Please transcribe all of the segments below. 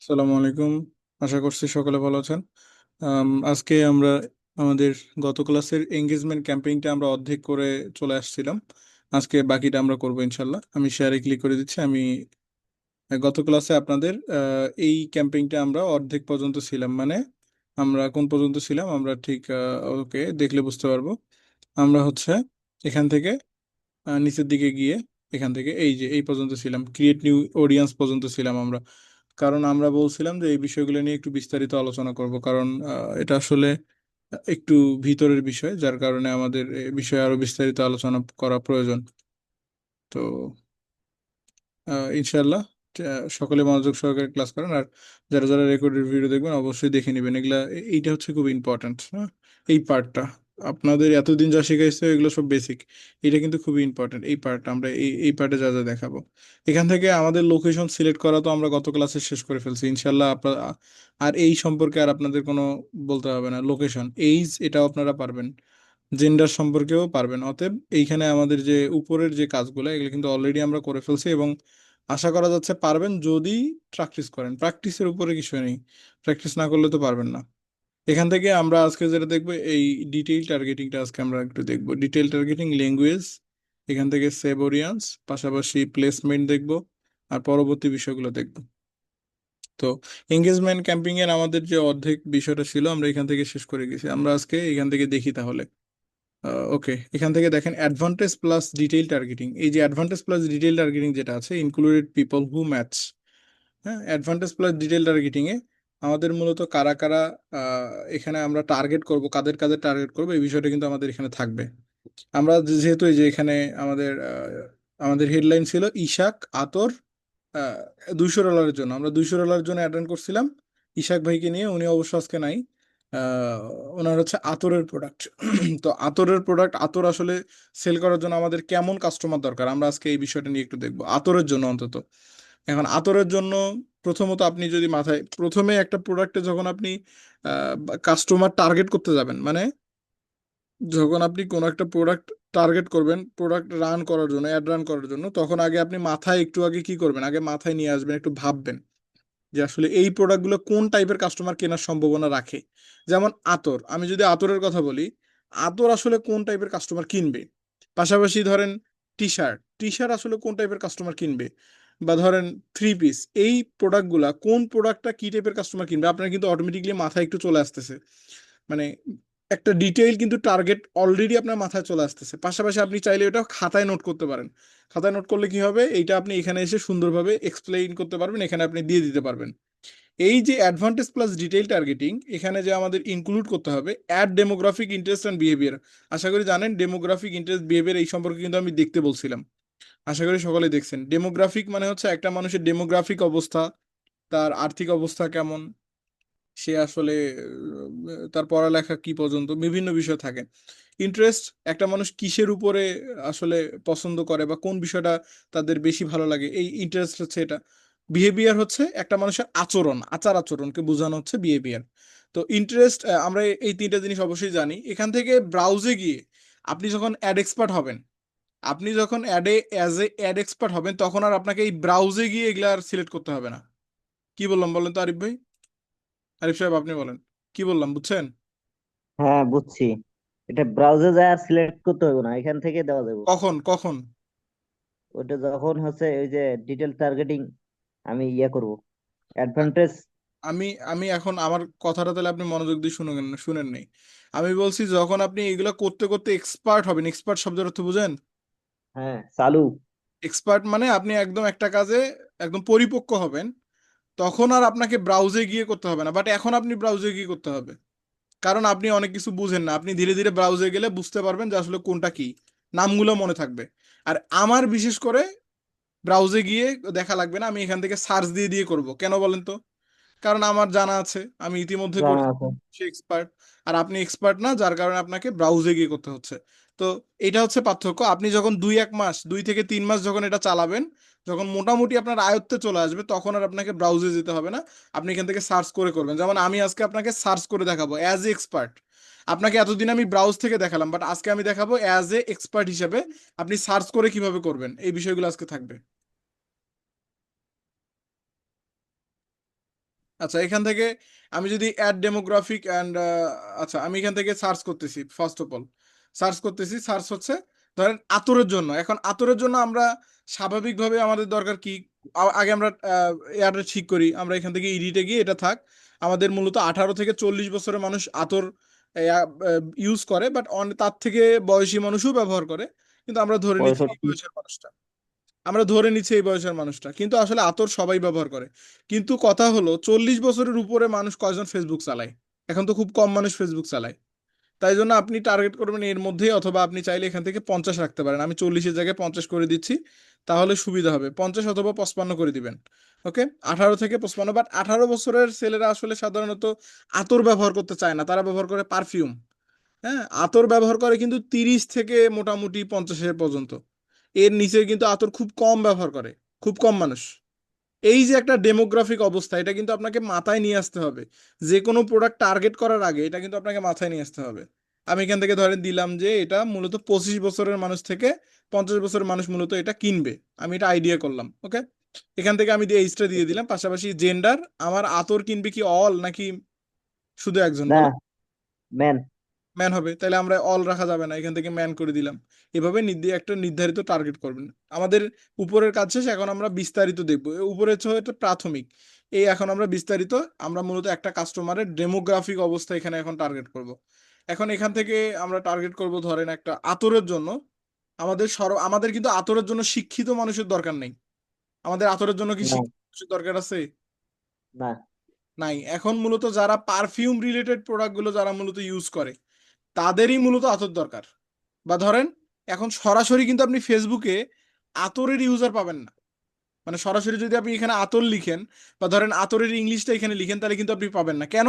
আসসালামু আলাইকুম। আশা করছি সকলে ভালো আছেন। আজকে আমরা আমাদের গত ক্লাসের এঙ্গেজমেন্ট ক্যাম্পেইনটা আমরা অর্ধেক করে চলে আসছিলাম। আজকে বাকিটা আমরা করব ইনশাল্লাহ। আমি শেয়ারে ক্লিক করে দিচ্ছি। আমি গত ক্লাসে আপনাদের এই ক্যাম্পেইনটা আমরা অর্ধেক পর্যন্ত ছিলাম, মানে আমরা কোন পর্যন্ত ছিলাম আমরা ঠিক ওকে দেখলে বুঝতে পারবো। আমরা হচ্ছে এখান থেকে নিচের দিকে গিয়ে এখান থেকে এই যে এই পর্যন্ত ছিলাম, ক্রিয়েট নিউ অডিয়েন্স পর্যন্ত ছিলাম আমরা। কারণ আমরা বলছিলাম যে এই বিষয়গুলো নিয়ে একটু বিস্তারিত আলোচনা করব, কারণ এটা আসলে একটু ভিতরের বিষয়, যার কারণে আমাদের এই বিষয়ে আরো বিস্তারিত আলোচনা করা প্রয়োজন। তো ইনশাল্লাহ সকলে মনোযোগ সহকারে ক্লাস করেন। আর যারা যারা রেকর্ডেড ভিডিও দেখবেন অবশ্যই দেখে নেবেন এগুলা। এইটা হচ্ছে খুব ইম্পর্ট্যান্ট, হ্যাঁ। এই পার্টটা আপনাদের এতদিন যা শিখাইছে এগুলো সব বেসিক। এটা কিন্তু খুবই ইম্পর্ট্যান্ট এই পার্টটা। আমরা এই পার্টে যা যা দেখাবো, এখান থেকে আমাদের লোকেশন সিলেক্ট করা তো আমরা গত ক্লাসে শেষ করে ফেলছি ইনশাল্লাহ। আপনার আর এই সম্পর্কে আর আপনাদের কোনো বলতে হবে না। লোকেশন, এইজ, এটাও আপনারা পারবেন। জেন্ডার সম্পর্কেও পারবেন। অতএব এইখানে আমাদের যে উপরের যে কাজগুলো এগুলো কিন্তু অলরেডি আমরা করে ফেলছি, এবং আশা করা যাচ্ছে পারবেন যদি প্র্যাকটিস করেন। প্র্যাকটিসের উপরে কিছু নেই, প্র্যাকটিস না করলে তো পারবেন না। এখান থেকে আমরা আজকে যেটা দেখবো এই ডিটেইল টার্গেটিংটা আজকে আমরা একটু দেখবো। ডিটেইল টার্গেটিং, ল্যাঙ্গুয়েজ, এখান থেকে সেভ অডিয়েন্স, পাশাপাশি প্লেসমেন্ট দেখবো, আর পরবর্তী বিষয়গুলো দেখবো। তো এঙ্গেজমেন্ট ক্যাম্পিং এর আমাদের যে অর্ধেক বিষয়টা ছিল আমরা এখান থেকে শেষ করে গেছি। আমরা আজকে এখান থেকে দেখি তাহলে। ওকে, এখান থেকে দেখেন অ্যাডভান্টেজ প্লাস ডিটেইল টার্গেটিং। এই যে অ্যাডভান্টেজ প্লাস ডিটেইল টার্গেটিং যেটা আছে, ইনক্লুডেড পিপল হু ম্যাচ। হ্যাঁ, advantage plus detail targeting a আমাদের মূলত কারা কারা এখানে আমরা টার্গেট করব, কাদের কাদের টার্গেট করব, এই বিষয়টা কিন্তু আমাদের এখানে থাকবে। আমরা যেহেতু এই যে এখানে আমাদের আমাদের হেডলাইন ছিল ইশাক আতর, $200 জন্য। আমরা $200 জন্য অ্যাটেন্ড করছিলাম ইশাক ভাইকে নিয়ে। উনি অবশ্য আজকে নাই। আহ, ওনার হচ্ছে আতরের প্রোডাক্ট। তো আতরের প্রোডাক্ট, আতর আসলে সেল করার জন্য আমাদের কেমন কাস্টমার দরকার আমরা আজকে এই বিষয়টা নিয়ে একটু দেখবো, আতরের জন্য অন্তত। এখন আতরের জন্য প্রথমত আপনি যদি মাথায় প্রথমে একটা প্রোডাক্টে যখন আপনি কাস্টমার টার্গেট করতে যাবেন, মানে যখন আপনি কোনো একটা প্রোডাক্ট টার্গেট করবেন প্রোডাক্ট রান করার জন্য, অ্যাড রান করার জন্য, তখন আগে আপনি মাথায় একটু আগে কি করবেন, আগে মাথায় নিয়ে আসবেন, একটু ভাববেন যে আসলে এই প্রোডাক্টগুলো কোন টাইপের কাস্টমার কেনার সম্ভাবনা রাখে। যেমন আতর, আমি যদি আতরের কথা বলি, আতর আসলে কোন টাইপের কাস্টমার কিনবে। পাশাপাশি ধরেন টি শার্ট, টি শার্ট আসলে কোন টাইপের কাস্টমার কিনবে। বা ধরেন থ্রি পিস, এই প্রোডাক্টগুলা কোন প্রোডাক্টটা কি টাইপের কাস্টমার কিনবে আপনার কিন্তু অটোমেটিকলি মাথায় একটু চলে আসতেছে। মানে একটা ডিটেইল কিন্তু টার্গেট অলরেডি আপনার মাথায় চলে আসতেছে। পাশাপাশি আপনি চাইলে এটা খাতায় নোট করতে পারেন। খাতায় নোট করলে কি হবে, এইটা আপনি এখানে এসে সুন্দরভাবে এক্সপ্লেইন করতে পারবেন, এখানে আপনি দিয়ে দিতে পারবেন। এই যে অ্যাডভান্টেজ প্লাস ডিটেইল টার্গেটিং, এখানে যে আমাদের ইনক্লুড করতে হবে ad demographic interest and behaviour. আশা করি জানেন ডেমোগ্রাফিক ইন্টারেস্ট বিহেভিয়ার এই সম্পর্কে কিন্তু আমি দেখতে বলছিলাম। আশা করি সকলে দেখছেন। ডেমোগ্রাফিক মানে হচ্ছে একটা মানুষের ডেমোগ্রাফিক অবস্থা, তার আর্থিক অবস্থা কেমন, সে আসলে তার পড়ালেখা কি পর্যন্ত, বিভিন্ন বিষয় থাকে। ইন্টারেস্ট, একটা মানুষ কিসের উপরে আসলে পছন্দ করে বা কোন বিষয়টা তাদের বেশি ভালো লাগে, এই ইন্টারেস্ট হচ্ছে এটা। বিহেভিয়ার হচ্ছে একটা মানুষের আচরণ, আচার আচরণকে বোঝানো হচ্ছে বিহেভিয়ার। তো ইন্টারেস্ট, আমরা এই তিনটা জিনিস অবশ্যই জানি। এখান থেকে ব্রাউজে গিয়ে আপনি যখন অ্যাড এক্সপার্ট হবেন, আপনি যখন অ্যাডে অ্যাজ এ অ্যাড এক্সপার্ট হবেন, তখন আর আপনাকে এই ব্রাউজে গিয়ে এগুলা আর সিলেক্ট করতে হবে না। কি বললাম বলেন তো আরিফ ভাই? আরিফ সাহেব আপনি বলেন, কি বললাম বুঝছেন? হ্যাঁ, বুঝছি। এটা ব্রাউজার যায় আর সিলেক্ট করতে হবে না, এখান থেকে দেওয়া যাবে। কখন কখন? ওটা যখন হচ্ছে ওই যে ডিটেল টার্গেটিং আমি ইয়ে করব, অ্যাডভান্টেজ। আমি আমি এখন আমার কথাটা তাহলে আপনি মনোযোগ দিয়ে শুনুন, শুনেন নেই। আমি বলছি যখন আপনি এগুলো করতে করতে এক্সপার্ট হবেন, এক্সপার্ট শব্দের অর্থ বুঝেন? হ্যাঁ, চালু। এক্সপার্ট মানে আপনি একদম একটা কাজে একদম পরিপক্ক হবেন, তখন আর আপনাকে ব্রাউজে গিয়ে করতে হবে না। বাট এখন আপনি ব্রাউজে গিয়ে করতে হবে, কারণ আপনি অনেক কিছু বুঝেন না। আপনি ধীরে ধীরে ব্রাউজে গেলে বুঝতে পারবেন যে আসলে কোনটা কি, নামগুলো মনে থাকবে। আর আমার বিশেষ করে ব্রাউজে গিয়ে দেখা লাগবে না, আমি এখান থেকে সার্চ দিয়ে দিয়ে করব। কেন বলেন তো? কারণ আমার জানা আছে, আমি ইতিমধ্যে জানা করছি, আছে। সে এক্সপার্ট। আর আপনি এক্সপার্ট না, যার কারণে আপনাকে ব্রাউজে গিয়ে করতে হচ্ছে। তো এটা হচ্ছে পার্থক্য। আপনি যখন 2-1 মাস, 2 থেকে 3 মাস যখন এটা চালাবেন, যখন মোটামুটি আপনার আয়ত্তে চলে আসবে, তখন আর আপনাকে ব্রাউজে যেতে হবে না। আপনি এখান থেকে সার্চ করে করবেন। যেমন আমি আজকে আপনাকে সার্চ করে দেখাবো অ্যাজ এ এক্সপার্ট। আপনাকে এতদিন আমি ব্রাউজ থেকে দেখালাম, বাট আজকে আমি দেখাবো অ্যাজ এ এক্সপার্ট হিসেবে আপনি সার্চ করে কিভাবে করবেন, এই বিষয়গুলো আজকে থাকবে। আচ্ছা, এখান থেকে আমি যদি অ্যাড ডেমোগ্রাফিক অ্যান্ড, আচ্ছা আমি এখান থেকে সার্চ করতেছি, ফার্স্ট অফ অল সার্চ করতেছি, সার্চ হচ্ছে ধরেন আতরের জন্য। এখন আতরের জন্য আমরা স্বাভাবিকভাবে আমাদের দরকার কি, আগে আমরা এয়ারটা ঠিক করি, আমরা এখান থেকে এডিটে গিয়ে এটা থাক। আমাদের মূলত 18 থেকে 40 বছরের মানুষ আতর ইউজ করে, বাট তার থেকে বয়সী মানুষও ব্যবহার করে, কিন্তু আমরা ধরে নিচ্ছি এই 65। বয়সের মানুষটা, আমরা ধরে নিচ্ছি এই বয়সের মানুষটা, কিন্তু আসলে আতর সবাই ব্যবহার করে। কিন্তু কথা হলো 40 বছরের উপরে মানুষ কয়জন ফেসবুক চালায়? এখন তো খুব কম মানুষ ফেসবুক চালায়। তাই জন্য আপনি টার্গেট করবেন এর মধ্যেই, অথবা আপনি চাইলে এখান থেকে 50 রাখতে পারেন। আমি 40-এর জায়গায় 50 করে দিচ্ছি, তাহলে সুবিধা হবে। 50 অথবা 55 করে দিবেন। ওকে, 18 থেকে 55। বাট 18 বছরের ছেলেরা আসলে সাধারণত আতর ব্যবহার করতে চায় না, তারা ব্যবহার করে পারফিউম। হ্যাঁ, আতর ব্যবহার করে কিন্তু 30 থেকে মোটামুটি 50-এর পর্যন্ত। এর নিচে কিন্তু আতর খুব কম ব্যবহার করে, খুব কম মানুষ। এই যে একটা ডেমোগ্রাফিক অবস্থা, এটা কিন্তু আপনাকে মাথায় নিয়ে আসতে হবে। যে কোনো প্রোডাক্ট টার্গেট করার আগে এটা কিন্তু আপনাকে মাথায় নিয়ে আসতে হবে। আমি এখান থেকে ধরেন দিলাম যে এটা মূলত 25 বছরের মানুষ থেকে 50 বছরের মানুষ মূলত এটা কিনবে। আমি এটা আইডিয়া করলাম। ওকে, এখান থেকে আমি এইজটা দিয়ে দিলাম, পাশাপাশি জেন্ডার। আমার আতর কিনবে কি অল নাকি শুধু একজন না, বলো? ম্যান। ম্যান হবে, তাহলে আমরা অল রাখা যাবে না, এখান থেকে ম্যান করে দিলাম। এভাবে একটা নির্ধারিত টার্গেট করবেন। আমাদের উপরের কাজ শেষ, এখন আমরা বিস্তারিত দেখবো। উপরে হচ্ছে এটা প্রাথমিক, এই এখন আমরা বিস্তারিত। আমরা মূলত একটা কাস্টমারের ডেমোগ্রাফিক অবস্থা এখানে এখন টার্গেট করব। এখন এখান থেকে আমরা টার্গেট করব ধরেন একটা আতরের জন্য। আমাদের কিন্তু আতরের জন্য শিক্ষিত মানুষের দরকার নেই। আমাদের আতরের জন্য কি না, শিক্ষিত মানুষের দরকার আছে? না। নাই। এখন মূলত যারা পারফিউম রিলেটেড প্রোডাক্টগুলো যারা মূলত ইউজ করে, তাদেরই মূলত আতর দরকার। বা ধরেন এখন সরাসরি কিন্তু আপনি ফেসবুকে আতরের ইউজার পাবেন না। মানে সরাসরি যদি আপনি এখানে আতর লিখেন, বা ধরেন আতরের ইংলিশটা এখানে লিখেন, তাহলে কিন্তু আপনি পাবেন না। কেন?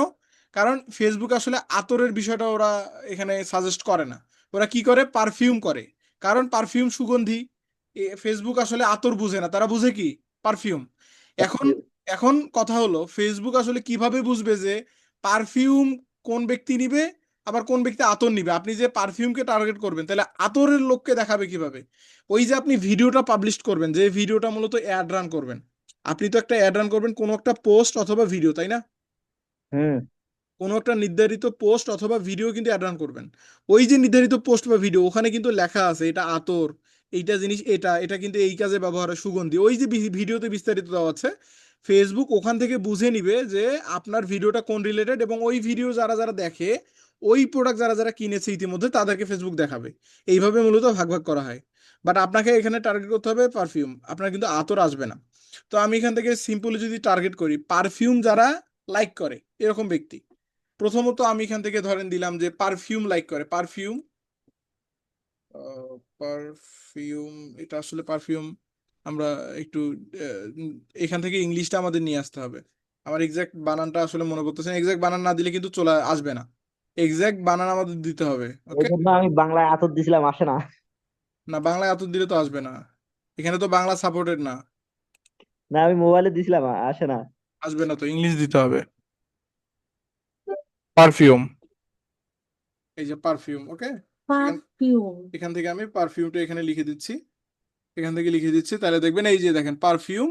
কারণ ফেসবুক আসলে আতরের বিষয়টা ওরা এখানে সাজেস্ট করে না। ওরা কি করে? পারফিউম করে। কারণ পারফিউম সুগন্ধি। ফেসবুক আসলে আতর বুঝে না, তারা বুঝে কি? পারফিউম। এখন এখন কথা হলো ফেসবুক আসলে কিভাবে বুঝবে যে পারফিউম কোন ব্যক্তি নিবে, আবার কোন ব্যক্তি আতর নিবে? আপনি যে পারফিউমকে টার্গেট করবেন, তাহলে আতরের লোককে দেখাবে কিভাবে? ওই যে আপনি ভিডিওটা পাবলিশ করবেন, যে ভিডিওটা মূলত অ্যাড রান করবেন। আপনি তো একটা অ্যাড রান করবেন, কোনো একটা পোস্ট অথবা ভিডিও, তাই না? হুম। কোনো একটা নির্ধারিত পোস্ট অথবা ভিডিও কিন্তু অ্যাড রান করবেন। ওই যে নির্ধারিত পোস্ট বা ভিডিও, ওখানে কিন্তু লেখা আছে এটা আতর, এইটা জিনিস, এটা এটা কিন্তু এই কাজে ব্যবহার হয়, সুগন্ধি। ওই যে ভিডিওতে বিস্তারিত দেওয়া আছে, ফেসবুক ওখান থেকে বুঝে নিবে যে আপনার ভিডিওটা কোন রিলেটেড, এবং ওই ভিডিও যারা যারা দেখে, ওই প্রোডাক্ট যারা যারা কিনেছে ইতিমধ্যে, তাদেরকে ফেসবুক দেখাবে। এইভাবে মূলত ভাগ ভাগ করা হয়। বাট আপনাকে এখানে টার্গেট করতে হবে পারফিউম, আপনার কিন্তু আতর আসবে না। তো আমি এখান থেকে সিম্পলি যদি টার্গেট করি পারফিউম যারা লাইক করে এরকম ব্যক্তি, প্রথমত আমি এখান থেকে ধরেন দিলাম যে পারফিউম লাইক করে, পারফিউম। পারফিউম, এটা আসলে পারফিউম আমরা একটু এখান থেকে ইংলিশটা আমাদের নিয়ে আসতে হবে। আমার এক্সাক্ট বানানটা আসলে মনে করতেছেন, এক্সাক্ট বানান না দিলে কিন্তু চলে আসবে না। এক্সাক্ট বানান আমাদের দিতে হবে। এই ওকে, জন্য আমি বাংলায় আতর দিছিলাম, আসে না। না বাংলায় এত দিলে তো আসবে না, এখানে তো বাংলা সাপোর্টেড না। না, আমি মোবাইলে দিছিলাম, আসে না। আসবে না, তো ইংলিশ দিতে হবে। পারফিউম, এই যে পারফিউম। ওকে, পারফিউম, এখান থেকে আমি পারফিউমটা এখানে লিখে দিচ্ছি। এখান থেকে লিখে দিচ্ছি, তাহলে দেখবেন এই যে দেখেন পারফিউম।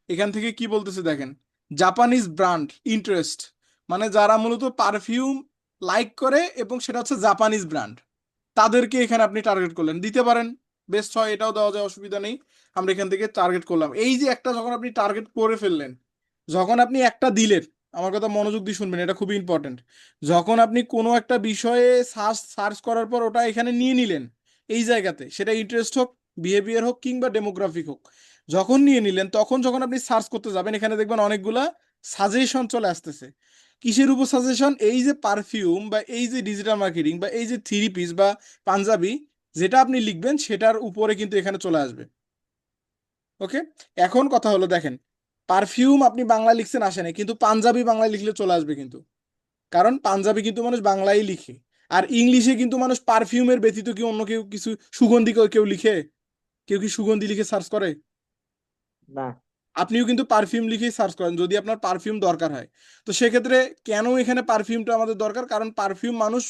এখান থেকে কি বলতেছে দেখেন, জাপানিজ ব্র্যান্ড ইন্টারেস্ট, মানে যারা মূলত পারফিউম লাইক করে এবং সেটা হচ্ছে জাপানিজ ব্র্যান্ড, তাদেরকে এখানে আপনি টার্গেট করলেন, দিতে পারেন। বেস্ট হয়, এটাও দেওয়া যায়, অসুবিধা নেই। আমরা এখান থেকে টার্গেট করলাম। এই যে একটা যখন আপনি টার্গেট করে ফেললেন, যখন আপনি একটা দিলেন, আমার কথা মনোযোগ দিয়ে শুনবেন, এটা খুবই ইম্পর্টেন্ট। যখন আপনি কোনো একটা বিষয়ে সার্চ সার্চ করার পর ওটা এখানে নিয়ে নিলেন, এই জায়গাতে সেটা ইন্টারেস্ট হোক, বিহেভিয়ার হোক, কিংবা ডেমোগ্রাফিক হোক, যখন নিয়ে নিলেন, তখন যখন আপনি সার্চ করতে যাবেন, এখানে দেখবেন অনেকগুলা সাজেশন চলে আসতেছে। কিসের উপর সাজেশন? এই যে পারফিউম, বা এই যে ডিজিটাল মার্কেটিং, বা এই যে থ্রি পিস বা পাঞ্জাবি, যেটা আপনি লিখবেন সেটার উপরে কিন্তু এখানে চলে আসবে। ওকে, এখন কথা হলো দেখেন, পারফিউম আপনি বাংলা লিখছেন আসে নাই, কিন্তু পাঞ্জাবি বাংলায় লিখলে চলে আসবে কিন্তু। কারণ পাঞ্জাবি কিন্তু মানুষ বাংলায় লিখে। আর ইংলিশে কিন্তু মানুষ পারফিউমের ব্যতীত কি অন্য কেউ কিছু সুগন্ধি কেউ লিখে? কেউ কি সুগন্ধি লিখে সার্চ করে? না। আপনিও কিন্তু পারফিউম লিখেই সার্চ করেন যদি আপনার পারফিউম দরকার হয়। তো সেক্ষেত্রে কেন এখানে পারফিউমটা আমাদের দরকার? কারণ পারফিউম মানুষ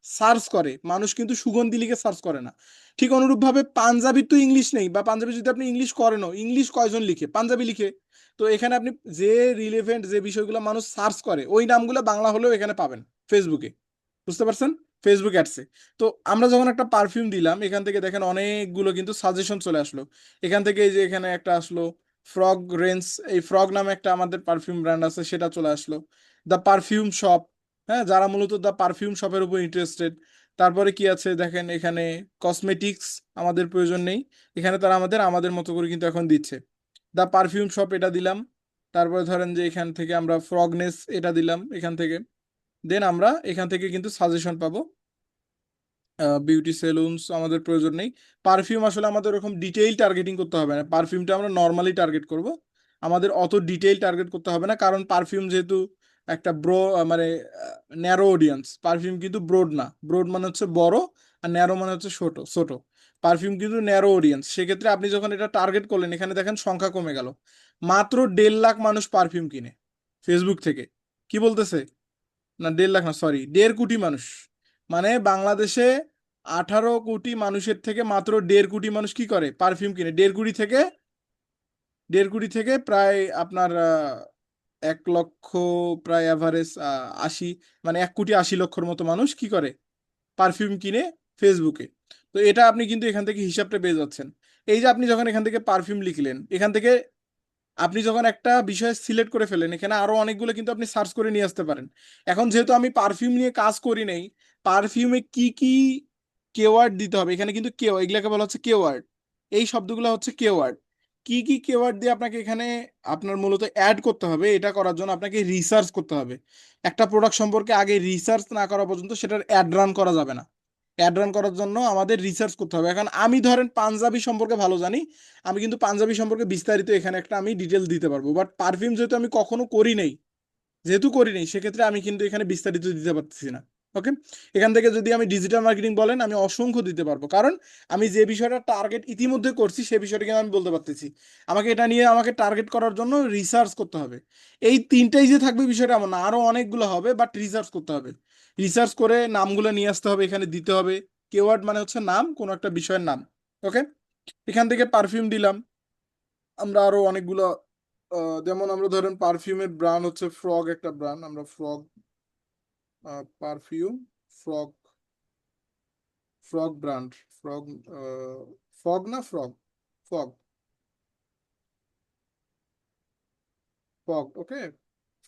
সার্চ করে, মানুষ কিন্তু সুগন্ধি লিখে সার্চ করে না। ঠিক অনুরূপভাবে পাঞ্জাবির তো ইংলিশ নেই, বা পাঞ্জাবি যদি আপনি ইংলিশ করেনও, ইংলিশ কয়জন লিখে? পাঞ্জাবি লিখে। তো এখানে আপনি যে রিলেভেন্ট যে বিষয়গুলো মানুষ সার্চ করে ওই নামগুলো বাংলা হলেও এখানে পাবেন ফেসবুকে, বুঝতে পারছেন? ফেসবুক অ্যাডসে। তো আমরা যখন একটা পারফিউম দিলাম, এখান থেকে দেখেন অনেকগুলো কিন্তু সাজেশন চলে আসলো। এখান থেকে এই যে এখানে একটা আসলো ফ্রগ রেঞ্জ, এই ফ্রগ নামে একটা আমাদের পারফিউম ব্র্যান্ড আছে, সেটা চলে আসলো। দ্য পারফিউম শপ, হ্যাঁ, যারা মূলত দ্য পারফিউম শপের উপর ইন্টারেস্টেড। তারপরে কি আছে দেখেন এখানে, কসমেটিক্স আমাদের প্রয়োজন নেই, এখানে তারা আমাদের আমাদের মতো করে কিন্তু এখন দিচ্ছে। দ্য পারফিউম শপ এটা দিলাম। তারপরে ধরেন যে এখান থেকে আমরা ফ্রগনেস এটা দিলাম এখান থেকে। দেন আমরা এখান থেকে কিন্তু সাজেশন পাবো। বিউটি সেলুনস আমাদের প্রয়োজন নেই। পারফিউম আসলে আমাদের ওরকম ডিটেইল টার্গেটিং করতে হবে না, পারফিউমটা আমরা নর্মালি টার্গেট করব। আমাদের অত ডিটেইল টার্গেট করতে হবে না, কারণ পারফিউম যেহেতু একটা মানে ন্যারো অডিয়েন্স, পারফিউম কিন্তু ব্রড না, ব্রড মানে হচ্ছে বড়, আর ন্যারো মানে হচ্ছে ছোট ছোট। পারফিউম কিন্তু ন্যারো অডিয়েন্স, সেক্ষেত্রে আপনি যখন এটা টার্গেট করলেন, এখানে দেখেন সংখ্যা কমে গেল। মাত্র 1.5 লাখ মানুষ পারফিউম কিনে ফেসবুক থেকে। কি বলতেছে? না 1.5 লাখ না, সরি, 1.5 কোটি মানুষ। মানে বাংলাদেশে 18 কোটি মানুষের থেকে মাত্র 1.5 কোটি মানুষ কি করে? পারফিউম কিনে। 1.5 কোটি থেকে প্রায় আপনার 1 লক্ষ, প্রায় অ্যাভারেজ 80, মানে 1,80,00,000 মতো মানুষ কি করে? পারফিউম কিনে ফেসবুকে। তো এটা আপনি কিন্তু এখান থেকে হিসাবটা পেয়ে যাচ্ছেন। এই যে আপনি যখন এখান থেকে পারফিউম লিখলেন, এখান থেকে আপনি যখন একটা বিষয় সিলেক্ট করে ফেলেন, এখানে আরো অনেকগুলো কিন্তু আপনি সার্চ করে নিয়ে আসতে পারেন। এখন যেহেতু আমি পারফিউম নিয়ে কাজ করি নাই, পারফিউমে কি কি কেওয়ার্ড দিতে হবে, এখানে কিন্তু এগুলাকে বলা হচ্ছে কেওয়ার্ড। এই শব্দগুলো হচ্ছে কেওয়ার্ড। কি কি কেওয়ার্ড দিয়ে আপনাকে এখানে আপনার মূলত অ্যাড করতে হবে, এটা করার জন্য আপনাকে রিসার্চ করতে হবে। একটা প্রোডাক্ট সম্পর্কে আগে রিসার্চ না করা পর্যন্ত সেটার অ্যাড রান করা যাবে না। অ্যাড রান করার জন্য আমাদের রিসার্চ করতে হবে। এখন আমি ধরেন পাঞ্জাবি সম্পর্কে ভালো জানি, আমি কিন্তু পাঞ্জাবি সম্পর্কে বিস্তারিত এখানে একটা আমি ডিটেল দিতে পারবো, বাট পারফিউম যেহেতু আমি কখনো করি নাই, যেহেতু করি নাই, সেক্ষেত্রে আমি কিন্তু এখানে বিস্তারিত দিতে পারতেছি না। ওকে। এখান থেকে যদি আমি ডিজিটাল মার্কেটিং বলেন, আমি অসংখ্য দিতে পারবো, কারণ আমি যে বিষয়টা টার্গেট ইতিমধ্যে করছি সেই বিষয়টা কিন্তু আমি বলতে পারতেছি। আমাকে এটা নিয়ে আমাকে টার্গেট করার জন্য রিসার্চ করতে হবে। এই তিনটাই যে থাকবে বিষয়টা এমন না, আরো অনেকগুলো হবে, বাট রিসার্চ করতে হবে। রিসার্চ করে নামগুলো নিয়ে আসতে হবে, এখানে দিতে হবে। কেওয়ার্ড মানে হচ্ছে নাম, কোনো একটা বিষয়ের নাম। ওকে। এখান থেকে পারফিউম দিলাম। আমরা আরো অনেকগুলো, যেমন আমরা ধরেন পারফিউমের ব্র্যান্ড হচ্ছে ফ্রগ, একটা ব্র্যান্ড, আমরা frog perfume, frog, frog brand, frog, fog না ফ্রগ, ফগ, ফগ, ওকে।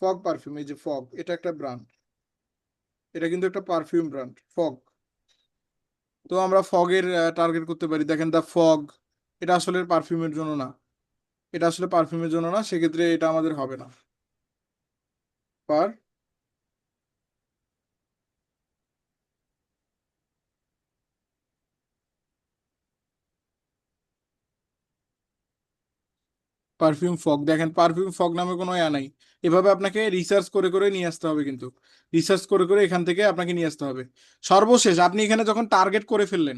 ফগ পারফিউম, এই যে ফগ, এটা একটা ব্র্যান্ড, এটা কিন্তু একটা পারফিউম ব্র্যান্ড ফগ। তো আমরা ফগের টার্গেট করতে পারি। দেখেন দা ফগ, এটা আসলে পারফিউমের জন্য না, এটা আসলে পারফিউমের জন্য না, সেক্ষেত্রে এটা আমাদের হবে না। পার পারফিউম ফগ, দেখেন পারফিউম ফগ নামে কোনো ইয়া নাই। এভাবে আপনাকে রিসার্চ করে করে নিয়ে আসতে হবে, কিন্তু রিসার্চ করে করে এখান থেকে আপনাকে নিয়ে আসতে হবে। সর্বশেষ আপনি এখানে যখন টার্গেট করে ফেললেন,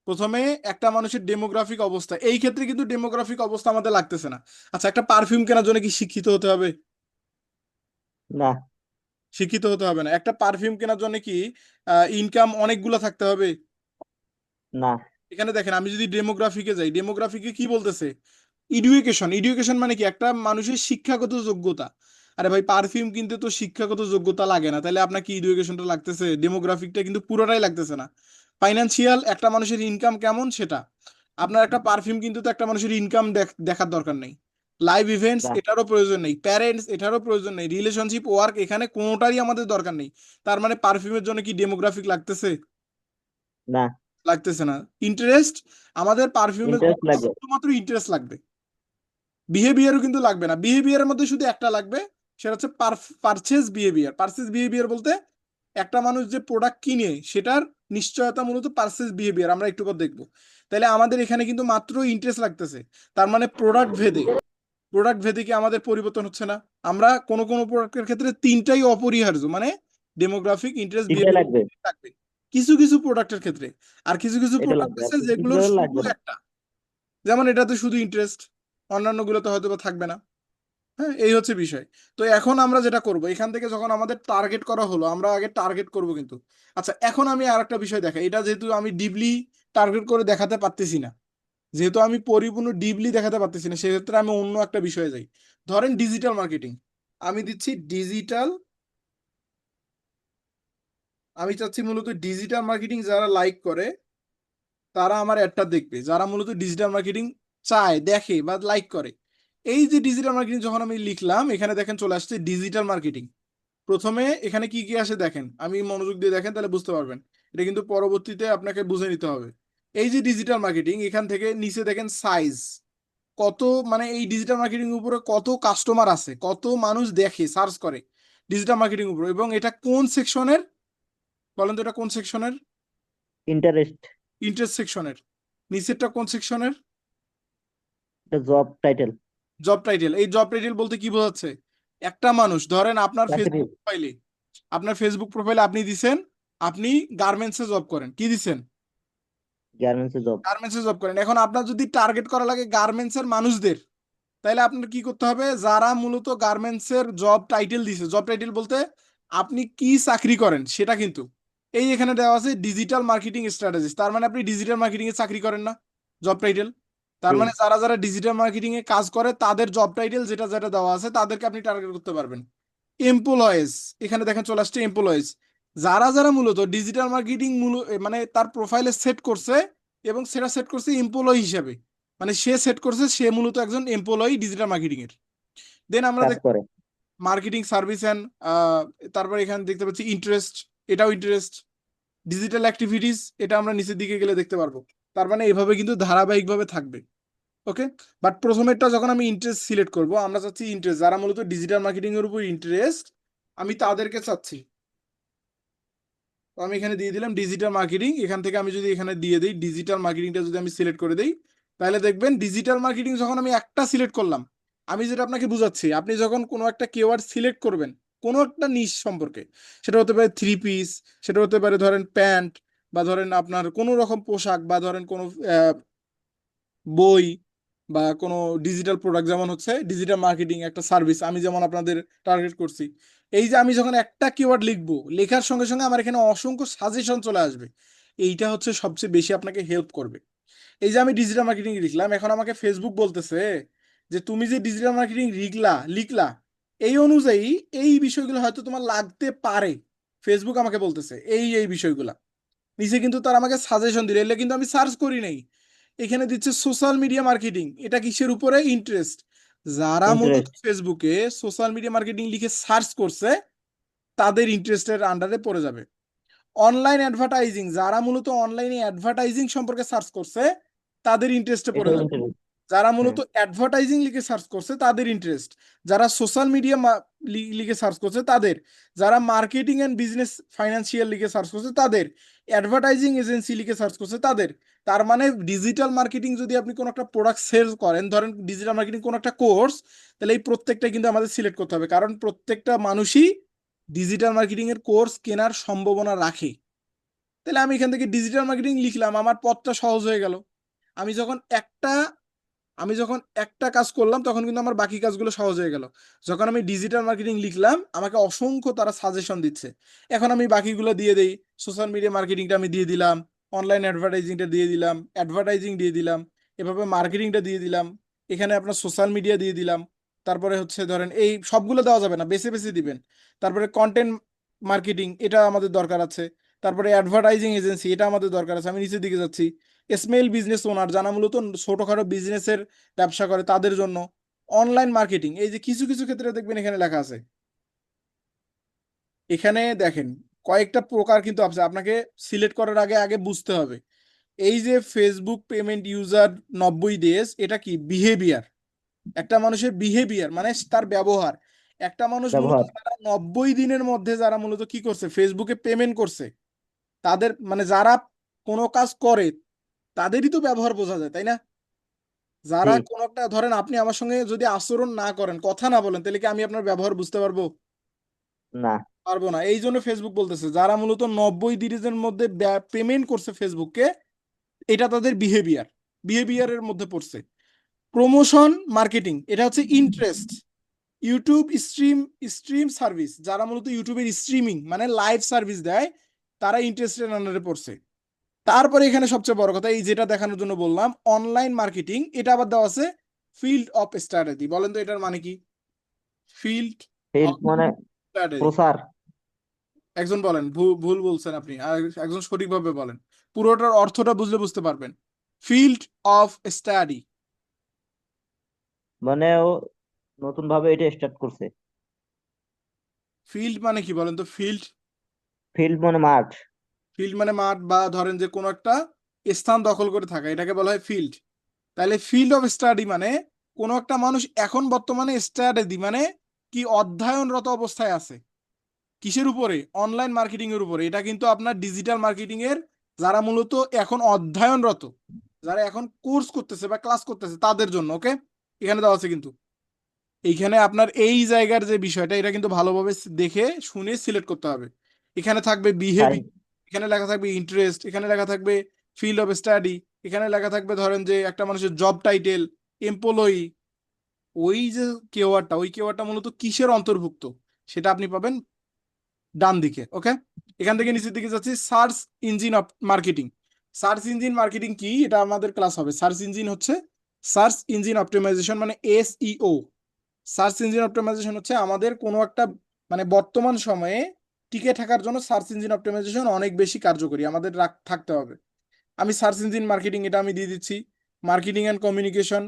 প্রথমে একটা মানুষের ডেমোগ্রাফিক অবস্থা, এই ক্ষেত্রে কিন্তু ডেমোগ্রাফিক অবস্থা আমাদের লাগতেছে না। আচ্ছা, একটা পারফিউম কেনার জন্য কি শিক্ষিত হতে হবে? না। শিক্ষিত হতে হবে না। একটা পারফিউম কেনার জন্য কি ইনকাম অনেকগুলো থাকতে হবে? না। এখানে দেখেন, আমি যদি ডেমোগ্রাফিকে যাই, ডেমোগ্রাফিকে কি বলতেছে? এডুকেশন। এডুকেশন মানে কি? একটা মানুষের শিক্ষাগত যোগ্যতা। আরে ভাই, পারফিউম কিনতে তো শিক্ষাগত যোগ্যতা লাগে না, তাহলে আপনার কি এডুকেশনটা লাগতেছে? ডেমোগ্রাফিকটা কিন্তু পুরোটাই লাগতেছে না। ফাইনান্সিয়াল, একটা মানুষের ইনকাম কেমন সেটা। আপনার একটা পারফিউম কিন্তু তো একটা মানুষের ইনকাম দেখার দরকার নেই। লাইভ ইভেন্টস, না। এটারও প্রয়োজন নেই। প্যারেন্টস, এটারও প্রয়োজন নেই। রিলেশনশিপ, ওয়ার্ক, এখানে কোনোটারই আমাদের দরকার নেই। তার মানে পারফিউমের জন্য কি ডেমোগ্রাফিক লাগতেছে? না। লাগতেছে না। ইন্টারেস্ট, আমাদের পারফিউমের ইন্টারেস্ট লাগবে। শুধুমাত্র ইন্টারেস্ট লাগবে, বিহেভিয়ারও কিন্তু লাগবে না। বিহেভিয়ারের মধ্যে শুধু একটা লাগবে, সেটা হচ্ছে পারচেজ বিহেভিয়ার। পারচেজ বিহেভিয়ার বলতে একটা মানুষ যে প্রোডাক্ট কিনে সেটার নিশ্চয়তা মূলত পারচেজ বিহেভিয়ার, আমরা একটু পর দেখবো। তাহলে আমাদের এখানে কিন্তু মাত্র ইন্টারেস্ট লাগতেছে। তার মানে প্রোডাক্ট ভেদে কি আমাদের পরিবর্তন হচ্ছে না? আমরা কোনো কোনো প্রোডাক্টের ক্ষেত্রে তিনটাই অপরিহার্য, মানে ডেমোগ্রাফিক, ইন্টারেস্ট, তিনটাই বিহেভিয়ার লাগবে। লাগবে কিছু কিছু প্রোডাক্টের ক্ষেত্রে। আর কিছু কিছু এটা প্রোডাক্ট লাগবে, আর আছে যেগুলো কিছুগুলো শুধু লাগবে না। একটা, যেমন এটাতে শুধু ইন্টারেস্ট, অন্যান্য গুলোতে হয়তো বা থাকবে না। হ্যাঁ, এই হচ্ছে বিষয়। তো এখন আমরা যেটা করব, এখান থেকে যখন আমাদের টার্গেট করা হলো, আমরা আগে টার্গেট করব কিন্তু। আচ্ছা, এখন আমি আর একটা বিষয় দেখাই। এটা যেহেতু আমি ডিপলি টার্গেট করে দেখাতে পারতেছি না, যেহেতু আমি পরিপূর্ণ ডিপলি দেখাতে পারতেছি না, সেক্ষেত্রে আমি অন্য একটা বিষয়ে যাই। ধরেন ডিজিটাল মার্কেটিং, আমি দিচ্ছি ডিজিটাল, আমি চাচ্ছি মূলত ডিজিটাল মার্কেটিং যারা লাইক করে তারা আমার অ্যাডটা দেখবে, যারা মূলত ডিজিটাল মার্কেটিং চায়, দেখে বা লাইক করে। এই যে ডিজিটাল মার্কেটিং যখন আমি লিখলাম, এখানে দেখেন চলে আসছে ডিজিটাল মার্কেটিং। প্রথমে এখানে কি কি আসে দেখেন, আমি মনোযোগ দিয়ে দেখেন তাহলে বুঝতে পারবেন। এটা কিন্তু পরবর্তীতে আপনাকে বুঝে নিতে হবে। এই যে ডিজিটাল মার্কেটিং, এখান থেকে নিচে দেখেন সাইজ কত, মানে এই ডিজিটাল মার্কেটিং উপরে কত কাস্টমার আছে, কত মানুষ দেখে সার্চ করে ডিজিটাল মার্কেটিং উপরে, এবং এটা কোন সেকশনের, বলেন তো এটা কোন সেকশনের? ইন্টারেস্ট। ইন্টারেস্ট সেকশনের। নিচেরটা কোন সেকশনের? এটা জব টাইটেল। Job title. এই জব টাইটেল বলতে কি বোঝাচ্ছে? একটা মানুষ ধরেন আপনার চাকরি। ফেসবুক প্রোফাইলে, আপনার ফেসবুক প্রোফাইলে আপনি দিছেন আপনি গার্মেন্টসে জব করেন, কি দিছেন? গার্মেন্টসে জব। গার্মেন্টসে জব করেন। এখন আপনার যদি টার্গেট করা লাগে গার্মেন্টস এর মানুষদের, তাহলে আপনার কি করতে হবে? যারা মূলত গার্মেন্টস এর জব টাইটেল দিছে, জব টাইটেল বলতে আপনি কি চাকরি করেন সেটা কিন্তু। এই এখানে দেওয়া আছে ডিজিটাল মার্কেটিং স্ট্র্যাটেজিস্ট, তার মানে আপনি ডিজিটাল মার্কেটিং এ চাকরি করেন না, জব টাইটেল। তার জি। মানে যারা যারা ডিজিটাল মার্কেটিং এ কাজ করে তাদের জব টাইটেল যেটা যেটা দেওয়া আছে তাদেরকে আপনি টার্গেট করতে পারবেন। এমপ্লয়েজ, এখানে দেখেন চলে আসছে এমপ্লয়েজ, যারা যারা মূলত ডিজিটাল মার্কেটিং মানে তার প্রোফাইলে সেট করছে এবং সেটা সেট করছে এমপ্লয়ি হিসেবে, মানে সে সেট করছে সে মূলত একজন এমপ্লয়ি ডিজিটাল মার্কেটিং এর। দেন আমরা কাজ দেখ করে। মার্কেটিং সার্ভিস অ্যান্ড, তারপর এখানে দেখতে পাচ্ছি ইন্টারেস্ট, এটাও ইন্টারেস্ট। ডিজিটাল অ্যাক্টিভিটিস, এটা আমরা নিচের দিকে গেলে দেখতে পারবো। তার মানে এভাবে কিন্তু ধারাবাহিকভাবে থাকবে। ওকে, বাট প্রথমেরটা যখন আমি ইন্টারেস্ট সিলেক্ট করব, আমরা চাচ্ছি ইন্টারেস্ট, যারা মূলত ডিজিটাল মার্কেটিং এর উপর ইন্টারেস্ট আমি তাদেরকে চাচ্ছি। তো আমি এখানে দিয়ে দিলাম ডিজিটাল মার্কেটিং। এখান থেকে আমি যদি এখানে দিয়ে দিই ডিজিটাল মার্কেটিংটা, যদি আমি সিলেক্ট করে দিই, তাহলে দেখবেন ডিজিটাল মার্কেটিং যখন আমি একটা সিলেক্ট করলাম, আমি যেটা আপনাকে বুঝাচ্ছি, আপনি যখন কোনো একটা কিওয়ার্ড সিলেক্ট করবেন কোনো একটা নিশ সম্পর্কে, সেটা হতে পারে থ্রি পিস, সেটা হতে পারে ধরেন প্যান্ট, বা ধরেন আপনার কোনো রকম পোশাক, বা ধরেন কোনো বই, বা কোনো ডিজিটাল প্রোডাক্ট, যেমন হচ্ছে ডিজিটাল মার্কেটিং একটা সার্ভিস আমি যেমন আপনাদের টার্গেট করছি। এই যে আমি যখন একটা কিওয়ার্ড লিখবো, লেখার সঙ্গে সঙ্গে আমার এখানে অসংখ্য সাজেশন চলে আসবে। এইটা হচ্ছে সবচেয়ে বেশি আপনাকে হেল্প করবে। এই যে আমি ডিজিটাল মার্কেটিং লিখলাম, এখন আমাকে ফেসবুক বলতেছে যে তুমি যে ডিজিটাল মার্কেটিং লিখলা লিখলা এই অনুযায়ী এই বিষয়গুলো হয়তো তোমার লাগতে পারে। ফেসবুক আমাকে বলতেছে এই এই বিষয়গুলা। নিচে কিন্তু তার আমাকে সাজেশন দিলে, এলে কিন্তু আমি সার্চ করি নাই। এখানে দিচ্ছে সোশ্যাল মিডিয়া মার্কেটিং, এটা কিসের উপরে? ইন্টারেস্ট। যারা মূলত ইন্টারেস্ট। ফেসবুকে সোশ্যাল মিডিয়া মার্কেটিং লিখে সার্চ করছে তাদের ইন্টারেস্টের আন্ডারে পড়ে যাবে। অনলাইন অ্যাডভার্টাইজিং, যারা মূলত অনলাইনে অ্যাডভার্টাইজিং সম্পর্কে সার্চ করছে তাদের ইন্টারেস্টে পড়ে এটাও যাবে। ইন্টারেস্ট। যারা হুম। মূলত অ্যাডভার্টাইজিং লিখে সার্চ করছে তাদের ইন্টারেস্ট, যারা সোশ্যাল মিডিয়া লিখে সার্চ করছে তাদের, যারা মার্কেটিং এন্ড বিজনেস ফাইন্যান্সিয়াল লিখে সার্চ করছে তাদের, অ্যাডভার্টাইজিং এজেন্সি লিখে সার্চ করছে তাদের। তার মানে ডিজিটাল মার্কেটিং যদি আপনি কোনো একটা প্রোডাক্ট সেল করেন, ধরেন ডিজিটাল মার্কেটিং কোনো একটা কোর্স, তাহলে এই প্রত্যেকটা কিন্তু আমাদের সিলেক্ট করতে হবে, কারণ প্রত্যেকটা মানুষই ডিজিটাল মার্কেটিং এর কোর্স কেনার সম্ভাবনা রাখে। তাহলে আমি এখান থেকে ডিজিটাল মার্কেটিং লিখলাম, আমার পথটা সহজ হয়ে গেল। আমি যখন একটা আমি যখন একটা কাজ করলাম তখন কিন্তু আমার বাকি কাজগুলো সহজ হয়ে গেল। যখন আমি ডিজিটাল মার্কেটিং লিখলাম আমাকে অসংখ্য তারা সাজেশন দিচ্ছে। এখন আমি বাকিগুলো দিয়ে দেই, সোশ্যাল মিডিয়া মার্কেটিংটা আমি দিয়ে দিলাম, অনলাইন অ্যাডভার্টাইজিংটা দিয়ে দিলাম, অ্যাডভার্টাইজিং দিয়ে দিলাম, এভাবে মার্কেটিংটা দিয়ে দিলাম, এখানে আপনার সোশ্যাল মিডিয়া দিয়ে দিলাম। তারপরে হচ্ছে ধরেন এই সবগুলো দেওয়া যাবে না, বেছে বেছে দিবেন। তারপরে কন্টেন্ট মার্কেটিং, এটা আমাদের দরকার আছে। তারপরে অ্যাডভার্টাইজিং এজেন্সি, এটা আমাদের দরকার আছে। আমি নিচের দিকে যাচ্ছি, স্মল বিজনেস ওনার, যারা মূলত ছোটখাটো বিজনেসের ব্যবসা করে তাদের জন্য। অনলাইন মার্কেটিং, এই যে কিছু কিছু ক্ষেত্রে দেখবেন এখানে লেখা আছে, এখানে দেখেন কয়েকটা প্রকার কিন্তু আছে, আপনাকে সিলেক্ট করার আগে আগে বুঝতে হবে। এই যে ফেসবুক পেমেন্ট ইউজার 90 ডেজ, এটা কি বিহেভিয়ার, একটা মানুষের বিহেভিয়ার মানে তার ব্যবহার। একটা মানুষ মূলত ব্যবহার। যারা 90 দিনের মধ্যে যারা মূলত কি করছে ফেসবুকে পেমেন্ট করছে, তাদের মানে যারা কোনো কাজ করে তাদেরই তো ব্যবহার বোঝা যায়, তাই না? জি। যারা কোনো একটা, ধরেন আপনি আমার সঙ্গে যদি আচরণ না করেন, কথা না বলেন, তাহলে কি আমি আপনার ব্যবহার বুঝতে পারবো? না। পারবো না। এই জন্য ফেসবুক বলতেছে যারা মূলত 90 দিনের মধ্যে পেমেন্ট করছে ফেসবুককে, এটা তাদের বিহেভিয়ারের মধ্যে পড়ছে। প্রমোশন মার্কেটিং, এটা হচ্ছে ইন্টারেস্ট। ইউটিউব স্ট্রিম সার্ভিস, যারা মূলত ইউটিউবের স্ট্রিমিং মানে লাইভ সার্ভিস দেয়, তারা ইন্টারেস্টেড আন্ডারে পড়ছে। তারপরে এখানে সবচেয়ে বড় কথা, এই যেটা দেখানোর জন্য বললাম অনলাইন মার্কেটিং, এটা আবার দেওয়া আছে ফিল্ড অফ স্ট্র্যাটেজি। বলেন তো এটার মানে কি? ফিল্ড ফিল্ড অফ মানে স্ট্র্যাটেজি। প্রসার। একজন বলেন, ভুল বলছেন আপনি, আর একজন সঠিকভাবে বলেন। পুরোটার অর্থটা বুঝলে বুঝতে পারবেন। Field of study. মানে ও নতুন ভাবে এটা স্টার্ট করছে। ফিল্ড মানে কি বলেন তো? ফিল্ড, ফিল্ড মানে মাঠ। ফিল্ড মানে মাঠ, বা ধরেন যে কোনো একটা স্থান দখল করে থাকা, এটাকে বলা হয় ফিল্ড। তাহলে ফিল্ড অফ স্টাডি মানে কোনো একটা মানুষ এখন বর্তমানে স্টাডি মানে কি অধ্যয়নরত অবস্থায় আছে। কিসের উপরে? অনলাইন মার্কেটিং এর উপরে। এটা কিন্তু আপনার ডিজিটাল মার্কেটিং এর যারা মূলত এখন অধ্যয়নরত, যারা এখন কোর্স করতেছে বা ক্লাস করতেছে তাদের জন্য। ওকে, এখানে দেওয়া আছে কিন্তু। এইখানে আপনার এই জায়গার যে বিষয়টা, এটা কিন্তু ভালোভাবে দেখে শুনে সিলেক্ট করতে হবে। এখানে থাকবে তাই? বিহেভিয়ার, এখানে লেখা থাকবে ইন্টারেস্ট, এখানে লেখা থাকবে ফিল্ড অফ স্টাডি, এখানে লেখা থাকবে ধরেন যে একটা মানুষের জব টাইটেল, এমপ্লয়ি। ওই যে কেওয়ার্ডটা, ওই কেওয়ার্ডটা মূলত কিসের অন্তর্ভুক্ত সেটা আপনি পাবেন ডান দিকে। ওকে, এখান থেকে নিচের দিকে যাচ্ছি, search engine marketing. Search engine marketing কি, এটা আমাদের ক্লাস হবে। সার্চ ইঞ্জিন হচ্ছে সার্চ ইঞ্জিন অপটিমাইজেশন, মানে এসইও। সার্চ ইঞ্জিন অপটিমাইজেশন হচ্ছে আমাদের কোনো একটা মানে বর্তমান সময়ে টিকে থাকার জন্য সার্চ ইঞ্জিন অপটিমাইজেশন অনেক বেশি কার্যকরী, আমাদের থাকতে হবে। আমি সার্চ ইঞ্জিন মার্কেটিং এটা আমি দিয়ে দিচ্ছি, marketing and communication,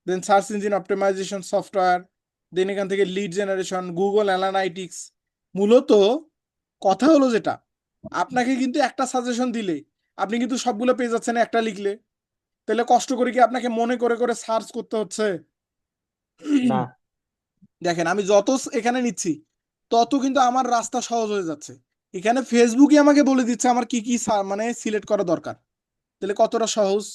then search engine optimisation software, then এখান থেকে লিড জেনারেশন, গুগল অ্যানালাইটিক্স। মূলত কথা হলো যেটা, আপনাকে কিন্তু একটা সাজেশন দিলে আপনি কিন্তু সবগুলো পেয়ে যাচ্ছেন একটা লিখলে। তাহলে কষ্ট করে কি আপনাকে মনে করে করে সার্চ করতে হচ্ছে? না। দেখেন আমি যত এখানে নিচ্ছি, তত কিন্তু আমার রাস্তা সহজ হয়ে যাচ্ছে। এখানে ফেসবুকই আমাকে বলে দিচ্ছে আমার কি কি মানে সিলেক্ট করা দরকার। তাহলে কতটা সহজ।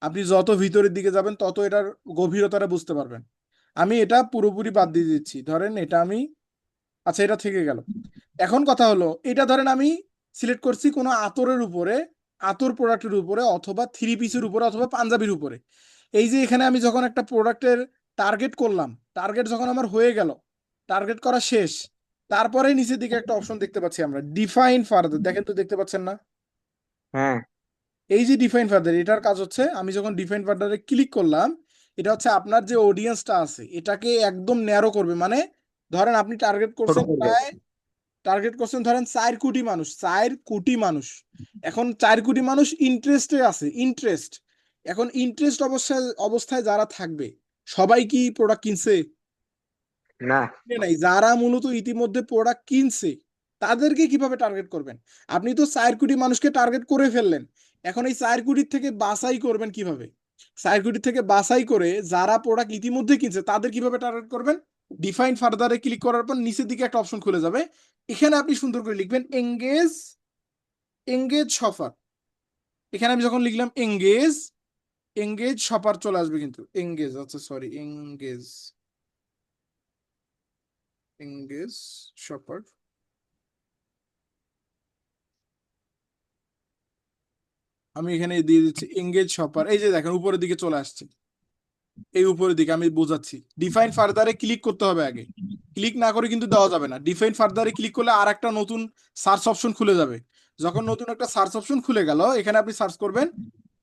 আপনি যত ভিতরের দিকে যাবেন তত এটার গভীরতাটা বুঝতে পারবেন। আমি এটা পুরোপুরি বাদ দিয়ে দিচ্ছি, ধরেন এটা আমি, আচ্ছা এটা থেকে গেল। এখন কথা হলো, এটা ধরেন আমি সিলেক্ট করছি কোনো আতরের উপরে, আতর প্রোডাক্টের উপরে, অথবা থ্রি পিসের উপরে, অথবা পাঞ্জাবির উপরে। এই যে এখানে আমি যখন একটা প্রোডাক্টের টার্গেট করলাম, টার্গেট যখন আমার হয়ে গেল, টার্গেট করা শেষ, তারপরে নিচের দিকে একটা অপশন দেখতে পাচ্ছি আমরা, ডিফাইন ফার্দার। দেখেন তো, দেখতে পাচ্ছেন না? হ্যাঁ। এই যে ডিফাইন ফার্দার, এটার কাজ হচ্ছে আমি যখন ডিফাইন ফার্দারে ক্লিক করলাম, এটা হচ্ছে আপনার যে অডিয়েন্সটা আছে এটাকে একদম ন্যারো করবে। মানে ধরেন আপনি টার্গেট ছোট করছেন করবে। প্রায়, টার্গেট করছেন ধরেন 4 কোটি মানুষ, 4 কোটি মানুষ। এখন 4 কোটি মানুষ ইন্টারেস্টে আছে, ইন্টারেস্ট। এখন ইন্টারেস্ট অবস্থায় অবস্থায় যারা থাকবে, সবাই কি প্রোডাক্ট কিনছে? না। কিনে নাই। যারা মূলত ইতিমধ্যে প্রোডাক্ট কিনছে তাদেরকে কিভাবে টার্গেট করবেন? আপনি তো 4 কোটি মানুষকে টার্গেট করে ফেললেন। এখন এই 4 কোটির থেকে বাছাই করবেন কিভাবে? 4 কোটির থেকে বাছাই করে যারা প্রোডাক্ট ইতিমধ্যে কিনছে তাদের কিভাবে টার্গেট করবেন? ডিফাইন ফার্দারে ক্লিক করার পর নিচের দিকে একটা অপশন খুলে যাবে। এখানে আপনি সুন্দর করে লিখবেন এঙ্গেজ, এঙ্গেজ শপার। এখানে আমি যখন লিখলাম এঙ্গেজ, এঙ্গেজ শপার চলে আসবে কিন্তু। এঙ্গেজ, আচ্ছা সরি, এঙ্গেজ, এঙ্গেজ শপার। আমি এখানে দিয়ে দিচ্ছি এঙ্গেজ শপার। এই যে দেখেন উপরের দিকে চলে আসছে, এই উপরের দিকে আমি বোঝাচ্ছি। ডিফাইন ফার্দারে ক্লিক করতে হবে আগে, ক্লিক না করে কিন্তু দেওয়া যাবে না। ডিফাইন ফার্দারে ক্লিক করলে আর একটা নতুন সার্চ অপশন খুলে যাবে। যখন নতুন একটা সার্চ অপশন খুলে গেল, এখানে আপনি সার্চ করবেন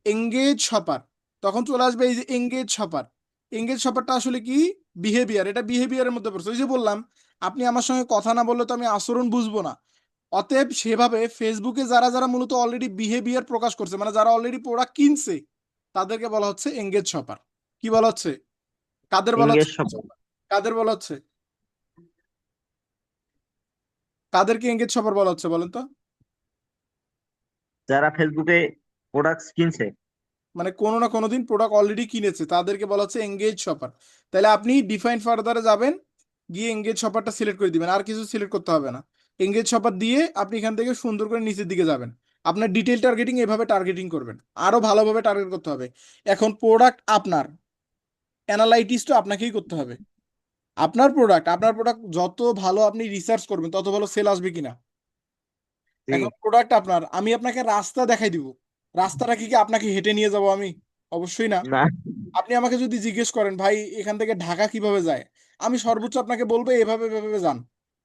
এঙ্গেজ শপার, তখন চলে আসবে এই যে এঙ্গেজ শপার। এঙ্গেজ শপারটা আসলে কি? বিহেভিয়ার, এটা বিহেভিয়ারের মধ্যে পড়ছে। ওই যে বললাম, আপনি আমার সঙ্গে কথা না বললে তো আমি আচরণ বুঝবো না। অতএব সেভাবে ফেসবুকে যারা যারা মূলত অলরেডি বিহেভিয়ার প্রকাশ করছে, মানে যারা অলরেডি প্রোডাক্ট কিনছে, তাদেরকে বলা হচ্ছে এঙ্গেজ শপার। কি বলা হচ্ছে? কাদের বলা ইংরেজ হচ্ছে? শব্দ। কাদের বলা হচ্ছে? কাদেরকে এঙ্গেজ শপার বলা হচ্ছে বলেন তো? যারা ফেসবুকে প্রোডাক্টস কিনছে। মানে কোনো না কোনো দিন প্রোডাক্ট অলরেডি কিনেছে তাদেরকে বলা হচ্ছে এঙ্গেজ শপার। তাহলে আপনি ডিফাইন ফার্দারে যাবেন, গিয়ে এঙ্গেজ শপারটা সিলেক্ট করে দিবেন, আর কিছু সিলেক্ট করতে হবে না। এঙ্গেজ শপার দিয়ে আপনি এখান থেকে সুন্দর করে নিচের দিকে যাবেন। আপনার ডিটেল টার্গেটিং এভাবে টার্গেটিং করবেন, আরো ভালোভাবে টার্গেট করতে হবে। এখন প্রোডাক্ট আপনার, অ্যানালাইটিস তো আপনাকেই করতে হবে। আপনার প্রোডাক্ট যত ভালো আপনি রিসার্চ করবেন তত ভালো সেল আসবে কিনা। জি। এখন প্রোডাক্ট আপনার, আমি আপনাকে রাস্তা দেখাই দিব, রাস্তাটা কি কি আপনাকে হেঁটে নিয়ে যাব আমি? অবশ্যই না। না। আপনি আমাকে যদি জিজ্ঞেস করেন ভাই এখান থেকে ঢাকা কিভাবে যায়, আমি সর্বোচ্চ আপনাকে বলবো এভাবে এভাবে যান।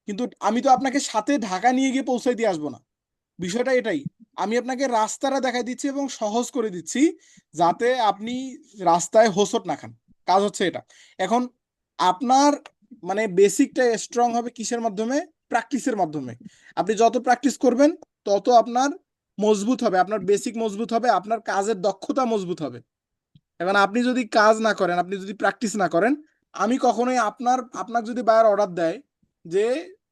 কিন্তু আমি তো আপনাকে সাথে ঢাকা নিয়ে গিয়ে পৌঁছাই দিয়ে আসবো না। বিষয়টা এটাই, আমি আপনাকে রাস্তাটা দেখাই দিচ্ছি এবং সহজ করে দিচ্ছি যাতে আপনি রাস্তায় হোঁচট না খান। কাজ হচ্ছে এটা। এখন আপনার মানে বেসিকটা স্ট্রং হবে কিসের মাধ্যমে? প্র্যাকটিসের মাধ্যমে। আপনি যত প্র্যাকটিস করবেন তত আপনার মজবুত হবে, আপনার বেসিক মজবুত হবে, আপনার কাজের দক্ষতা মজবুত হবে। এখন আপনি যদি কাজ না করেন, আপনি যদি প্র্যাকটিস না করেন, আমি কখনোই আপনার যদি বায়ার অর্ডার দেয় যে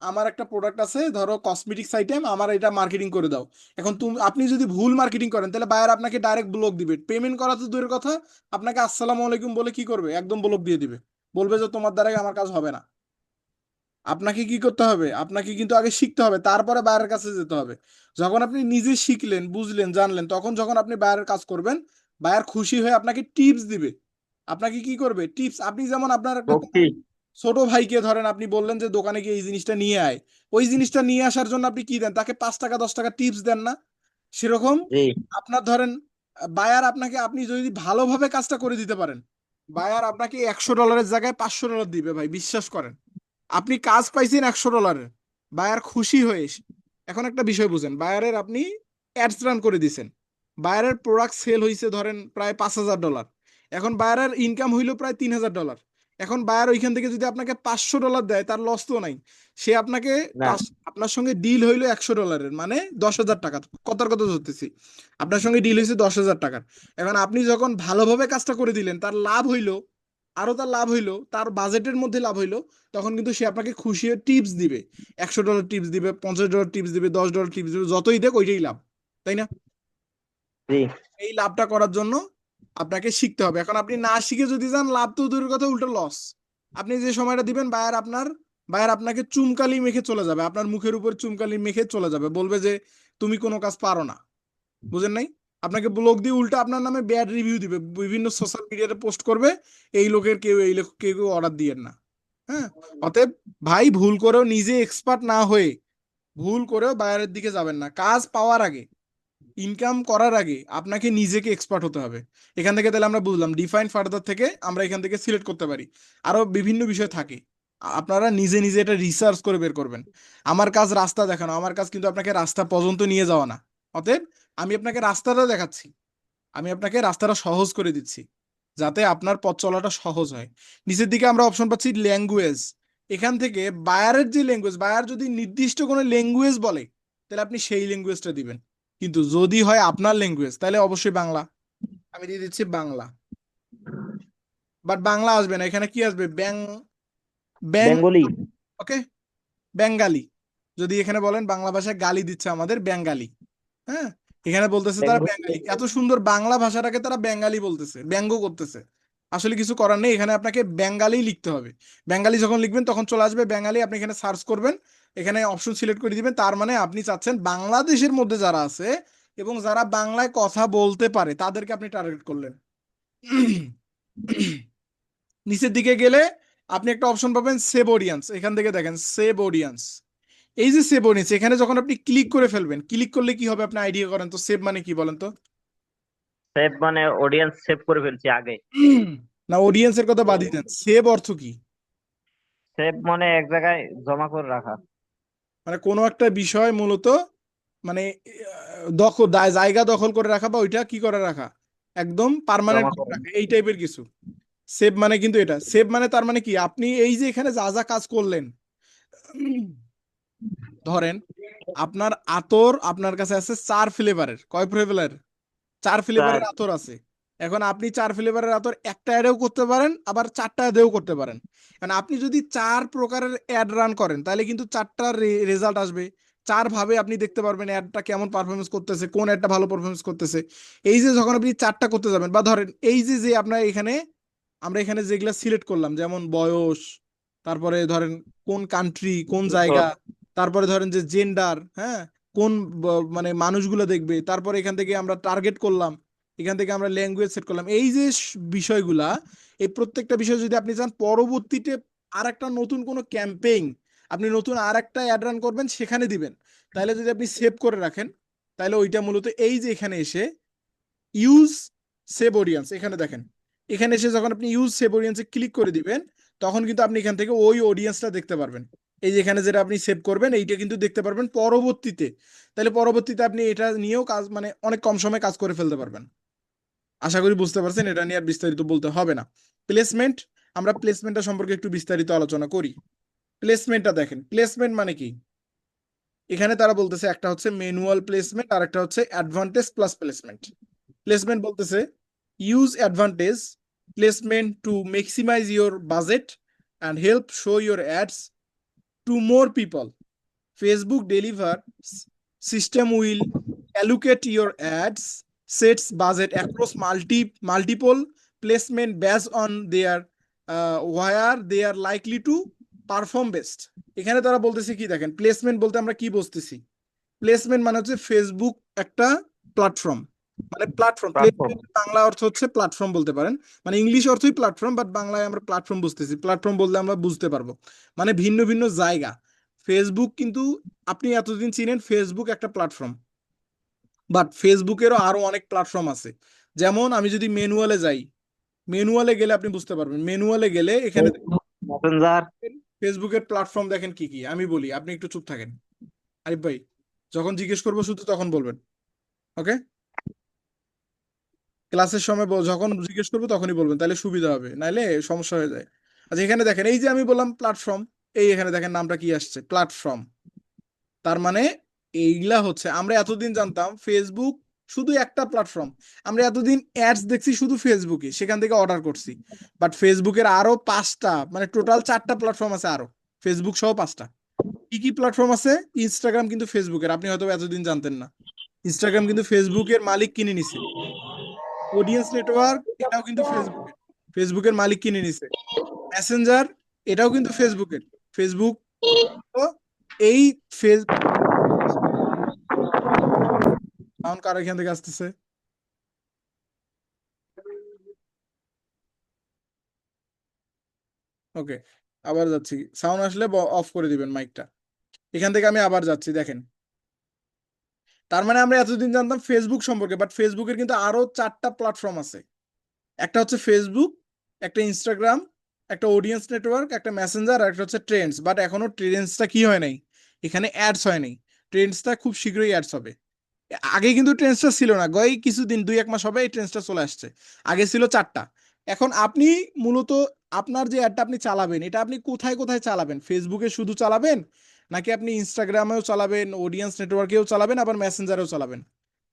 আমার একটা প্রোডাক্ট আছে ধরো কসমেটিক্স আইটেম, আমার এটা মার্কেটিং করে দাও, এখন আপনি যদি ভুল মার্কেটিং করেন তাহলে বায়ার আপনাকে ডাইরেক্ট ব্লক দিবে, পেমেন্ট করা তো দূরের কথা, আপনাকে আসসালামু আলাইকুম বলে কি করবে, একদম ব্লক দিয়ে দিবে, বলবে যে তোমার দ্বারাই আমার কাজ হবে না। আপনাকে কি করতে হবে? আপনাকে কিন্তু আগে শিখতে হবে, তারপরে বায়ারের কাছে যেতে হবে। যখন আপনি নিজে শিখলেন, বুঝলেন, জানলেন, তখন যখন আপনি বায়ারের কাজ করবেন, বায়ার খুশি হয়ে আপনাকে টিপস দিবে। আপনাকে কি করবে? টিপস। আপনি যেমন আপনার একটা ওকে। ছোট ভাইকে ধরেন, আপনি বললেন যে দোকানে গিয়ে এই জিনিসটা নিয়ে আয়, ওই জিনিসটা নিয়ে আসার জন্য আপনি কি দেন? তাকে 5 টাকা 10 টাকা টিপস দেন না? সেরকম জি। আপনার ধরেন বায়ার আপনাকে, আপনি যদি ভালোভাবে কাজটা করে দিতে পারেন, বায়ার আপনাকে $100 জায়গায় $500 দিবে ভাই, বিশ্বাস করেন। আপনি কাজ পাইছেন $100, বায়ার খুশি হয়ে এখন একটা বিষয় বুঝেন, বায়ারের আপনি অ্যাডস রান করে দিছেন, বায়ারের প্রোডাক্ট সেল হয়েছে ধরেন প্রায় $5,000, এখন বায়ারের ইনকাম হইলো প্রায় $3,000। এখন বায়ার ওইখান থেকে যদি আপনাকে $500 দেয়, তার লস তো নাই। সে আপনাকে না। আপনার সঙ্গে ডিল হইলো $100, মানে 10,000 টাকা, কথার কথা ধরতেছি, আপনার সঙ্গে ডিল হয়েছে 10,000 টাকার। এখন আপনি যখন ভালোভাবে কাজটা করে দিলেন, তার লাভ হইলো, আরো তার লাভ হইলো, তার বাজেটের মধ্যে লাভ হইলো, তখন কিন্তু সে আপনাকে খুশি হয়ে টিপস দিবে। $100 টিপস দিবে, $50 টিপস দিবে, $10 টিপস দিবে, যতই দেখ ওইটাই লাভ, তাই না? জি। এই লাভটা করার জন্য আপনাকে শিখতে হবে। এখন আপনি না শিখে যদি যান, লাভ তো দূরের কথা, উল্টো লস। আপনি যে সময়টা দিবেন, বায়ার আপনাকে চুনকালি মেখে চলে যাবে, আপনার মুখের উপর চুনকালি মেখে চলে যাবে, বলবে যে তুমি কোনো কাজ পারো না। বুঝেন নাই? আপনাকে ব্লগ দিয়ে উল্টা আপনার নামে ব্যাড রিভিউ দিবে, বিভিন্ন সোশ্যাল মিডিয়াতে পোস্ট করবে, এই লোকের কেউ এই লোক কেউ কেউ অর্ডার দিয়েন না। হ্যাঁ। অতএব ভাই, ভুল করেও নিজে এক্সপার্ট না হয়ে, ভুল করেও বায়ারের দিকে যাবেন না। কাজ পাওয়ার আগে, ইনকাম করার আগে আপনাকে নিজেকে এক্সপার্ট হতে হবে। এখান থেকে তাহলে আমরা বুঝলাম ডিফাইন ফার্দার থেকে আমরা এখান থেকে সিলেক্ট করতে পারি, আরো বিভিন্ন বিষয় থাকে। আপনারা নিজে নিজে এটা রিসার্চ করে বের করবেন। আমার কাজ রাস্তা দেখানো, আমার কাজ কিন্তু আপনাকে রাস্তা পর্যন্ত নিয়ে যাওয়া না। অতএব আমি আপনাকে রাস্তাটা দেখাচ্ছি, আমি আপনাকে রাস্তাটা সহজ করে দিচ্ছি যাতে আপনার পথ চলাটা সহজ হয়। নিচের দিকে আমরা অপশন পাচ্ছি ল্যাঙ্গুয়েজ। এখান থেকে বায়ারের যে ল্যাঙ্গুয়েজ, বায়ার যদি নির্দিষ্ট কোনো ল্যাঙ্গুয়েজ বলে তাহলে আপনি সেই ল্যাঙ্গুয়েজটা দিবেন, কিন্তু যদি হয় আপনার ল্যাঙ্গুয়েজ তাহলে অবশ্যই বাংলা। আমি দিয়ে দিচ্ছি বাংলা। বাট বাংলা আসবে না, এখানে কি আসবে? ব্যাং ব্যাং বেঙ্গলি। ওকে, বেঙ্গালি। যদি এখানে বলেন বাংলা ভাষায় গালি দিচ্ছে আমাদের, বেঙ্গালি। হ্যাঁ, এখানে বলতেছে তারা বেঙ্গলি। বেঙ্গালি, এত সুন্দর বাংলা ভাষাটাকে তারা বেঙ্গালি বলতেছে, ব্যঙ্গ করতেছে। আসলে কিছু করার নেই, এখানে আপনাকে বেঙ্গালি লিখতে হবে। বেঙ্গালি যখন লিখবেন তখন চলে আসবে বেঙ্গালি, আপনি এখানে সার্চ করবেন, এখানে অপশন সিলেক্ট করে দিবেন, তার মানে আপনি চাচ্ছেন বাংলাদেশের মধ্যে যারা আছে এবং যারা বাংলায় কথা বলতে পারে তাদেরকে আপনি টার্গেট করলেন। নিচের দিকে গেলে আপনি একটা অপশন পাবেন সেভ অডিয়েন্স, এখান থেকে দেখেন সেভ অডিয়েন্স। এই যে সেভ অডিয়েন্স, এখানে যখন আপনি ক্লিক করে ফেলবেন, ক্লিক করলে কি হবে আপনি আইডিয়া করেন তো? সেভ মানে কি বলেন তো? সেভ মানে অডিয়েন্স সেভ করে ফেলছি আগে। না, অডিয়েন্সের কথা বাদই দেন, সেভ অর্থ কি? সেভ মানে এক জায়গায় জমা করে রাখা। মানে কোনো একটা বিষয় মূলত, মানে জায়গা দখল করে রাখা বা ওইটা কি করে রাখা, একদম পার্মানেন্ট জমা করে করে। রাখা, এই টাইপের কিছু। সেভ মানে কিন্তু এটা, সেভ মানে তার মানে কি, আপনি এই যে এখানে যা যা কাজ করলেন, ধরেন আপনার আতর আপনার কাছে আছে 4 ফ্লেভারের, কয় ফ্লেভারের? 4 ফ্লেভারের চার। আতর আছে। এখন আপনি 4 ফ্লেভারের আতর একটা অ্যাডেও করতে পারেন, আবার 4টা অ্যাডেও করতে পারেন। কারণ আপনি যদি 4 প্রকারের অ্যাড রান করেন তাহলে কিন্তু 4টার রেজাল্ট আসবে। 4 ভাবে আপনি দেখতে পারবেন অ্যাডটা কেমন পারফরমেন্স করতেছে, কোন অ্যাডটা ভালো পারফরমেন্স করতেছে। এই যে যখন আপনি 4টা করতে যাবেন, বা ধরেন এই যে যে আপনার এখানে, আমরা এখানে যেগুলা সিলেক্ট করলাম যেমন বয়স, তারপরে ধরেন কোন কান্ট্রি, কোন জায়গা, তারপরে ধরেন যে জেন্ডার, হ্যাঁ, কোন মানে মানুষগুলো দেখবে, তারপরে এখান থেকে আমরা টার্গেট করলাম, এখান থেকে আমরা ল্যাঙ্গুয়েজ সেট করলাম, এই যে বিষয়গুলা, এই প্রত্যেকটা বিষয় যদি আপনি চান পরবর্তীতে আর একটা নতুন কোনো ক্যাম্পেইন, আপনি নতুন আর একটা অ্যাড রান করবেন সেখানে দিবেন, তাহলে যদি আপনি সেভ করে রাখেন, তাহলে ওইটা মূলত এই যে এখানে এসে ইউজ সেভ অডিয়েন্স, এখানে দেখেন এখানে এসে যখন আপনি ইউজ সেভ অডিয়েন্সে ক্লিক করে দিবেন, তখন কিন্তু আপনি এখান থেকে ওই অডিয়েন্সটা দেখতে পারবেন। এই যে এখানে যেটা আপনি সেভ করবেন এইটা কিন্তু দেখতে পারবেন পরবর্তীতে। তাহলে পরবর্তীতে আপনি এটা নিয়েও কাজ মানে অনেক কম সময়ে কাজ করে ফেলতে পারবেন। আশা করি বুঝতে পারছেন, এটা নিয়ে আর বিস্তারিত বলতে হবে না। প্লেসমেন্ট, আমরা প্লেসমেন্টটা সম্পর্কে একটু বিস্তারিত আলোচনা করি। প্লেসমেন্টটা দেখেন, প্লেসমেন্ট মানে কি? এখানে তারা বলতেছে একটা হচ্ছে ম্যানুয়াল প্লেসমেন্ট আর একটা হচ্ছে অ্যাডভান্টেজ প্লাস প্লেসমেন্ট। প্লেসমেন্ট বলতেছে use advantage placement to maximise your budget and help show your ads to more people. Facebook deliver system will allocate your ads sets budget across multiple placement based on their where they are likely to perform best. এখানে তারা বলতেছে কি দেখেন, placement বলতে আমরা কি বুঝতেছি? Placement মানে হচ্ছে ফেসবুক একটা প্ল্যাটফর্ম, মানে প্ল্যাটফর্ম। প্ল্যাটফর্ম। প্লেসমেন্ট বাংলা অর্থ হচ্ছে প্ল্যাটফর্ম বলতে পারেন, মানে ইংলিশ অর্থই প্ল্যাটফর্ম, বাট বাংলায় আমরা প্ল্যাটফর্ম বুঝতেছি। প্ল্যাটফর্ম বলতে আমরা বুঝতে পারবো মানে ভিন্ন ভিন্ন জায়গা। ফেসবুক কিন্তু আপনি এতদিন চিনেন ফেসবুক একটা প্ল্যাটফর্ম, বাট ফেসবুকেরও আরো অনেক প্ল্যাটফর্ম আছে। যেমন আমি যদি ম্যানুয়ালে যাই, ম্যানুয়ালে গেলে আপনি বুঝতে পারবেন। ম্যানুয়ালে গেলে এখানে মেসেঞ্জার। ফেসবুকের প্ল্যাটফর্ম দেখেন কি কি, আমি বলি, আপনি একটু চুপ থাকেন। আরিফ ভাই, যখন জিজ্ঞেস করবো শুধু তখন বলবেন, ওকে? ক্লাসের সময় যখন জিজ্ঞেস করবো তখনই বলবেন, তাহলে সুবিধা হবে, নাইলে সমস্যা হয়ে যায়। আচ্ছা এখানে দেখেন, এই যে আমি বললাম প্ল্যাটফর্ম, এই এখানে দেখেন নামটা কি আসছে, প্ল্যাটফর্ম। তার মানে এইগুলা হচ্ছে, আমরা এতদিন জানতাম ফেসবুক শুধু একটা প্ল্যাটফর্ম। আমরা এতদিন অ্যাডস দেখছি শুধু ফেসবুকে, সেখান থেকে অর্ডার করছি। বাট ফেসবুকের আরো 5টা, মানে টোটাল 4টা প্ল্যাটফর্ম আছে আরো, ফেসবুক সহ 5টা। কি কি প্ল্যাটফর্ম আছে? ইনস্টাগ্রাম কিন্তু ফেসবুকের, আপনি হয়তো এতদিন জানতেন না। ইনস্টাগ্রাম কিন্তু ফেসবুকের মালিক কিনে নিছে। অডিয়েন্স নেটওয়ার্ক, এটাও কিন্তু ফেসবুকের, ফেসবুকের মালিক কিনে নিছে। মেসেঞ্জার, এটাও কিন্তু ফেসবুকের, ফেসবুক। তো এই ফেস সাউন্ড কার এখান থেকে আসতেছে? ওকে, আবার যাচ্ছি, সাউন্ড আসলে অফ করে দিবেন মাইকটা। এখান থেকে আমি আবার যাচ্ছি, দেখেন। তার মানে আমরা এতদিন জানতাম ফেসবুক সম্পর্কে, বাট ফেসবুকের কিন্তু আরো 4টা প্ল্যাটফর্ম আছে। একটা হচ্ছে ফেসবুক, একটা ইনস্টাগ্রাম, একটা অডিয়েন্স নেটওয়ার্ক, একটা মেসেঞ্জার, আর একটা হচ্ছে ট্রেন্ডস। বাট এখনো ট্রেন্ডসটা কি হয় নাই, এখানে অ্যাডস হয় নাই। ট্রেন্ডসটা খুব শীঘ্রই অ্যাডস হবে। আগে কিন্তু ট্রেন্ডসটা ছিল না, কিছুদিন 2-1 মাস হবে এই ট্রেন্ডসটা চলে আসছে। আগে ছিল 4টা। এখন আপনি মূলত আপনার যে অ্যাডটা আপনি চালাবেন, এটা আপনি কোথায় কোথায় চালাবেন? ফেসবুকে শুধু চালাবেন, নাকি আপনি ইনস্টাগ্রামেও চালাবেন, অডিয়েন্স নেটওয়ার্কেও চালাবেন, আবার মেসেঞ্জারেও চালাবেন?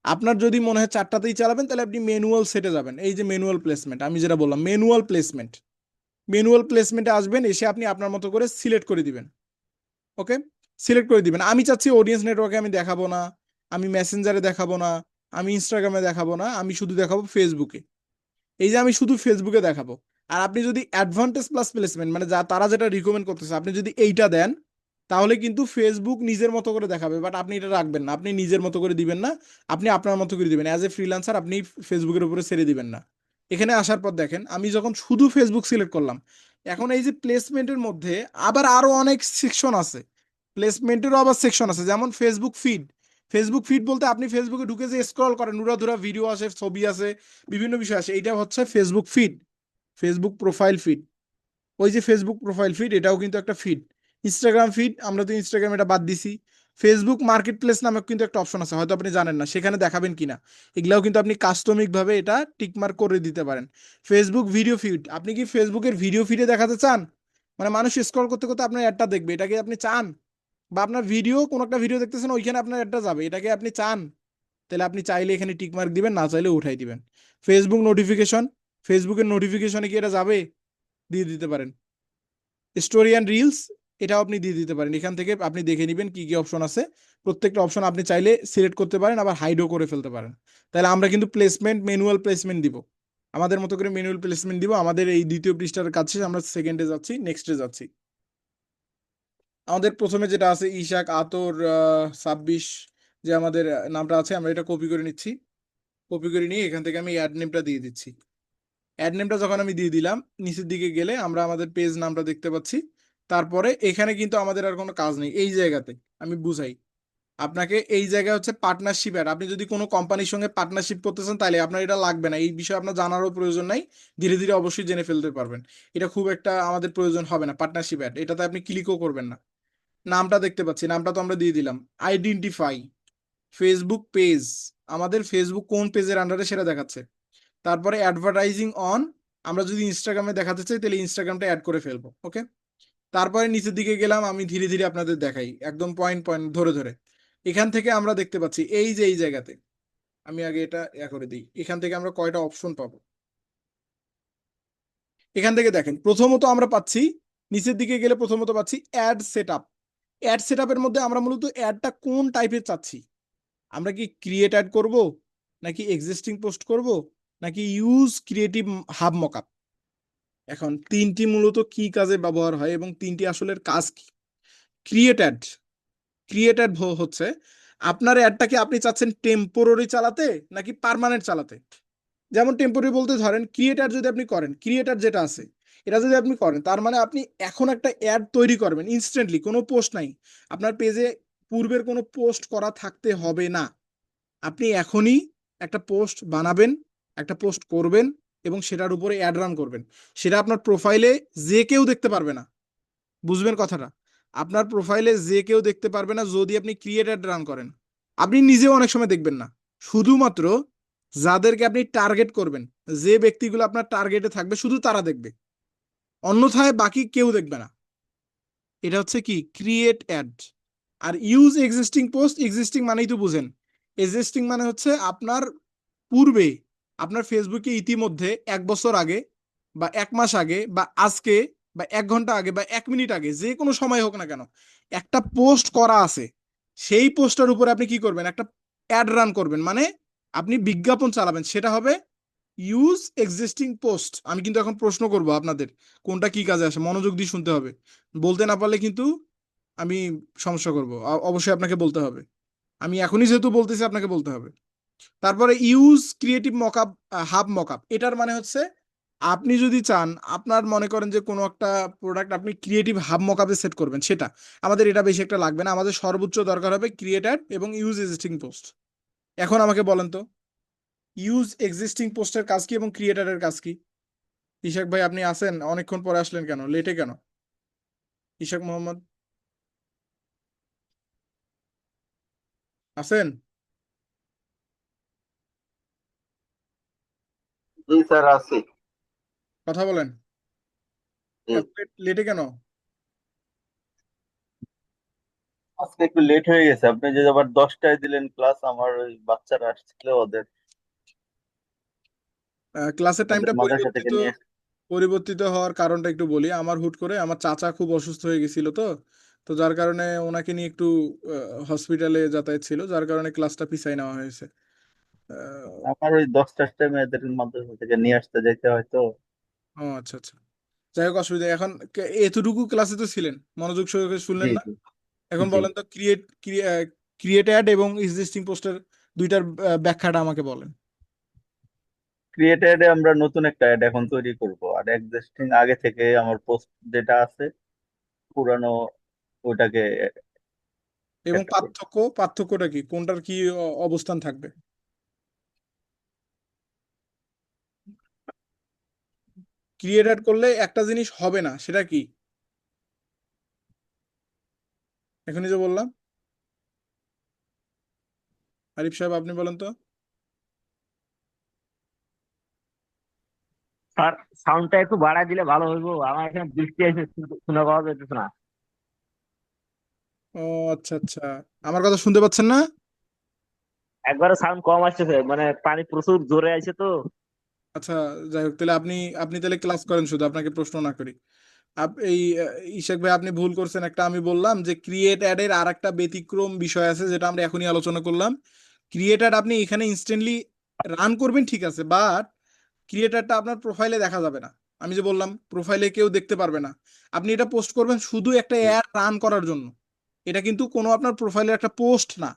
আপনার যদি মনে হয় 4টাতেই চালাবেন, তাহলে আপনি ম্যানুয়াল সেটে যাবেন। এই যে ম্যানুয়াল প্লেসমেন্ট, আমি যেটা বললাম ম্যানুয়াল প্লেসমেন্ট, ম্যানুয়াল প্লেসমেন্টে আসবেন, এসে আপনি আপনার মতো করে সিলেক্ট করে দিবেন। ওকে, সিলেক্ট করে দিবেন। আমি চাচ্ছি অডিয়েন্স নেটওয়ার্কে আমি দেখাবো না, আমি মেসেঞ্জারে দেখাবো না, আমি ইনস্টাগ্রামে দেখাবো না, আমি শুধু দেখাবো ফেসবুকে। এই যে আমি শুধু ফেসবুকে দেখাবো। আর আপনি যদি অ্যাডভান্টেজ প্লাস প্লেসমেন্ট, মানে যা তারা যেটা রিকমেন্ড করতেছে, আপনি যদি এইটা দেন, তাহলে কিন্তু ফেসবুক নিজের মতো করে দেখাবে। বাট আপনি এটা রাখবেন না, আপনি নিজের মতো করে দিবেন না, আপনি আপনার মতো করে দিবেন। অ্যাজ এ ফ্রিল্যান্সার আপনি ফেসবুকের উপরে ছেড়ে দিবেন না। এখানে আসার পর দেখেন, আমি যখন শুধু ফেসবুক সিলেক্ট করলাম, এখন এই যে প্লেসমেন্টের মধ্যে আবার আরো অনেক সেকশন আছে। প্লেসমেন্টেরও আবার সেকশন আছে, যেমন ফেসবুক ফিড। ফেসবুক ফিড বলতে আপনি ফেসবুকে ঢুকে যে স্ক্রল করেন, উড়াধুরা ভিডিও আসে, ছবি আছে, বিভিন্ন বিষয় আছে, এইটা হচ্ছে Facebook feed. Facebook profile feed, ওই যে ফেসবুক প্রোফাইল ফিড, এটাও কিন্তু একটা ফিড। ইনস্টাগ্রাম ফিড, আমরা তো ইনস্টাগ্রাম এটা বাদ দিছি। ফেসবুক মার্কেট প্লেস নামে কিন্তু একটা অপশন আছে, হয়তো আপনি জানেন না, সেখানে দেখাবেন কিনা এগুলাও কিন্তু আপনি কাস্টমিক ভাবে এটা টিকমার্ক করে দিতে পারেন। ফেসবুক ভিডিও ফিড, আপনি কি ফেসবুকের ভিডিও ফিডে দেখাতে চান? মানে মানুষ স্ক্রল করতে করতে আপনার অ্যাডটা দেখবে, এটাকে আপনি চান? বা আপনার ভিডিও, কোন একটা ভিডিও দেখতেছেন, ওইখানে আপনার অ্যাডটা যাবে, এটাকে আপনি চান? তাহলে আপনি চাইলে এখানে টিকমার্ক দিবেন, না চাইলে উঠাই দিবেন। ফেসবুক নোটিফিকেশন, ফেসবুকের নোটিফিকেশনে কি এটা যাবে? দিয়ে দিতে পারেন। স্টোরি অ্যান্ড রিলস, এটাও আপনি দিয়ে দিতে পারেন। এখান থেকে আপনি দেখে নেবেন কি কি অপশন আছে। প্রত্যেকটা অপশন আপনি চাইলে সিলেক্ট করতে পারেন, আবার হাইডও করে ফেলতে পারেন। তাহলে আমরা কিন্তু প্লেসমেন্ট, ম্যানুয়াল প্লেসমেন্ট দিব, আমাদের মতো করে ম্যানুয়াল প্লেসমেন্ট দিব। আমাদের এই দ্বিতীয় পৃষ্ঠার কাছে আমরা সেকেন্ডে যাচ্ছি, নেক্সটে যাচ্ছি। আমাদের প্রথমে যেটা আছে ইশাক আতর 26, যে আমাদের নামটা আছে, আমরা এটা কপি করে নিচ্ছি। কপি করে নিয়ে এখান থেকে আমি অ্যাড নেমটা দিয়ে দিচ্ছি। অ্যাড নেমটা যখন আমি দিয়ে দিলাম, নিচের দিকে গেলে আমরা আমাদের পেজ নামটা দেখতে পাচ্ছি। তারপরে এখানে কিন্তু আমাদের আর কোনো কাজ নেই, এই জায়গাতে আমি বুঝাই। আপনাকে এই জায়গায় হচ্ছে পার্টনারশিপ অ্যাড। আপনি যদি কোনো কোম্পানির সঙ্গে পার্টনারশিপ করতেছেন তাহলে আপনার এটা লাগবে না, এই বিষয়ে আপনার জানারও প্রয়োজন নাই। ধীরে ধীরে অবশ্যই জেনে ফেলতে পারবেন। এটা খুব একটা আমাদের প্রয়োজন হবে না পার্টনারশিপ অ্যাড, এটাতে আপনি ক্লিকও করবেন না। নামটা দেখতে পাচ্ছি, নামটা তো আমরা দিয়ে দিলাম। আইডেন্টিফাই ফেসবুক পেজ, আমাদের ফেসবুক কোন পেজের আন্ডারে সেটা দেখাচ্ছে। তারপরে অ্যাডভার্টাইজিং অন, আমরা যদি ইনস্টাগ্রামে দেখাতে চাই তাহলে ইনস্টাগ্রামটা অ্যাড করে ফেলবো। ওকে, তারপরে নিচের দিকে গেলাম, আমি ধীরে ধীরে আপনাদের দেখাই একদম পয়েন্ট পয়েন্ট ধরে ধরে। এখান থেকে আমরা দেখতে পাচ্ছি এই যে এই জায়গাতে, আমি আগে এটা করে দিই, এখান থেকে আমরা কয়টা অপশন পাবো। এখান থেকে দেখেন প্রথমত আমরা পাচ্ছি, নিচের দিকে গেলে প্রথমত পাচ্ছি ad set up. Ad set আপের মধ্যে আমরা মূলত অ্যাডটা কোন টাইপের চাচ্ছি, আমরা কি ক্রিয়েট অ্যাড করব, নাকি এক্সিস্টিং পোস্ট করব, নাকি ইউজ ক্রিয়েটিভ হাব মকআপ। এখন তিনটি মূলত কি কাজে ব্যবহার হয় এবং তিনটি আসলে কাজ কি। ক্রিয়েটেড, ক্রিয়েটেড হচ্ছে আপনার অ্যাডটাকে আপনি চাচ্ছেন টেম্পোরারি চালাতে নাকি পার্মানেন্ট চালাতে। যেমন টেম্পোরারি বলতে ধরেন ক্রিয়েটার যদি আপনি করেন, ক্রিয়েটার যেটা আছে এটা যদি আপনি করেন, তার মানে আপনি এখন একটা অ্যাড তৈরি করবেন ইনস্ট্যান্টলি, কোনো পোস্ট নাই আপনার পেজে, পূর্বের কোনো পোস্ট করা থাকতে হবে না। আপনি এখনই একটা পোস্ট বানাবেন, একটা পোস্ট করবেন এবং সেটার উপরে অ্যাড রান করবেন। সেটা আপনার প্রোফাইলে যে কেউ দেখতে পারবে না, বুঝবেন কথাটা। আপনার প্রোফাইলে যে কেউ দেখতে পারবে না যদি আপনি ক্রিয়েট অ্যাড রান করেন। আপনি নিজেও অনেক সময় দেখবেন না, শুধুমাত্র যাদেরকে আপনি টার্গেট করবেন, যে ব্যক্তিগুলো আপনার টার্গেটে থাকবে শুধু তারা দেখবে, অন্যথায় বাকি কেউ দেখবে না। এটা হচ্ছে কি ক্রিয়েট অ্যাড। আর ইউজ এক্সিস্টিং পোস্ট, এক্সিস্টিং মানেই তো বুঝেন, এক্সিস্টিং মানে হচ্ছে আপনার পূর্বে, আপনার ফেসবুকে ইতিমধ্যে 1 বছর আগে বা 1 মাস আগে বা আজকে বা 1 ঘন্টা আগে বা 1 মিনিট আগে, যে কোনো সময় হোক না কেন, একটা পোস্ট করা আছে। সেই পোস্টের উপরে আপনি কি করবেন, একটা অ্যাড রান করবেন, মানে আপনি বিজ্ঞাপন চালাবেন, সেটা হবে ইউজ এক্সিস্টিং পোস্ট। আমি কিন্তু এখন প্রশ্ন করব আপনাদের, কোনটা কি কাজে আসে, মনোযোগ দিয়ে শুনতে হবে। বলতে না পারলে কিন্তু আমি সমস্যা করব, অবশ্যই আপনাকে বলতে হবে। আমি এখনই যেহেতু বলতেছি আপনাকে বলতে হবে। তারপরে use creative mockup, hub mockup, এটার মানে হচ্ছে আপনি যদি চান, আপনার মনে করেন যে কোনো একটা প্রোডাক্ট আপনি ক্রিয়েটিভ হাব মকআপে সেট করবেন, সেটা আমাদের এটা বেশি একটা লাগবে না, আমাদের সর্বোচ্চ দরকার হবে ক্রিয়েটার এবং ইউজ এক্সিস্টিং পোস্ট। এখন আমাকে বলেন তো ইউজ এক্সিস্টিং পোস্টের কাজ কি এবং ক্রিয়েটারের কাজ কি। ইশাক ভাই আপনি আছেন, অনেকক্ষণ পরে আসলেন কেন, লেটে কেন? ইশাক মোহাম্মদ আছেন? জি স্যার আছি। কথা বলেন, জি, এত লেটে কেন? আজকে একটু লেট হয়ে গেছে। আপনি যে আবার 10টায় দিলেন ক্লাস, আমার ওই বাচ্চারা আসছিল, ওদের ক্লাসের ওদের টাইমটা মাদ্রাসা থেকে নিয়ে পরিবর্তিত হওয়ার কারণটা একটু বলি। আমার হুট করে আমার চাচা খুব অসুস্থ হয়ে গেছিল, তো তো যার কারণে ওনাকে নিয়ে একটু হসপিটালে যাতায়াত ছিল, যার কারণে ক্লাসটা পিছাই নেওয়া হয়েছে। আহ, আমার ওই 10টার টাইমে এদের মাদ্রাসা থেকে নিয়ে আসতে যাইতে হয় তো। ও আচ্ছা আচ্ছা, যাই হোক অসুবিধা নেই। এখন এতটুকু ক্লাসে তো ছিলেন, মনোযোগ সহকারে জি শুনলেন না? জি এখন জি। বলেন তো ক্রিয়েট অ্যাড এবং এক্সিস্টিং পোস্টের দুইটার ব্যাখ্যাটা আমাকে বলেন। ক্রিয়েটেড আমরা নতুন একটা অ্যাড এখন তৈরি করব, আর এক্সিস্টিং আগে থেকে আমার পোস্ট যেটা আছে পুরানো ওটাকে এবং একটা করব। পার্থক্যটা কি, কোনটার কি অবস্থান থাকবে? ক্রিয়েট অ্যাড করলে একটা জিনিস হবে না, সেটা কি? এখনই যে বললাম, আরিফ সাহেব আপনি বলেন তো। স্যার, সাউন্ডটা একটু বাড়ায় দিলে ভালো হইবো, আমার এখানে বৃষ্টি আছে, শুনে পাওয়া যাইতেছে না। ও আচ্ছা আচ্ছা, আমার কথা শুনতে পাচ্ছেন না? একবারে সাউন্ড কম আসতেছে, মানে পানি প্রচুর জোরে আইছে তো। আচ্ছা, যাই হোক তাহলে আপনি আপনি তাহলে ক্লাস করেন, শুধু আপনাকে প্রশ্ন না করি। এই ইশাক ভাই আপনি ভুল করছেন একটা, আমি বললাম যে ক্রিয়েট অ্যাড এর আর একটা ব্যতিক্রম বিষয় আছে যেটা আমরা এখনই আলোচনা করলাম। ক্রিয়েট অ্যাড আপনি এখানে ইনস্ট্যান্টলি রান করবেন, ঠিক আছে, বাট ক্রিয়েটারটা আপনার প্রোফাইলে দেখা যাবে না। আমি যে বললাম প্রোফাইলে কেউ দেখতে পারবে না। আপনি এটা পোস্ট করবেন শুধু একটা অ্যাড রান করার জন্য, এটা কিন্তু কোনো আপনার প্রোফাইলের একটা পোস্ট না।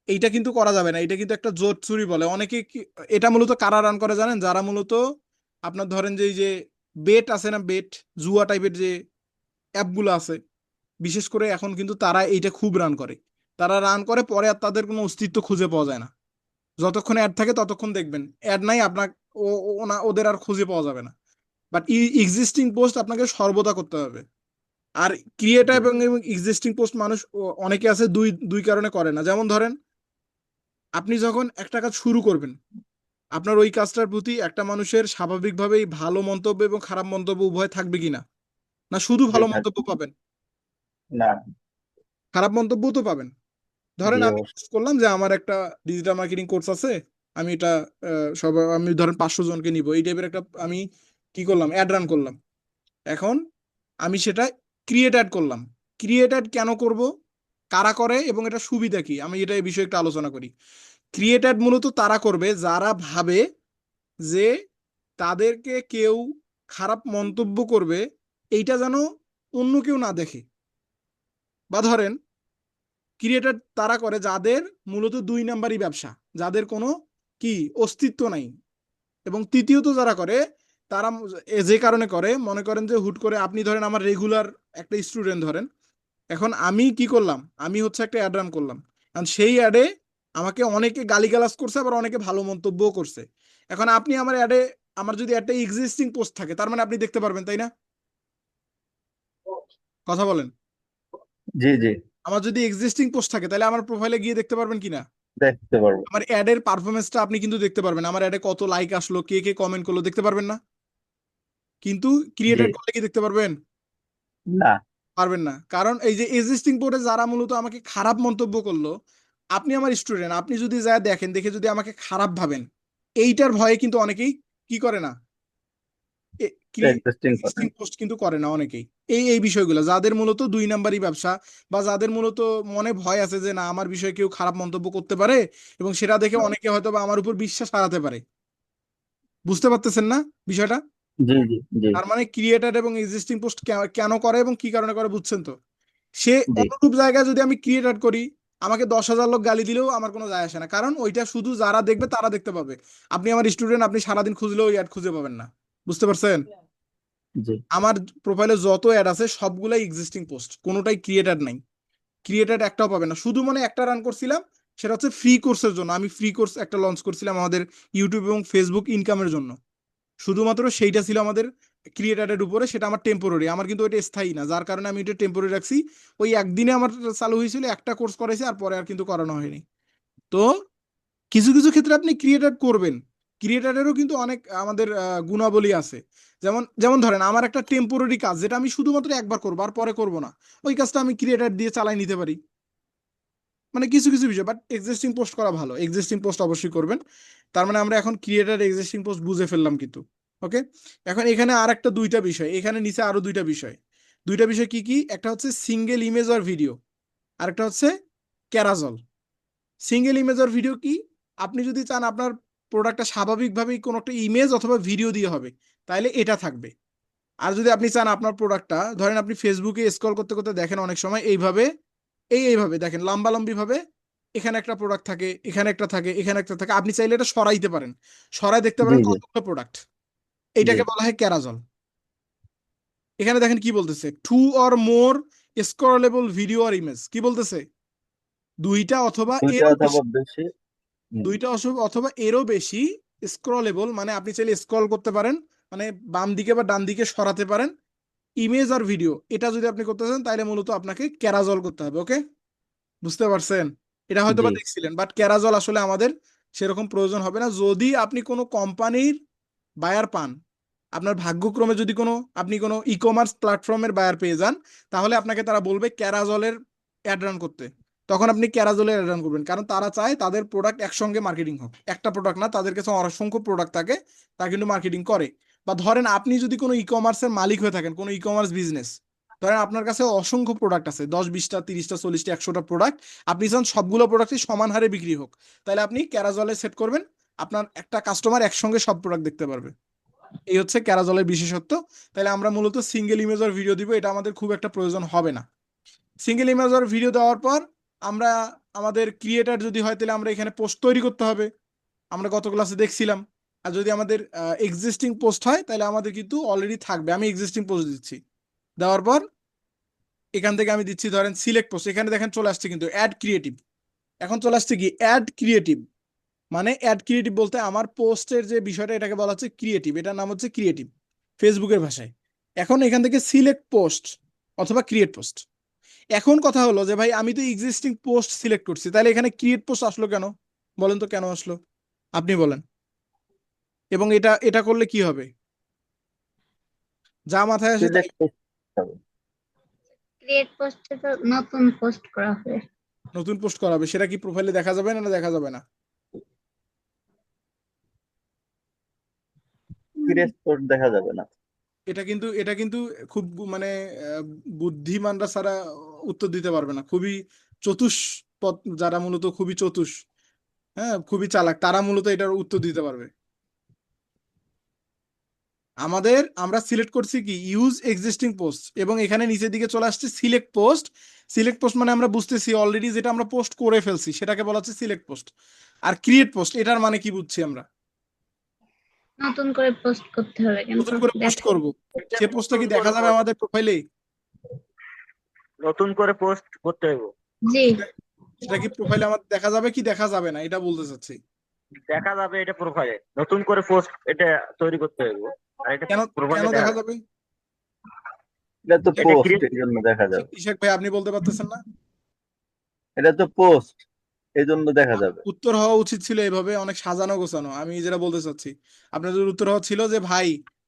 এইটা কিন্তু করা যাবে না, এটা কিন্তু একটা জোট চুরি বলে অনেকে এটা মূলত কারা রান করে জানেন, যারা মূলত আপনার ধরেন যে এই যে বেট আছে না, বেট জুয়া টাইপের যে অ্যাপগুলো আছে, বিশেষ করে এখন কিন্তু তারা এইটা খুব রান করে। তারা রান করে, পরে আর তাদের কোনো অস্তিত্ব খুঁজে পাওয়া যায় না। যতক্ষণ অ্যাড থাকে ততক্ষণ দেখবেন, অ্যাড নাই আপনার ওদের আর খুঁজে পাওয়া যাবে না। বাট এক্সিস্টিং পোস্ট আপনাকে সর্বদা করতে হবে। আর ক্রিয়েট জি এবং এক্সিস্টিং পোস্ট মানুষ অনেকে আছে দুই দুই কারণে করে না। যেমন ধরেন, আপনি যখন একটা কাজ শুরু করবেন, আপনার ওই কাজটার প্রতি একটা মানুষের স্বাভাবিকভাবেই ভালো মন্তব্য এবং খারাপ মন্তব্য উভয় থাকবে কিনা, না শুধু জি ভালো থাকবে। মন্তব্য পাবেন? না। খারাপ মন্তব্যও তো পাবেন। জি ধরেন আমি অবশ্যই। post করলাম যে আমার একটা ডিজিটাল মার্কেটিং কোর্স আছে, আমি এটা আমি ধরেন 500 জনকে নিব, এই টাইপের একটা আমি কি করলাম, অ্যাড রান করলাম। এখন আমি সেটা ক্রিয়েট অ্যাড করলাম। ক্রিয়েট অ্যাড কেন করব, কারা করে এবং এটা সুবিধা কি, আমি এটা এই বিষয়ে একটু আলোচনা করি। ক্রিয়েট অ্যাড মূলত তারা করবে যারা ভাবে যে তাদেরকে কেউ খারাপ মন্তব্য করবে, এইটা যেন অন্য কেউ না দেখে। বা ধরেন, ক্রিয়েটার তারা করে যাদের মূলত দুই নাম্বারই ব্যবসা, যাদের কোনো কি অস্তিত্ব নাই। এবং তৃতীয়ত যারা করে, তারা যে কারণে করে, মনে করেন যে হুট করে আপনি ধরেন আমার রেগুলার একটা স্টুডেন্ট ধরেন, এখন আমি কি করলাম, আমি হচ্ছে একটা অ্যাড রান করলাম, কারণ সেই অ্যাডে আমাকে অনেকে গালিগালাজ করছে, আবার অনেকে ভালো মন্তব্যও করছে। এখন আপনি আমার অ্যাডে, আমার যদি একটা এক্সিস্টিং পোস্ট থাকে, তার মানে আপনি দেখতে পারবেন, তাই না? কথা বলেন। জি জি আমার যদি এক্সিস্টিং পোস্ট থাকে, তাহলে আমার প্রোফাইলে গিয়ে দেখতে পারবেন কিনা? দেখতে পারবো। আমার অ্যাডের পারফরমেন্সটা আপনি কিন্তু দেখতে পারবেন, আমার অ্যাডে কত লাইক আসলো, কে কে কমেন্ট করলো, দেখতে পারবেন না? কিন্তু জি ক্রিয়েটেড করলে কি দেখতে পারবেন? না। পারবেন না, কারণ এই যে এক্সিস্টিং পোর্টে যারা মূলত আমাকে খারাপ মন্তব্য করলো, আপনি আমার স্টুডেন্ট, আপনি যদি যা দেখেন, দেখে যদি আমাকে খারাপ ভাবেন, এইটার ভয়ে কিন্তু অনেকেই কি করে না, এক্সিস্টিং এক্সিস্টিং করেন। পোস্ট কিন্তু করে না অনেকেই। এই এই বিষয়গুলো যাদের মূলত দুই নাম্বারই ব্যবসা, বা যাদের মূলত মনে ভয় আছে যে না আমার বিষয়ে কেউ খারাপ মন্তব্য করতে পারে, এবং সেটা দেখে অনেকে হয়তো বা আমার উপর বিশ্বাস হারাতে পারে। বুঝতে পারতেছেন না বিষয়টা? জি জি জি তার মানে ক্রিয়েটার এবং এক্সিস্টিং পোস্ট কেন করে এবং কি কারণে করে, বুঝছেন তো? সে জি অনুরূপ জায়গায় যদি আমি ক্রিয়েটার করি, আমাকে 10,000 লোক গালি দিলেও আমার কোনো যায় আসে না, কারণ ওইটা শুধু যারা দেখবে তারা দেখতে পাবে। আপনি আমার স্টুডেন্ট, আপনি সারাদিন খুঁজলেও ওই অ্যাড খুঁজে পাবেন না। বুঝতে পারছেন? জি আমার প্রোফাইলে যত অ্যাড আছে সবগুলাই এক্সিস্টিং পোস্ট, কোনোটাই ক্রিয়েটার নাই। ক্রিয়েটার একটাও পাবে না। শুধু মানে একটা রান করছিলাম, সেটা হচ্ছে ফ্রি কোর্সের জন্য। আমি ফ্রি কোর্স একটা লঞ্চ করছিলাম আমাদের ইউটিউব এবং ফেসবুক ইনকামের জন্য। শুধুমাত্র সেইটা ছিল আমাদের ক্রিয়েটারের উপরে, সেটা আমার টেম্পোরারি, আমার কিন্তু ওইটা স্থায়ী না, যার কারণে আমি এটা টেম্পোরারি রাখছি। ওই একদিনে আমার চালু হয়েছিল, একটা কোর্স করাইছে, আর পরে আর কিন্তু করানো হয়নি। তো কিছু কিছু ক্ষেত্রে আপনি ক্রিয়েটার করবেন, ক্রিয়েটারেরও কিন্তু অনেক আমাদের গুণাবলী আছে। যেমন যেমন ধরেন, আমার একটা টেম্পোরারি কাজ যেটা আমি শুধুমাত্র একবার করবো আর পরে করবো না, ওই কাজটা আমি ক্রিয়েটার দিয়ে চালাই নিতে পারি। মানে কিছু কিছু বিষয়, বাট এক্সিস্টিং পোস্ট করা ভালো, এক্সিস্টিং পোস্ট অবশ্যই করবেন। তার মানে আমরা এখন ক্রিয়েটার এক্সিস্টিং পোস্ট বুঝে ফেললাম কিন্তু। ওকে, এখন এখানে আর একটা দুইটা বিষয়, এখানে নিচে আরো দুইটা বিষয়। দুইটা বিষয় কি কি, একটা হচ্ছে সিঙ্গেল ইমেজ আর ভিডিও, আর একটা হচ্ছে ক্যারাজল। সিঙ্গেল ইমেজ আর ভিডিও কি, আপনি যদি চান আপনার প্রোডাক্টটা স্বাভাবিকভাবেই কোনো একটা ইমেজ অথবা ভিডিও দিয়ে হবে, তাহলে এটা থাকবে। আর যদি আপনি চান আপনার প্রোডাক্টটা, ধরেন আপনি ফেসবুকে স্ক্রল করতে করতে দেখেন অনেক সময় এইভাবে, এইভাবে দেখেন লম্বালম্বি ভাবে, এখানে একটা প্রোডাক্ট থাকে, এখানে একটা থাকে, এখানে একটা থাকে, আপনি চাইলে এটা সরাইতে পারেন, সরাই দেখতে জি পারেন জি কতগুলো প্রোডাক্ট। জি এইটাকে বলা হয় ক্যারাজল। এখানে দেখেন কি বলতেছে, two or more scrollable video আর ইমেজ, কি বলতেছে, দুইটা অথবা দুইটা এরও অথবা বেশি, বেশি। হুম, দুইটা অথবা এরও বেশি স্ক্রলেবল, মানে আপনি চাইলে স্ক্রল করতে পারেন, মানে বাম দিকে বা ডান দিকে সরাতে পারেন, ইমেজ আর ভিডিও, এটা যদি আপনি করতে চান তাহলে মূলত আপনাকে ক্যারাজল করতে হবে। ওকে, বুঝতে পারছেন? এটা হয়তো জি বা দেখছিলেন, বাট ক্যারাজল আসলে আমাদের সেরকম প্রয়োজন হবে না। যদি আপনি কোনো কোম্পানির বায়ার পান, আপনার ভাগ্যক্রমে যদি কোনো আপনি কোনো ই কমার্স প্ল্যাটফর্মের বায়ার পেয়ে যান, তাহলে আপনাকে তারা বলবে ক্যারাজলের অ্যাড রান করতে। তখন আপনি ক্যারাজলের অ্যাড রান করবেন, কারণ তারা চায় তাদের প্রোডাক্ট একসঙ্গে মার্কেটিং হোক। একটা প্রোডাক্ট না, তাদের কাছে অসংখ্য প্রোডাক্ট থাকে, তারা কিন্তু মার্কেটিং করে। বা ধরেন আপনি যদি কোনো ই কমার্সের মালিক হয়ে থাকেন, কোনো ই কমার্স বিজনেস, ধরেন আপনার কাছে অসংখ্য প্রোডাক্ট আছে, 10 20টা 30টা 40টা 100টা প্রোডাক্ট, আপনি চান সবগুলো প্রোডাক্টই সমান হারে বিক্রি হোক, তাহলে আপনি ক্যারাজলে সেট করবেন, আপনার একটা কাস্টমার একসঙ্গে সব প্রোডাক্ট দেখতে পারবে। এই হচ্ছে ক্যারাজলের বিশেষত্ব। তাহলে আমরা মূলত সিঙ্গেল ইমেজ আর ভিডিও দিব, এটা আমাদের খুব একটা প্রয়োজন হবে না। সিঙ্গেল ইমেজ আর ভিডিও দেওয়ার পর আমরা আমাদের ক্রিয়েটার যদি হয়, তাহলে আমরা এখানে পোস্ট তৈরি করতে হবে, আমরা গত ক্লাসে দেখছিলাম। আর যদি আমাদের এক্সিস্টিং পোস্ট হয়, তাহলে আমাদের কিন্তু অলরেডি থাকবে। আমি এক্সিস্টিং পোস্ট দিচ্ছি, দেওয়ার পর এখান থেকে আমি দিচ্ছি ধরেন সিলেক্ট পোস্ট, এখানে দেখেন চলে আসছে কিন্তু অ্যাড ক্রিয়েটিভ। এখন চলে আসছে কি অ্যাড ক্রিয়েটিভ, মানে অ্যাড ক্রিয়েটিভ বলতে আমার পোস্টের যে বিষয়টা এটাকে বলা হচ্ছে ক্রিয়েটিভ, এটার নাম হচ্ছে ক্রিয়েটিভ ফেসবুকের ভাষায়। এখন এখান থেকে সিলেক্ট পোস্ট অথবা ক্রিয়েট পোস্ট। এখন কথা হলো যে ভাই আমি তো এক্সিস্টিং পোস্ট সিলেক্ট করছি, তাহলে এখানে ক্রিয়েট পোস্ট আসলো কেন? বলেন তো কেন আসলো, আপনি বলেন। এবং এটা এটা করলে কি হবে? যা মাথায় আসে তাই। সিলেক্ট হবে। ক্রিয়েট পোস্টে তো নতুন পোস্ট করা হবে। নতুন পোস্ট করা হবে, সেটা কি প্রোফাইলে দেখা যাবে না দেখা যাবে না? ক্রিয়েট পোস্ট দেখা যাবে না। এটা কিন্তু খুব মানে বুদ্ধিমানরা ছাড়া উত্তর দিতে পারবে না। খুবই চতুষ্পদ যারা মূলত খুবই চতুষ, হ্যাঁ খুবই চালাক, তারা মূলত এটার উত্তর দিতে পারবে। আমরা সিলেক্ট করছি কি ইউজ এক্সিস্টিং পোস্ট, এবং এখানে নিচের দিকে চলে আসছে সিলেক্ট পোস্ট। সিলেক্ট পোস্ট মানে আমরা বুঝতেছি অলরেডি যেটা আমরা পোস্ট করে ফেলছি সেটাকে বলা হচ্ছে সিলেক্ট পোস্ট। আর ক্রিয়েট পোস্ট এটার মানে কি বুঝছি আমরা? নতুন করে পোস্ট করতে হবে কিন্তু নতুন করে পোস্ট করব, সে পোস্টটা কি দেখা যাবে আমাদের প্রোফাইলে? নতুন করে পোস্ট করতে হইব। জি, সেটা কি প্রোফাইলে আমাদের দেখা যাবে কি দেখা যাবে না, এটা বলতে চাচ্ছি। দেখা যাবে এটা প্রোফাইলে, নতুন করে পোস্ট এটা তৈরি করতে হইব। আর এটা কেন প্রোফাইলে কেন দেখা যাবে? এটা তো এটা পোস্ট, ক্রিয়েট এই জন্য দেখা যাবে। ইশাক ভাই আপনি বলতে পারতেছেন না? এটা তো পোস্ট, এই জন্য দেখা যাবে। উত্তর হওয়া উচিত ছিল এভাবে অনেক সাজানো গোছানো। আমি যেটা বলতে চাচ্ছি, আপনাদের উত্তর হওয়া ছিল যে ভাই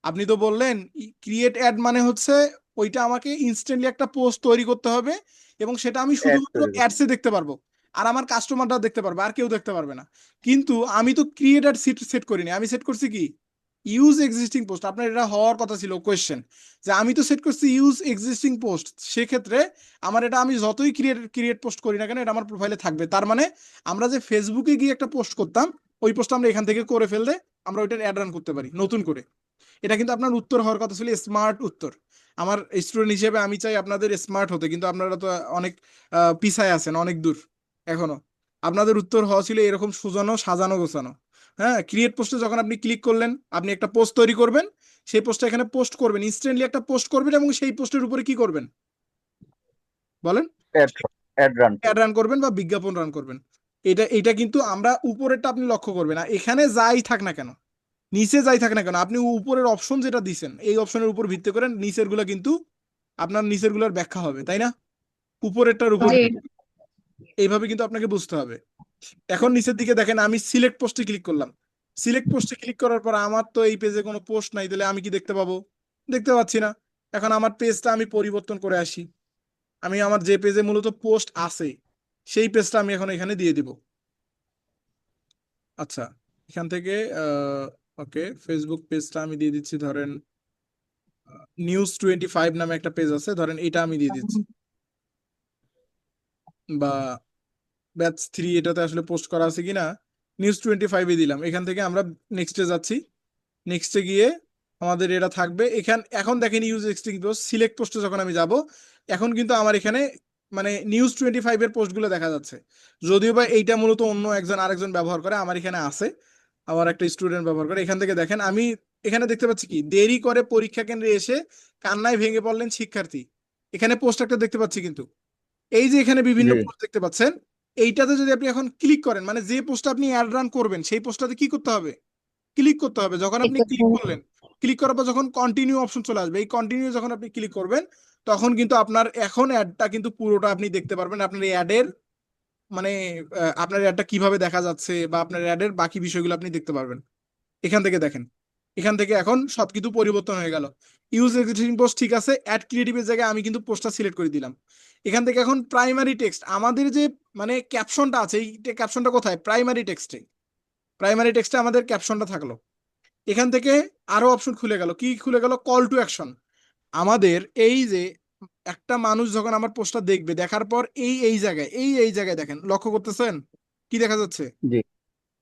আপনি তো বললেন ক্রিয়েট অ্যাড মানে হচ্ছে ওইটা আমাকে ইনস্ট্যান্টলি একটা পোস্ট তৈরি করতে হবে, এবং সেটা আমি অ্যাড শুধুমাত্র তৈরি করতে অ্যাডসে দেখতে পারবো, আর আমার কাস্টমাররা দেখতে পারবে, আর কেউ দেখতে পারবে না। কিন্তু আমি তো ক্রিয়েট অ্যাড সেট করিনি, আমি সেট করছি কি ইউজ এক্সিস্টিং পোস্ট। আপনার এটা হওয়ার কথা ছিল কোয়েশ্চেন, যে আমি তো সেট করছি ইউজ এক্সিস্টিং পোস্ট, সেক্ষেত্রে আমার এটা আমি যতই ক্রিয়েট পোস্ট করি না কেন এটা আমার প্রোফাইলে থাকবে। তার মানে আমরা যে ফেসবুকে গিয়ে একটা পোস্ট করতাম ওই পোস্ট আমরা এখান থেকে করে ফেললে আমরা ওইটার অ্যাড রান করতে পারি নতুন করে। এটা কিন্তু আপনার উত্তর হওয়ার কথা ছিল স্মার্ট উত্তর। আমার স্টুডেন্ট হিসেবে আমি চাই আপনাদের স্মার্ট হতে, কিন্তু আপনারা তো অনেক পিছায় আছেন, অনেক দূর এখনো। আপনাদের উত্তর হওয়া ছিল এরকম সুজানো সাজানো গোছানো। হ্যাঁ, ক্রিয়েট পোস্টে যখন আপনি ক্লিক করলেন আপনি একটা পোস্ট তৈরি করবেন, সেই পোস্টটা এখানে পোস্ট করবেন, ইনস্ট্যান্টলি একটা পোস্ট করবেন, এবং সেই পোস্টের উপরে কি করবেন বলেন? Ad ad run ad run করবেন বা বিজ্ঞাপন রান করবেন। এটা কিন্তু আমরা উপরেরটা আপনি লক্ষ্য করবেন না, এখানে যাই থাক না কেন, নিচে যাই থাক না কেন, আপনি উপরের অপশন যেটা দিছেন এই অপশনের উপর ভিত্তি করেন নিচের গুলা কিন্তু আপনার নিচের গুলার ব্যাখ্যা হবে, তাই না? উপরেরটার উপর জি, এইভাবে কিন্তু আপনাকে বুঝতে হবে। এখন নিচের দিকে দেখেন আমি সিলেক্ট পোস্টে ক্লিক করলাম। সিলেক্ট পোস্টে ক্লিক করার পর আমার তো এই পেজে কোনো পোস্ট নাই, তাহলে আমি কি দেখতে পাবো? দেখতে পাচ্ছি না। এখন আমার পেজটা আমি পরিবর্তন করে আসি, আমি আমার যে পেজে মূলত পোস্ট আছে সেই পেজটা আমি এখন এখানে দিয়ে দিব। আচ্ছা, এখান থেকে ওকে ফেসবুক পেজটা আমি দিয়ে দিচ্ছি, ধরেন News25 নামে একটা পেজ আছে, ধরেন এটা আমি দিয়ে দিচ্ছি, বা ব্যাচ 3 এটাতে আসলে পোস্ট করা আছে কিনা, News25 দিলাম। এখান থেকে আমরা নেক্সটে যাচ্ছি, নেক্সটে গিয়ে আমাদের এটা থাকবে এখন দেখেন ইউজ এক্সটিং পোস্ট সিলেক্ট পোস্টে যখন আমি যাব এখন কিন্তু আমার এখানে মানে News25 এর পোস্টগুলো দেখা যাচ্ছে। যদিও বা এইটা মূলত অন্য আরেকজন ব্যবহার করে, আমার এখানে আছে, আমার একটা স্টুডেন্ট ব্যবহার করে। এখান থেকে দেখেন আমি এখানে দেখতে পাচ্ছি কি দেরি করে পরীক্ষা কেন্দ্রে এসে কান্নায় ভেঙে পড়লেন শিক্ষার্থী, এখানে পোস্ট একটা দেখতে পাচ্ছি। কিন্তু এই যে এখানে বিভিন্ন জি। পোস্ট দেখতে পাচ্ছেন, এইটাতে যদি আপনি এখন ক্লিক করেন, মানে যে পোস্টটা আপনি অ্যাড রান করবেন সেই পোস্টটাতে কি করতে হবে? ক্লিক করতে হবে। যখন আপনি ক্লিক করলেন, ক্লিক করার পর যখন কন্টিনিউ অপশন চলে আসবে, এই কন্টিনিউ যখন আপনি ক্লিক করবেন তখন কিন্তু আপনার এখন অ্যাডটা কিন্তু পুরোটা আপনি দেখতে পারবেন। আপনার এই অ্যাডের মানে আপনার অ্যাডটা কিভাবে দেখা যাচ্ছে বা আপনার অ্যাডের বাকি বিষয়গুলো আপনি দেখতে পারবেন। এখান থেকে দেখেন, এখান থেকে এখন সবকিছু পরিবর্তন হয়ে গেল। ইউজ এক্সিস্টিং পোস্ট ঠিক আছে, অ্যাড ক্রিয়েটিভের জায়গায় আমি কিন্তু পোস্টটা সিলেক্ট করে দিলাম। এখান থেকে এখন প্রাইমারি টেক্সট আমাদের যে মানে ক্যাপশনটা আছে, এই ক্যাপশনটা কোথায়? প্রাইমারি টেক্সটে। প্রাইমারি টেক্সটে আমাদের ক্যাপশনটা থাকলো। এখান থেকে আরো অপশন খুলে গেল, কি খুলে গেল? Call to action. আমাদের এই যে একটা মানুষ যখন আমার পোস্টটা দেখবে, দেখার পর এই জায়গায় দেখেন, লক্ষ্য করতেছেন কি দেখা যাচ্ছে? জি।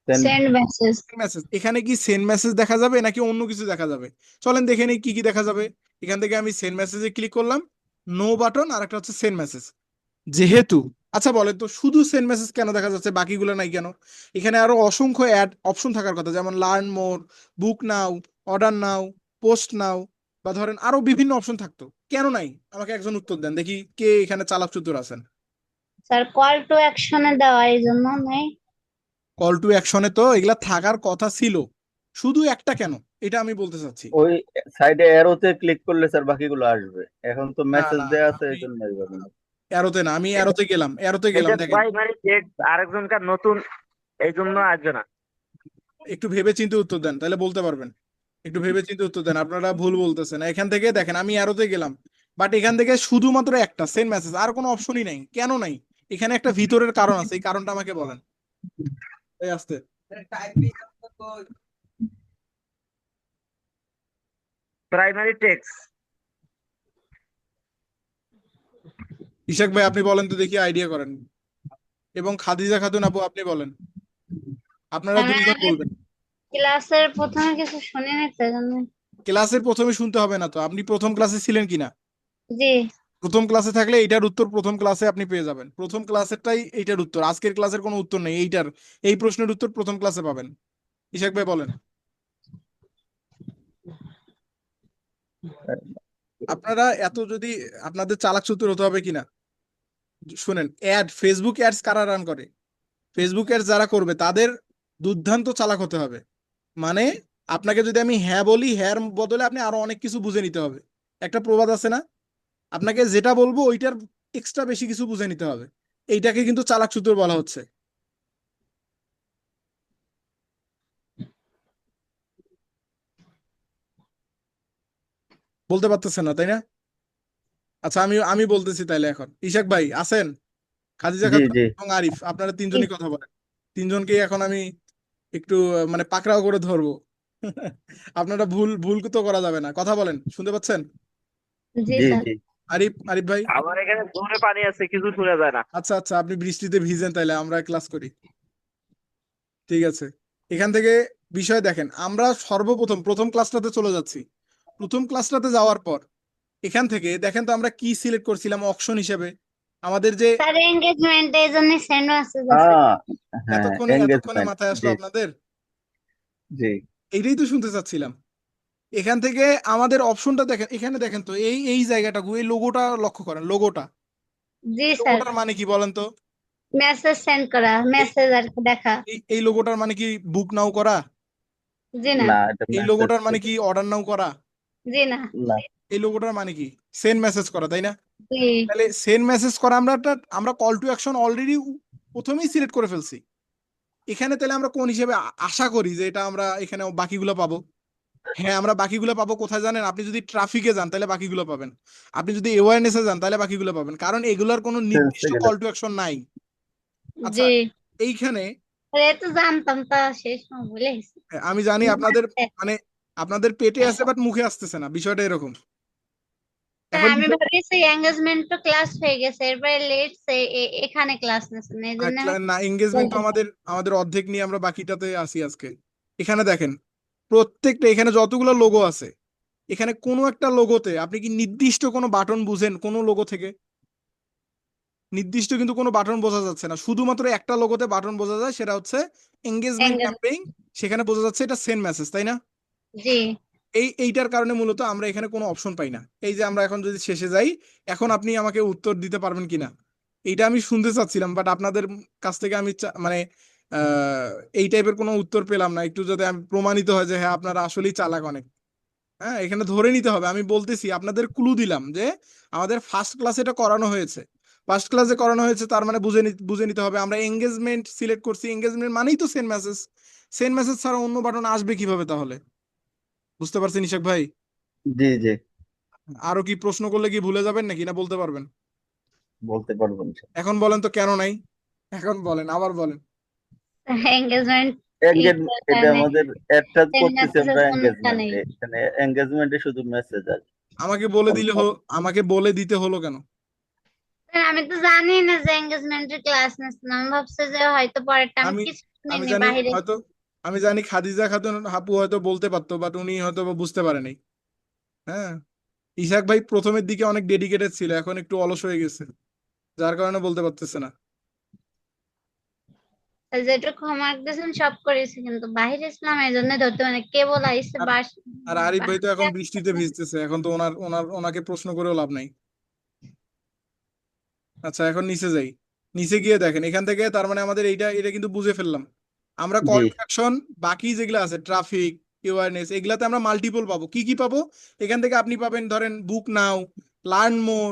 Then send message. মেসেজ। এখানে কি সেন্ড মেসেজ দেখা যাবে নাকি অন্য কিছু দেখা যাবে? চলেন দেখে নিই কি কি দেখা যাবে। এখান থেকে আমি সেন্ড মেসেজে ক্লিক করলাম, নো বাটন, আর একটা হচ্ছে সেন্ড মেসেজ। যেহেতু আচ্ছা বলেন তো শুধু সেন্ড মেসেজ কেন দেখা যাচ্ছে বাকিগুলো নাই কেন? এখানে আরো অসংখ্য অ্যাড অপশন থাকার কথা, যেমন লার্ন মোর, বুক নাও, অর্ডার নাও, পোস্ট নাও, বা ধরেন আরো বিভিন্ন অপশন থাকতো, কেন নাই? আমাকে একজন উত্তর দেন দেখি, কে এখানে চালাক চতুর আছেন। স্যার কল টু অ্যাকশনে দেওয়া এই জন্য নেই। কল টু অ্যাকশনে তো এগুলা থাকার কথা ছিল, শুধু একটা কেন, এটা আমি বলতে চাচ্ছি। ওই সাইডে অ্যারোতে ক্লিক করলে স্যার বাকিগুলো আসবে, এখন তো না মেসেজ না, দেয়া আছে আমি এই জন্য আসবে না। অ্যারোতে না, আমি এটা অ্যারোতে এটা গেলাম, দেখেন। প্রাইমারি টেক্সট আরেকজনকার নতুন, এই জন্য আসবে না। একটু ভেবে চিন্তে উত্তর দেন, তাহলে বলতে পারবেন। একটু ভেবে চিন্তে উত্তর দেন, আপনারা ভুল বলতেছেন। এখান থেকে দেখেন, আমি অ্যারোতে গেলাম, বাট এখান থেকে শুধুমাত্র একটা সেন্ড মেসেজ, আর কোনো অপশনই নাই, কেন নাই? এখানে একটা ভিতরের কারণ আছে, এই কারণটা আমাকে বলেন। এই আসতে প্রাইমারি টেক্সট। ইশাক ভাই আপনি বলেন তো দেখি, আইডিয়া করেন। এবং খাদিজা খাতুন আপু আপনি বলেন, আপনারা আমরা দুইজন বলবেন। ক্লাসের প্রথমে কিছু শুনিনি তো জন্য। ক্লাসের প্রথমে শুনতে হবে না তো, আপনি প্রথম ক্লাসে ছিলেন কিনা? জি প্রথম ক্লাসে থাকলে এইটার উত্তর প্রথম ক্লাসে আপনি পেয়ে যাবেন, প্রথম ক্লাসেরটাই এইটার উত্তর, আজকের ক্লাসের কোনো উত্তর নেই এইটার, এই প্রশ্নের উত্তর প্রথম ক্লাসে পাবেন। ইশাক ভাই বলেন। আপনারা এত যদি, আপনাদের চালাক চতুর হতে হবে কিনা শুনেন, ফেসবুক অ্যাডস কারা রান করে? ফেসবুক অ্যাডস যারা করবে তাদের দুর্দান্ত চালাক হতে হবে। মানে আপনাকে যদি আমি হ্যাঁ বলি, হ্যার বদলে আপনি আরো অনেক কিছু বুঝে নিতে হবে। একটা প্রবাদ আছে না, আপনাকে যেটা বলবো ওইটার এক্সট্রা বেশি কিছু বুঝে নিতে হবে, এইটাকে কিন্তু চালাক চতুর বলা হচ্ছে। বলতে পারতেছেন না তাই না? আচ্ছা, আমি আমি বলতেছি তাইলে। এখন ইশাক ভাই আছেন, খাদিজা জি খাতুন জি এবং আরিফ, আপনারা তিনজনই কথা বলেন। তিনজনকে এখন আমি একটু মানে পাকড়াও করে ধরবো। আপনারা ভুল ভুল তো করা যাবে না, কথা বলেন, শুনতে পাচ্ছেন? জি জি স্যার। জি আরিফ ভাই। আমার এখানে জোরে পানি আছে, কিছু শোনা যায় না। আচ্ছা আচ্ছা, আপনি বৃষ্টিতে ভিজেন, তাইলে আমরা ক্লাস করি, ঠিক আছে। এখান থেকে বিষয় দেখেন, আমরা সর্বপ্রথম প্রথম ক্লাসটাতে চলে যাচ্ছি। প্রথম ক্লাসটাতে যাওয়ার পর এখান থেকে দেখেন তো আমরা কি সিলেক্ট করছিলাম অপশন হিসেবে, আমাদের যে স্যার এনগেজমেন্ট এই জন্য সেন্ড মেসেজ আছে। হ্যাঁ হ্যাঁ এতক্ষণে এঙ্গেজমেন্ট। মাথায় আসলো জি আপনাদের? জি এইটাই তো শুনতে চাচ্ছিলাম। এখান থেকে আমাদের অপশনটা দেখেন, এখানে দেখেন তো, এই এই জায়গাটাকে, এই লোগোটা লক্ষ্য করেন, লোগোটা, জি এই স্যার। লোগোটার মানে কি বলেন তো? মেসেজ সেন্ড করা, এই মেসেজ আর কি দেখা। এই লোগোটার মানে কি বুক নাও করা? জি না। না, এটা এই মেসেজ লোগোটার মানে শুধু। কি অর্ডার নাও করা? জি না। না এই লোগোটার মানে কি সেন্ড মেসেজ করা, তাই না? জি তাহলে সেন্ড মেসেজ করা, আমরা কল টু অ্যাকশন অলরেডি প্রথমেই সিলেক্ট করে ফেলছি। এখানে তাহলে আমরা কোন হিসেবে আশা করি যে এটা আমরা এখানে বাকিগুলো পাবো? হ্যাঁ, আমরা বাকিগুলো পাবো কোথায় জানেন? আপনি যদি ট্রাফিকে যান তাহলে বাকিগুলো পাবেন, আপনি যদি অ্যাওয়ারনেসে যান তাহলে বাকিগুলো পাবেন, কারণ এগুলোর কোনো সেন্সে নির্দিষ্ট গেলে। কল টু অ্যাকশন নাই। আচ্ছা, জি। এইখানে এ তো জানতাম, তা সেই সময় ভুলে গেছি। আমি জানি আপনাদের মানে আপনাদের পেটে আছে বাট মুখে আসতেছে না, বিষয়টা এরকম। স্যার এখন আমি ভাবিছি এঙ্গেজমেন্ট তো ক্লাস হয়ে গেছে, এরপরে লেটস এখানে ক্লাস নিয়েছেন এই জন্য আমি না, এঙ্গেজমেন্ট তো বলতে চাই। আমাদের অর্ধেক নিয়ে আমরা বাকিটাতে আসি আজকে। এখানে দেখেন, প্রত্যেকটা এখানে যতগুলো লোগো আছে, এখানে কোনো একটা লোগোতে আপনি কি নির্দিষ্ট কোনো বাটন বুঝেন কোনো লোগো থেকে? নির্দিষ্ট কিন্তু কোনো বাটন বোঝা যাচ্ছে না, শুধুমাত্র একটা লোগোতে বাটন বোঝা যায়, সেটা হচ্ছে এঙ্গেজমেন্ট Engage- ক্যাম্পেইন। সেখানে বোঝা যাচ্ছে এটা সেন্ড মেসেজ, তাই না? জি এইটার কারণে মূলত আমরা এখানে কোনো অপশন পাই না। এই যে আমরা এখন যদি শেষে যাই, এখন আপনি আমাকে উত্তর দিতে পারবেন কিনা এইটা আমি শুনতে চাচ্ছিলাম, বাট আপনাদের কাছ থেকে আমি মানে আহ এই টাইপের কোনো উত্তর পেলাম না। একটু যদি আমি প্রমাণিত হয় যে হ্যাঁ আপনারা আসলেই চালাক অনেক, হ্যাঁ এখানে ধরে নিতে হবে। আমি বলতেছি, আপনাদের ক্লু দিলাম যে আমাদের ফার্স্ট ক্লাসে এটা করানো হয়েছে, ফার্স্ট ক্লাসে করানো হয়েছে, তার মানে বুঝে নিতে হবে আমরা এঙ্গেজমেন্ট সিলেক্ট করছি, এঙ্গেজমেন্ট মানেই তো সেন্ড মেসেজ। সেন্ড মেসেজ ছাড়া অন্য বাটন আসবে কিভাবে তাহলে? বুঝতে পারছেন ইশাক ভাই? জি জি আরো কি প্রশ্ন করলে কি ভুলে যাবেন নাকি, না বলতে পারবেন? বলতে পারবেন। এখন বলেন তো কেন নাই, এখন বলেন, আবার বলেন। এঙ্গেজমেন্ট এঙ্গেজ এটা আমাদের অ্যাডটা সেন্ড করতেছি আমরা মেসেজের কোনটা নেই। এঙ্গেজমেন্টে, এখানে এঙ্গেজমেন্টে শুধু মেসেজ আছে। আমাকে বলে দিলে আমাকে বলে দিতে হলো কেন? স্যার, আমি তো জানি না যে এঙ্গেজমেন্টের ক্লাস নিচ্ছেন, আমি ভাবছি যে হয়তো পরেরটা আমি আমি কিছু আমি শুনিনি জানি বাহিরে। হয়তো, আমি জানি খাদিজা খাতুন হাপু হয়তো বলতে পারতো, বাট উনি হয়তো বা বুঝতে পারেনি। হ্যাঁ, ইসাক ভাই প্রথমের দিকে অনেক ডেডিকেটেড ছিল, এখন একটু অলস হয়ে গেছে, যার কারণে বলতে পারতেছে না। যেটুকু হোমওয়ার্ক দিয়েছেন সব করেছি, কিন্তু বাহির ইসলাম এই জন্য ধরতে মানে কেবল আইসে আর বাস আর আরিফ ভাই তো এখন বৃষ্টিতে ভিজতেছে, এখন তো ওনাকে প্রশ্ন করেও লাভ নাই। আচ্ছা এখন নিচে যাই, নিচে গিয়ে দেখেন এখান থেকে তার মানে আমাদের এটা কিন্তু বুঝে ফেললাম আমরা কল জি টু অ্যাকশন। বাকি যেগুলো আছে ট্রাফিক অ্যাওয়ারনেস এগুলাতে আমরা মাল্টিপল পাবো। কি কি পাবো এখান থেকে? আপনি পাবেন ধরেন বুক নাও, লার্ন মোর,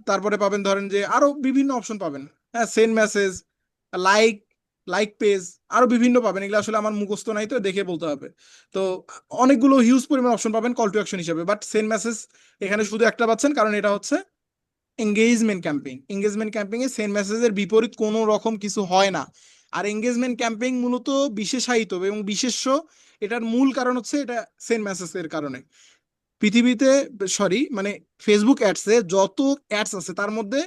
তারপরে পাবেন ধরেন যে আরো বিভিন্ন অপশন পাবেন। হ্যাঁ, send message, like like page, আরো বিভিন্ন পাবেন। এগুলো আসলে আমার মুখস্থ নাই, তো দেখে বলতে হবে। তো অনেকগুলো হিউজ পরিমাণ অপশন পাবেন কল টু অ্যাকশন হিসেবে, বাট সেন্ড মেসেজ এখানে শুধু একটা পাচ্ছেন, কারণ এটা হচ্ছে এঙ্গেজমেন্ট ক্যাম্পেইন। এঙ্গেজমেন্ট ক্যাম্পেইন এ সেন্ড মেসেজের বিপরীত কোনো রকম কিছু হয় না। আর এঙ্গেজমেন্ট ক্যাম্পেইন মূলত বিশেষায়িত এবং বিশেষ্য। এটার মূল কারণ হচ্ছে এটা সেন্ড মেসেজের কারণে। পৃথিবীতে, সরি মানে ফেসবুক অ্যাডসে যত অ্যাডস আছে তার মধ্যে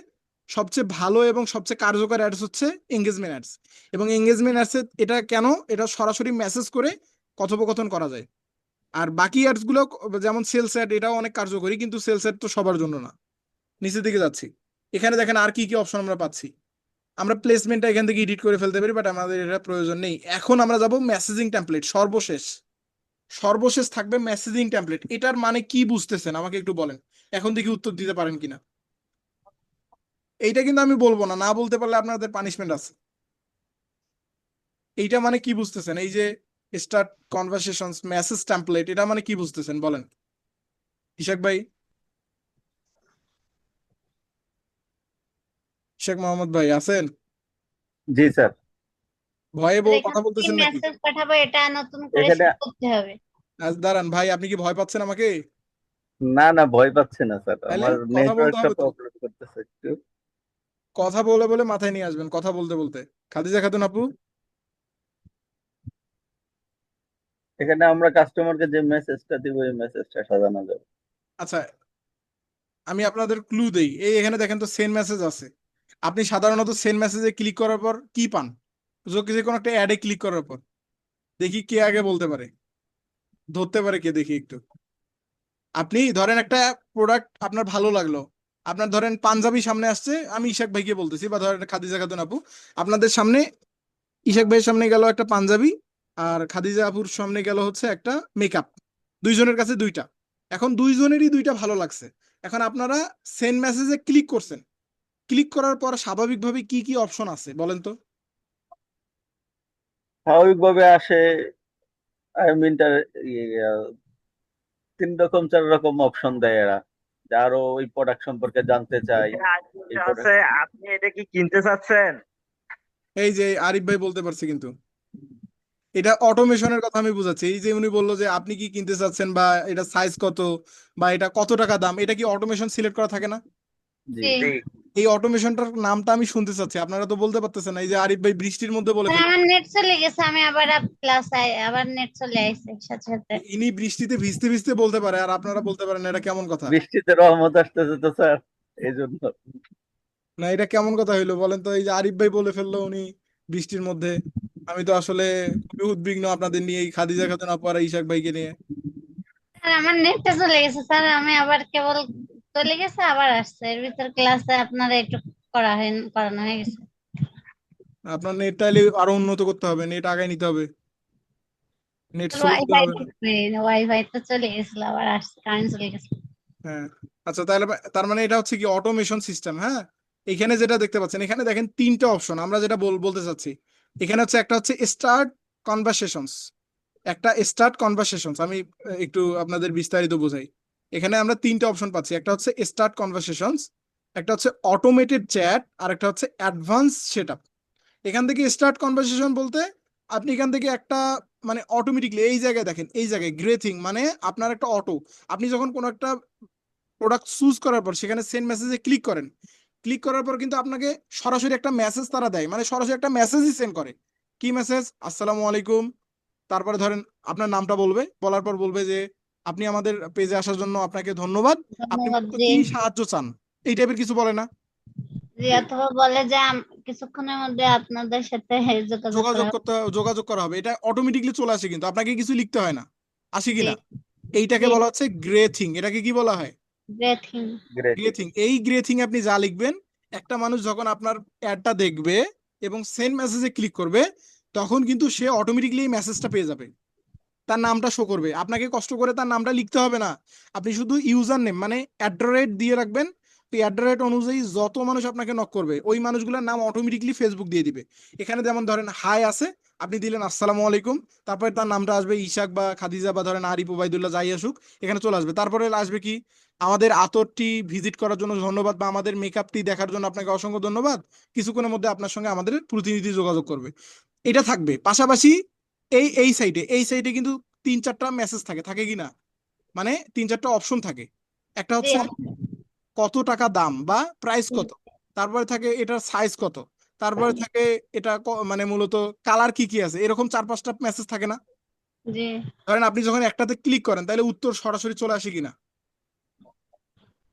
সবচেয়ে ভালো এবং সবচেয়ে কার্যকর অ্যাডস হচ্ছে এঙ্গেজমেন্ট অ্যাডস। এবং এঙ্গেজমেন্ট অ্যাডসে এটা কেন, এটা সরাসরি মেসেজ করে কথোপকথন করা যায়। আর বাকি অ্যাডস গুলো যেমন সেলস অ্যাড, এটাও অনেক কার্যকরী, কিন্তু সেলস অ্যাড তো সবার জন্য না। নিচের দিকে যাচ্ছি, এখানে দেখেন আর কি কি অপশন আমরা পাচ্ছি। আমরা প্লেসমেন্টটা এখান থেকে এডিট করে ফেলতে পারি, বাট আমাদের এটা প্রয়োজন নেই। এখন আমরা যাব মেসেজিং টেমপ্লেট, সর্বশেষ সর্বশেষ থাকবে মেসেজিং টেমপ্লেট। এটার মানে কি বুঝতেছেন আমাকে একটু বলেন, এখন দেখি উত্তর দিতে পারেন কিনা। এইটা কিন্তু আমি বলবো না, না বলতে পারলে আপনাদের পানিশমেন্ট আছে। এইটা মানে কি বুঝতেছেন? এই যে স্টার্ট কনভারসেশনস মেসেজ টেমপ্লেট, এটা মানে কি বুঝতেছেন বলেন ইশাক ভাই, ইশাক মোহাম্মদ ভাই আছেন? জি স্যার। আর কথা এখানে কি বলতেছেন নাকি? মেসেজ পাঠাবো এটা নতুন করে এখানে সেট করতে হবে? দাঁড়ান ভাই, আপনি কি ভয় পাচ্ছেন আমাকে? না না, ভয় পাচ্ছে না স্যার, তাহলে আমার কথা বলতে নেটওয়ার্কটা হবে তো, প্রবলেম করতেছে একটু। কথা বলে বলে মাথায় নিয়ে আসবেন কথা বলতে বলতে। খাদিজা খাতুন আপু, এখানে আমরা কাস্টমারকে যে মেসেজটা দিব এই মেসেজটা সাজানো যাবে। আচ্ছা আমি আপনাদের ক্লু দেই। এই এখানে দেখেন তো সেন্ড মেসেজ আছে। আপনি সাধারণত সেন্ড মেসেজে ক্লিক করার পর কি পান? যে কোনো একটা অ্যাডে ক্লিক করার পর দেখি কে আগে বলতে পারে, ধরতে পারে কে, দেখি একটু। আপনি ধরেন একটা প্রোডাক্ট আপনার ভালো লাগলো, আপনার ধরেন পাঞ্জাবি সামনে আসছে, আমি ইশাক ভাইকে বলতেছি বা ধরেন খাদিজা খাতুন আপু, আপনাদের সামনে ইশাক ভাইয়ের সামনে গেল একটা পাঞ্জাবি, আর খাদিজা আপুর সামনে গেল হচ্ছে একটা মেকআপ। দুইজনের কাছে দুইটা, এখন দুইজনেরই দুইটা ভালো লাগছে। এখন আপনারা সেন্ড মেসেজে ক্লিক করছেন, ক্লিক করার পর স্বাভাবিকভাবে কি কি অপশন আছে বলেন তো? স্বাভাবিকভাবে আসে, আই মিন 3 রকম 4 রকম অপশন দেয় এরা, যে আরো ওই প্রোডাক্ট সম্পর্কে জানতে চাই। এই হচ্ছে প্রোডাক্ট আপনি এটা কি কিনতে চাচ্ছেন? এই যে আরিফ ভাই বলতে পারছে, কিন্তু এটা অটোমেশনের কথা আমি বুঝাচ্ছি। এই যে উনি বললো যে আপনি কি কিনতে চাচ্ছেন, বা এটা সাইজ কত, বা এটা কত টাকা দাম, এটা কি অটোমেশন সিলেক্ট করা থাকে না? জি জি। এই অটোমেশনটার নামটা আমি শুনতে চাচ্ছি, আপনারা তো বলতে পারতেছেন না। এই যে আরিফ ভাই বৃষ্টির মধ্যে বলে আর ফেলছে, আমার নেট চলে গেছে, আমি আবার ক্লাস আবার নেট চলে আইছে সাথে সাথে। ইনি বৃষ্টিতে ভিজতে ভিজতে বলতে পারে আর আপনারা বলতে পারেন না, এটা কেমন কথা? বৃষ্টিতে রহমত আসতেছে তো স্যার, এই জন্য। না এটা কেমন কথা হইলো বলেন তো? এই যে আরিফ ভাই বলে ফেললো উনি বৃষ্টির মধ্যে, আমি তো আসলে খুবই উদ্বিগ্ন আপনাদের নিয়ে, এই খাদিজা খাতুন আপু আর ইশাক ভাইকে নিয়ে। আর আমার নেটটা চলে গেছে স্যার, আমি আবার কেবল চলে গেছে আবার আসছে, এর ভিতর ক্লাসে আপনারা একটু করানো হয়ে গেছে। আপনার নেট তাইলে আরো উন্নত করতে হবে, নেট আগায় নিতে হবে, নেট স্লো দিতে ওয়াইফাই হবে। ওয়াইফাই তো চলে গেছিল, আবার আসছে, কারেন্ট চলে গেছে। হ্যাঁ, আচ্ছা তাহলে তার মানে এটা হচ্ছে কি অটোমেশন সিস্টেম। হ্যাঁ, এখানে যেটা দেখতে পাচ্ছেন, এখানে দেখেন তিনটা অপশন, আমরা যেটা বলতে চাচ্ছি এখানে হচ্ছে একটা হচ্ছে স্টার্ট কনভারসেশনস, একটা স্টার্ট কনভারসেশনস। আমি একটু আপনাদের বিস্তারিত বোঝাই। এখানে আমরা তিনটা অপশন পাচ্ছি, একটা হচ্ছে স্টার্ট কনভারসেশনস, একটা হচ্ছে অটোমেটেড চ্যাট, আর একটা হচ্ছে অ্যাডভান্স সেটআপ। এখান থেকে স্টার্ট কনভারসেশন বলতে আপনি এখান থেকে একটা মানে অটোমেটিকলি এই জায়গায় দেখেন, এই জায়গায় গ্রে থিং মানে আপনার একটা অটো, আপনি যখন কোনো একটা প্রোডাক্ট চুজ করার পর সেখানে সেন্ড মেসেজে ক্লিক করেন, ক্লিক করার পর কিন্তু আপনাকে সরাসরি একটা মেসেজ তারা দেয়, মানে সরাসরি একটা মেসেজই সেন্ড করে। কি মেসেজ? আসসালামু আলাইকুম, তারপরে ধরেন আপনার নামটা বলবে, বলার পর বলবে যে আপনি আমাদের পেজে আসার জন্য আপনাকে ধন্যবাদ, আপনি ধন্যবাদ মূলত জি। কি সাহায্য চান, এই টাইপের কিছু বলে না? জি, অথবা বলে যে কিছুক্ষণের মধ্যে আপনাদের সাথে যোগাযোগ করা হবে। যোগাযোগ করা হবে, এটা অটোমেটিকলি চলে আসে, কিন্তু আপনাকে কিছু লিখতে হয় না, আসে জি কিনা? এইটাকে জি। বলা হচ্ছে গ্রে থিং। এটাকে কি বলা হয়? ব্রেথিং। Grey great. থিং। এই গ্রে থিং আপনি যা লিখবেন, একটা মানুষ যখন আপনার অ্যাডটা দেখবে এবং সেন্ড মেসেজে ক্লিক করবে, তখন কিন্তু সে অটোমেটিকলি এই মেসেজটা পেয়ে যাবে, তার নামটা শো করবে, আপনাকে কষ্ট করে তার নামটা লিখতে হবে না। আপনি শুধু ইউজার নেম মানে @ দিয়ে রাখবেন, তো @ অনুযায়ী যত মানুষ আপনাকে নক করবে ওই মানুষগুলোর নাম অটোমেটিকলি ফেসবুক দিয়ে দিবে। এখানে যেমন ধরেন হাই আছে, আপনি দিলেন আসসালামু আলাইকুম, তারপরে তার নামটা আসবে ইশাক বা খাদিজা বা ধরেন আরিফ ওবাইদুল্লাহ যাই আসুক, এখানে চলে আসবে। তারপরে আসবে কি, আমাদের আতরটি ভিজিট করার জন্য ধন্যবাদ, বা আমাদের মেকআপটি দেখার জন্য আপনাকে অসংখ্য ধন্যবাদ, কিছুক্ষণের মধ্যে আপনার সঙ্গে আমাদের প্রতিনিধি যোগাযোগ করবে। এটা থাকবে। পাশাপাশি এই সাইটে কিন্তু 3-4টা মেসেজ থাকে কি না, মানে 3-4টা অপশন থাকে। একটা জি হচ্ছে কত টাকা দাম বা প্রাইস কত, তারপরে থাকে এটার সাইজ কত, তারপরে থাকে এটা মানে মূলত কালার কি কি আছে, এরকম 4-5টা মেসেজ থাকে না। জি ধরেন আপনি যখন একটাতে ক্লিক করেন তাহলে উত্তর সরাসরি চলে আসে কিনা,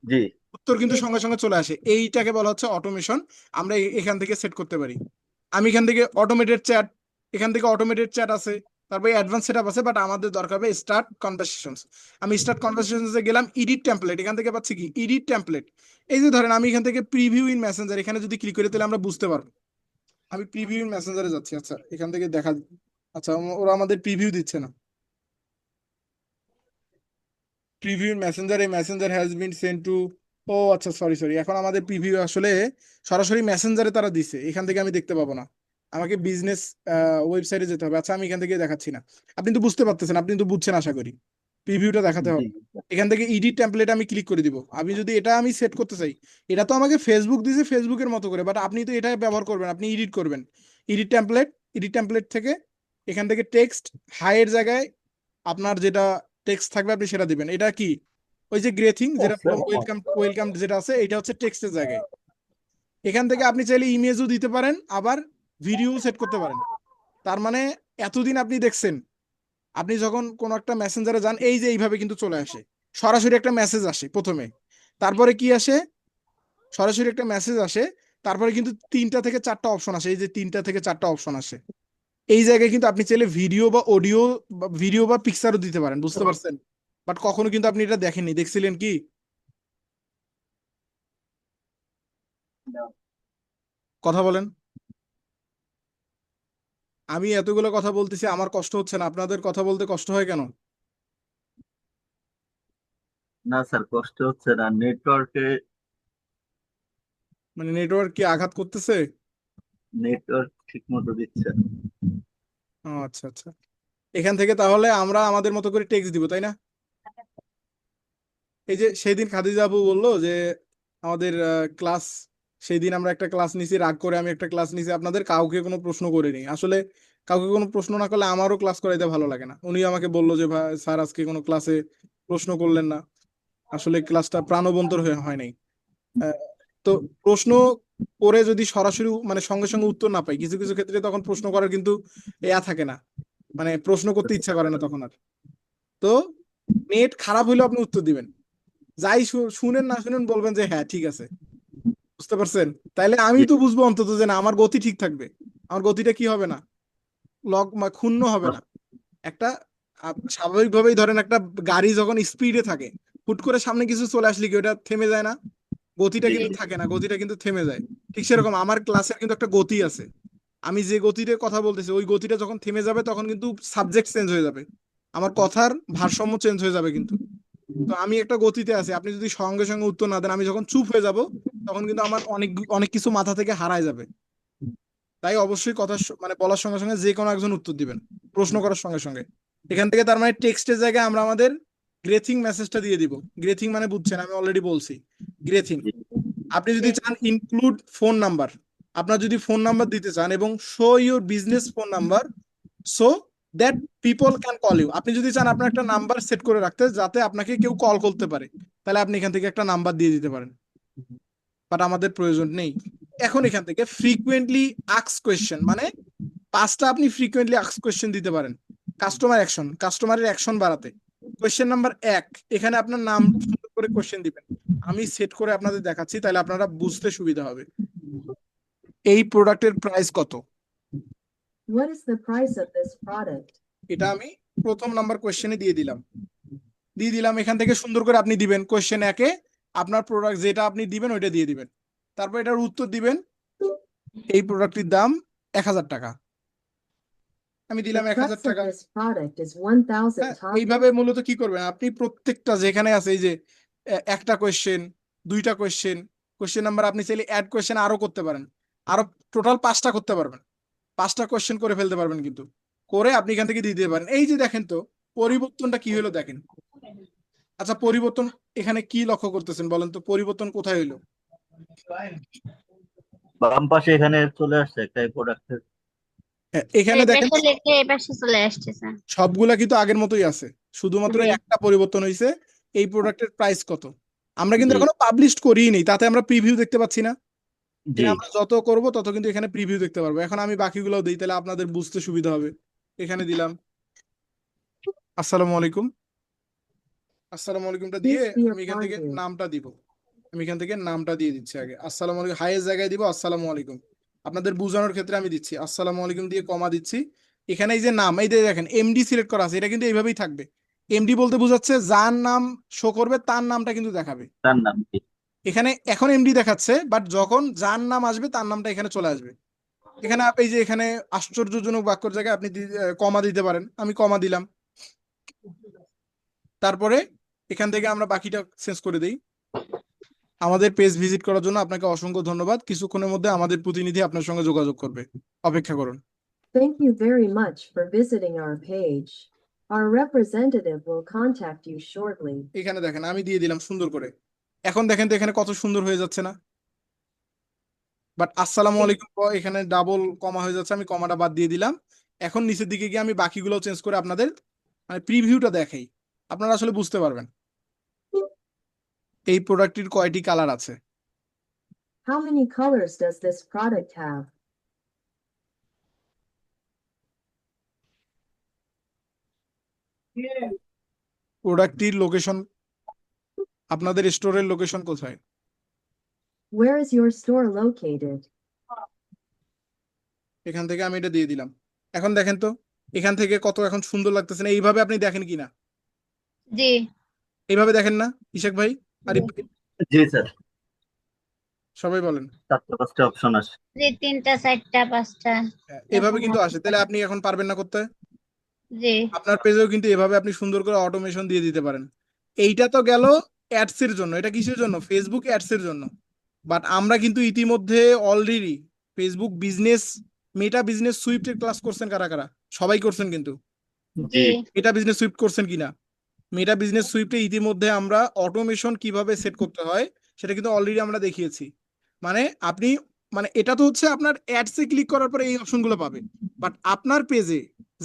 জি। উত্তর কিন্তু সঙ্গে সঙ্গে চলে আসে। এইটাকে বলা হচ্ছে অটোমেশন। আমরা এখান থেকে সেট করতে পারি। আমি এখান থেকে অটোমেটেড চ্যাট আছে, তারপরে অ্যাডভান্স সেটআপ আছে, বাট আমাদের দরকার হবে স্টার্ট কনভারসেশনস। আমি স্টার্ট কনভারসেশনসে গেলাম, এডিট টেমপ্লেট, এখান থেকে পাচ্ছি কি এডিট টেমপ্লেট। এই যে ধরেন আমি এখান থেকে প্রিভিউ ইন মেসেঞ্জার, এখানে যদি ক্লিক করি তাহলে আমরা বুঝতে পারবো। আমি প্রিভিউ ইন মেসেঞ্জারে যাচ্ছি, আচ্ছা এখান থেকে দেখা, আচ্ছা ওরা আমাদের প্রিভিউ দিচ্ছে না। প্রিভিউ ইন মেসেঞ্জার, এই messenger has been send to, ও আচ্ছা সরি, এখন আমাদের প্রিভিউ আসলে সরাসরি মেসেঞ্জারে তারা দিছে, এখান থেকে আমি দেখতে পাবো না, আমাকে বিজনেস ওয়েবসাইটে যেতে হবে। আচ্ছা আমি এখান থেকে দেখাচ্ছি না, আপনি তো বুঝতে পারতেছেন, আপনি তো বুঝছেন আশা করি, প্রিভিউটা দেখাতে জি হবে। এখান থেকে এডিট টেমপ্লেট আমি ক্লিক করে দিব। আমি যদি এটা আমি সেট করতে চাই, এটা তো আমাকে ফেসবুক দিয়েছে ফেসবুকের মতো করে, বাট আপনি তো এটা ব্যবহার করবেন, আপনি এডিট করবেন। এডিট টেমপ্লেট থেকে এখান থেকে টেক্সট হাইয়ের জায়গায় আপনার যেটা টেক্সট থাকবে আপনি সেটা দিবেন। এটা কি, ওই যে গ্রেথিং যেটা ওয়েলকাম ওয়েলকাম যেটা আছে, এটা হচ্ছে টেক্সটের জায়গায়। এখান থেকে আপনি চাইলে ইমেজও দিতে পারেন, আবার ভিডিও সেট করতে পারেন। তার মানে এতদিন আপনি দেখছেন, আপনি যখন কোনো একটা মেসেঞ্জারে যান, এই যে এইভাবে কিন্তু চলে আসে, সরাসরি একটা মেসেজ আসে প্রথমে, তারপরে কি আসে, সরাসরি একটা মেসেজ আসে, তারপরে কিন্তু 3টা থেকে 4টা অপশন আসে, এই যে 3টা থেকে 4টা অপশন আসে। এই জায়গায় কিন্তু আপনি চাইলে ভিডিও বা অডিও বা ভিডিও বা পিকচারও দিতে পারেন, বুঝতে পারছেন? বাট কখনো কিন্তু আপনি এটা দেখেননি, দেখছিলেন কি? কথা বলেন। আমি এতগুলো কথা বলতেছি, আমার কষ্ট হচ্ছে না, আপনাদের কথা বলতে কষ্ট হয় কেন? না স্যার, কষ্ট হচ্ছে না, নেটওয়ার্কে, মানে নেটওয়ার্ক কি আঘাত করতেছে? নেটওয়ার্ক ঠিক মতো দিচ্ছে না। ও আচ্ছা আচ্ছা। এখান থেকে তাহলে আমরা আমাদের মতো করে টেক্সট দিব, তাই না? এই যে সেদিন খাদিজা আপু বললো যে আমাদের ক্লাস, সেই দিন আমরা একটা ক্লাস নিছি, রাগ করে আমি একটা ক্লাস নিছি, আপনাদের কাউকে কোনো প্রশ্ন করিনি আসলে। কাউকে কোনো প্রশ্ন না করলে আমারও ক্লাস করাইতে ভালো লাগে না। উনি আমাকে বললো যে ভাই স্যার আজকে কোনো ক্লাসে প্রশ্ন করলেন না, আসলে ক্লাসটা প্রাণবন্তর হয়ে হয় নাই। আহ, তো প্রশ্ন করে যদি সরাসরি মানে সঙ্গে সঙ্গে উত্তর না পাই, কিছু কিছু ক্ষেত্রে তখন প্রশ্ন করার কিন্তু থাকে না, মানে প্রশ্ন করতে ইচ্ছা করে না তখন আর। তো নেট খারাপ হইলেও আপনি উত্তর দিবেন, যাই শুনেন না শুনেন বলবেন যে হ্যাঁ ঠিক আছে। বুঝতে পারছেন? তাইলে আমি জি। তো বুঝবো অন্তত যে না আমার গতি ঠিক থাকবে, আমার গতিটা কি হবে না, ক্ষুণ্ণ হবে না। একটা স্বাভাবিকভাবেই ধরেন একটা গাড়ি যখন স্পিডে থাকে, হুট করে সামনে কিছু চলে আসলে কি ওটা থেমে যায় না? গতিটা জি কিন্তু জি। থাকে না, গতিটা কিন্তু থেমে যায়। ঠিক সেরকম আমার ক্লাসের কিন্তু একটা গতি আছে, আমি যে গতিতে কথা বলতেছি ওই গতিটা যখন থেমে যাবে তখন কিন্তু সাবজেক্ট চেঞ্জ হয়ে যাবে, আমার কথার ভারসাম্য চেঞ্জ হয়ে যাবে কিন্তু। তো আমি একটা গতিতে আছি, আপনি যদি সঙ্গে সঙ্গে উত্তর না দেন, আমি যখন চুপ হয়ে যাব তখন কিন্তু আমার অনেক অনেক কিছু মাথা থেকে হারায় যাবে। তাই অবশ্যই কথা মানে বলার সঙ্গে সঙ্গে যে কোনো একজন উত্তর দিবেন, প্রশ্ন করার সঙ্গে সঙ্গে। এখান থেকে তার মানে টেক্সটের জায়গায় আমরা আমাদের গ্রেথিং মেসেজটা দিয়ে দিব। গ্রেথিং মানে বুঝছেন, আমি অলরেডি বলছি গ্রেথিং। জি। আপনি যদি চান ইনক্লুড ফোন নাম্বার, আপনার যদি ফোন নাম্বার দিতে চান এবং show your business phone number so that people can call you, আপনি যদি চান আপনার একটা নাম্বার সেট করে রাখতে যাতে আপনাকে কেউ কল করতে পারে, তাহলে আপনি এখান থেকে একটা নাম্বার দিয়ে দিতে পারেন, বাট আমাদের প্রয়োজন নেই। এখন এখান থেকে ফ্রিকুয়েন্টলি আস্ক কোয়েশ্চেন, মানে 5টা আপনি ফ্রিকুয়েন্টলি আস্ক কোয়েশ্চেন দিতে পারেন। কাস্টমারের অ্যাকশন বাড়াতে। কোয়েশ্চেন নাম্বার 1, এখানে আপনার নাম সুন্দর করে কোয়েশ্চেন দিবেন, আমি সেট করে আপনাদের দেখাচ্ছি তাহলে আপনারা বুঝতে সুবিধা হবে। এই প্রোডাক্টের প্রাইস কত? What is the price of this product? এটা আমি প্রথম নাম্বার কোয়েশ্চেনে দিয়ে দিলাম। এখান থেকে সুন্দর করে আপনি দিবেন কোয়েশ্চেন 1-এ আপনার প্রোডাক্ট যেটা আপনি দিবেন ওইটা দিয়ে দিবেন, তারপর এটার উত্তর দিবেন। এই প্রোডাক্টটির দাম 1,000 টাকা, আমি The দিলাম 1,000 price of টাকা। this product is 1,000 হ্যাঁ, এইভাবে takas. মূলত কি করবেন আপনি প্রত্যেকটা যেখানে আছে এই যে একটা কোয়েশ্চেন, দুইটা কোয়েশ্চেন, কোয়েশ্চেন নাম্বার আপনি চাইলে অ্যাড কোয়েশ্চেন আরো করতে পারেন, আরো টোটাল 5টা করতে পারবেন, 5টা কোয়েশ্চেন করে ফেলতে পারবেন, কিন্তু করে আপনি এখান থেকে দিয়ে দিতে পারেন। এই যে দেখেন তো পরিবর্তনটা কি হলো দেখেন। আচ্ছা, পরিবর্তন এখানে কি লক্ষ্য করতেছেন বলেন তো, পরিবর্তন কোথায় হইলো? বাম পাশে এখানে চলে আসছে একটা প্রোডাক্টের। হ্যাঁ, এখানে এই দেখেন পাশে লিখে এই পাশে চলে আসতেছে। সবগুলা কিন্তু আগের মতোই আছে, শুধুমাত্র জি একটা পরিবর্তন হয়েছে, এই প্রোডাক্টের প্রাইস কত। আমরা কিন্তু জি এখনো পাবলিশ করিই নি, তাতে আমরা প্রিভিউ দেখতে পাচ্ছি না। জি এটা আমরা যত করব তত কিন্তু এখানে প্রিভিউ দেখতে পারবো। এখন আমি বাকিগুলো দিই, তাহলে আপনাদের বুঝতে সুবিধা হবে। এখানে দিলাম আসসালামু আলাইকুম, আসসালামু আলাইকুমটা দিয়ে Please be আমি এখান upon থেকে you. নামটা দিব, আমি এখান থেকে নামটা দিয়ে দিচ্ছি আগে। আসসালামু আলাইকুম হাইয়ের জায়গায় দিব আসসালামু আলাইকুম, আপনাদের বোঝানোর ক্ষেত্রে আমি দিচ্ছি আসসালামু আলাইকুম দিয়ে কমা দিচ্ছি। এখানে এই যে নাম, এই যে দেখেন এমডি সিলেক্ট করা আছে, এটা কিন্তু এইভাবেই থাকবে। এমডি বলতে বোঝাচ্ছে যার নাম শো করবে তার নামটা কিন্তু দেখাবে। তার নাম কি? এখানে এখন এমডি দেখাচ্ছে, বাট যখন যার নাম আসবে তার নামটা এখানে চলে আসবে। এখানে এই যে এখানে আশ্চর্যজনক বাক্যর জায়গায় আপনি কমা দিতে পারেন, আমি কমা দিলাম। তারপরে এখান থেকে আমরা বাকিটা চেঞ্জ করে দিই। আমাদের পেজ ভিজিট করার জন্য আপনাকে অসংখ্য ধন্যবাদ। কিছুক্ষণের মধ্যে আমাদের প্রতিনিধি আপনার সঙ্গে যোগাযোগ করবে, অপেক্ষা করুন। Thank you very much for visiting our page. Our representative will contact you shortly. এখানে দেখেন আমি দিয়ে দিলাম সুন্দর করে। এখন দেখেন তো এখানে কত সুন্দর হয়ে যাচ্ছে না? বাট আসসালামু আলাইকুম এখানে ডাবল কমা হয়ে যাচ্ছে, আমি কমাটা বাদ দিয়ে দিলাম। এখন নিচের দিকে গিয়ে আমি বাকিগুলো চেঞ্জ করে আপনাদের মানে প্রিভিউটা দেখাই, আপনারা আসলে বুঝতে পারবেন এই প্রোডাক্টটির কয়টি কালার আছে। How many colors does this product have? প্রোডাক্টটির লোকেশন, আপনাদের স্টোরের লোকেশন কোথায়? Where is your store located? এখান থেকে আমি এটা দিয়ে দিলাম। এখন দেখেন তো এখান থেকে কত এখন সুন্দর লাগতেছে না? এইভাবে আপনি দেখেন কিনা, জি এইভাবে দেখেন না ইশাক ভাই? আরিফ ভাই, জি স্যার, সবাই বলেন। 4-5টা অপশন আসে। জি 3টা 4টা 5টা হ্যাঁ, এভাবে কিন্তু আসে। তাহলে আপনি এখন পারবেন না করতে? জি আপনার পেজেও কিন্তু এভাবে আপনি সুন্দর করে অটোমেশন দিয়ে দিতে পারেন। এইটা তো গেল অ্যাডস এর জন্য, এটা কিসের জন্য? ফেসবুক অ্যাডস এর জন্য। বাট আমরা কিন্তু ইতিমধ্যে already Facebook business, meta business সুইফটের ক্লাস করছেন কারা কারা? সবাই করছেন কিন্তু। জি জি মেটা বিজনেস সুইফট করছেন কিনা? মেটা বিজনেস সুইফটে ইতিমধ্যে আমরা অটোমেশন কিভাবে সেট করতে হয় সেটা কিন্তু অলরেডি আমরা দেখিয়েছি। মানে আপনি মানে এটা তো হচ্ছে আপনার অ্যাডসে ক্লিক করার পরে এই অপশনগুলো পাবে, বাট আপনার পেজে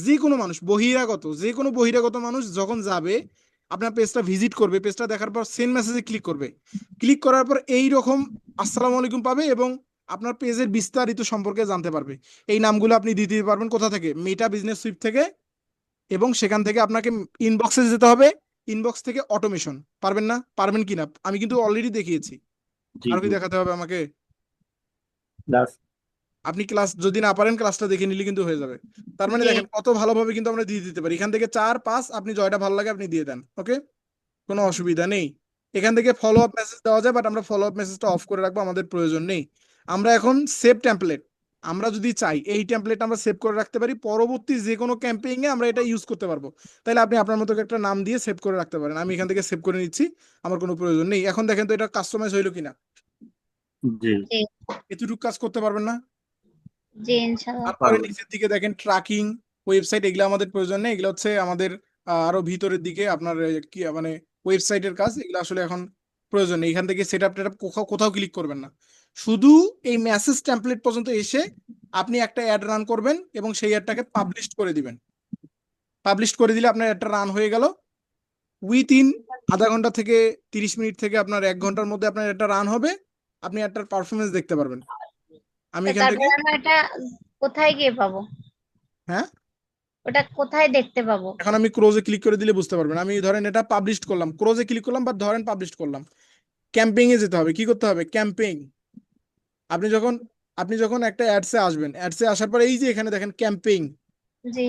যে কোনো মানুষ বহিরাগত, যে কোনো বহিরাগত মানুষ যখন যাবে আপনার পেজটা ভিজিট করবে, পেজটা দেখার পর সেন্ড মেসেজে ক্লিক করবে, ক্লিক করার পর এই রকম আসসালামু আলাইকুম পাবে এবং আপনার পেজের বিস্তারিত সম্পর্কে জানতে পারবে। এই নামগুলো আপনি দিতে পারবেন কোথা থেকে? মেটা বিজনেস সুইফট থেকে। এবং সেখান থেকে আপনাকে ইনবক্সে যেতে হবে, ইনবক্স থেকে অটোমেশন। পারবেন না? পারবেন কিনা আমি কিন্তু অলরেডি দেখিয়েছি, জি আর কি জি দেখাতে হবে আমাকে? প্লাস আপনি ক্লাস যদি না পারেন ক্লাসটা দেখে নিলে কিন্তু হয়ে যাবে। তার মানে জি দেখেন কত ভালোভাবে কিন্তু আমরা দিয়ে দিতে পারি। এখান থেকে 4-5 আপনি জয়টা ভালো লাগে আপনি দিয়ে দেন, ওকে, কোনো অসুবিধা নেই। এখান থেকে ফলো আপ মেসেজ দেওয়া যায়, বাট আমরা ফলো আপ মেসেজটা অফ করে রাখবো, আমাদের প্রয়োজন নেই। আমরা এখন সেভ টেমপ্লেট, আমরা যদি চাই এই টেমপ্লেট আমরা সেভ করে রাখতে পারি, পরবর্তী যে কোনো ক্যাম্পেইং এ আমরা এটা ইউজ করতে পারবো। তাহলে আপনি আপনার মতো একটা নাম দিয়ে সেভ করে রাখতে পারেন। আমি এখান থেকে সেভ করে নিচ্ছি, আমার কোনো প্রয়োজন নেই। এখন দেখেন তো এটা কাস্টমাইজ হইলো কিনা? জি জি এতটুকু কাজ করতে পারবেন না? জি ইনশাল্লাহ তারপরে পারবো। নিচের দিকে দেখেন ট্র্যাকিং ওয়েবসাইট, এগুলো আমাদের প্রয়োজন নেই, এগুলো হচ্ছে আমাদের আরো ভিতরের দিকে আপনার কি মানে ওয়েবসাইটের কাজ, এগুলো আসলে এখন প্রয়োজন নেই। এখান থেকে সেট আপ টেট আপ কোথাও ক্লিক করবেন না, শুধু এই মেসেজ টেমপ্লেট পর্যন্ত এসে আপনি একটা অ্যাড রান করবেন এবং সেই অ্যাডটাকে পাবলিশ করে দিবেন। পাবলিশ করে দিলে আপনার অ্যাডটা রান হয়ে গেল। উইথিন আধা ঘন্টা থেকে 30 মিনিট থেকে আপনার 1 ঘন্টার মধ্যে আপনার এটা রান হবে, আপনি একটার পারফরমেন্স দেখতে পারবেন। আমি এখান থেকে তারপর আমরা এটা কোথায় গিয়ে পাবো? হ্যাঁ, ওটা কোথায় দেখতে পাবো? এখন আমি ক্লোজে ক্লিক করে দিলে বুঝতে পারবেন। আমি ধরেন এটা পাবলিশ করলাম, ক্লোজে ক্লিক করলাম বা ধরেন পাবলিশ করলাম, ক্যাম্পেইং এ যেতে হবে। কি করতে হবে? ক্যাম্পেইং। আপনি যখন একটা অ্যাডসে আসবেন, অ্যাডসে আসার পর এই যে এখানে দেখেন ক্যাম্পেইং, জি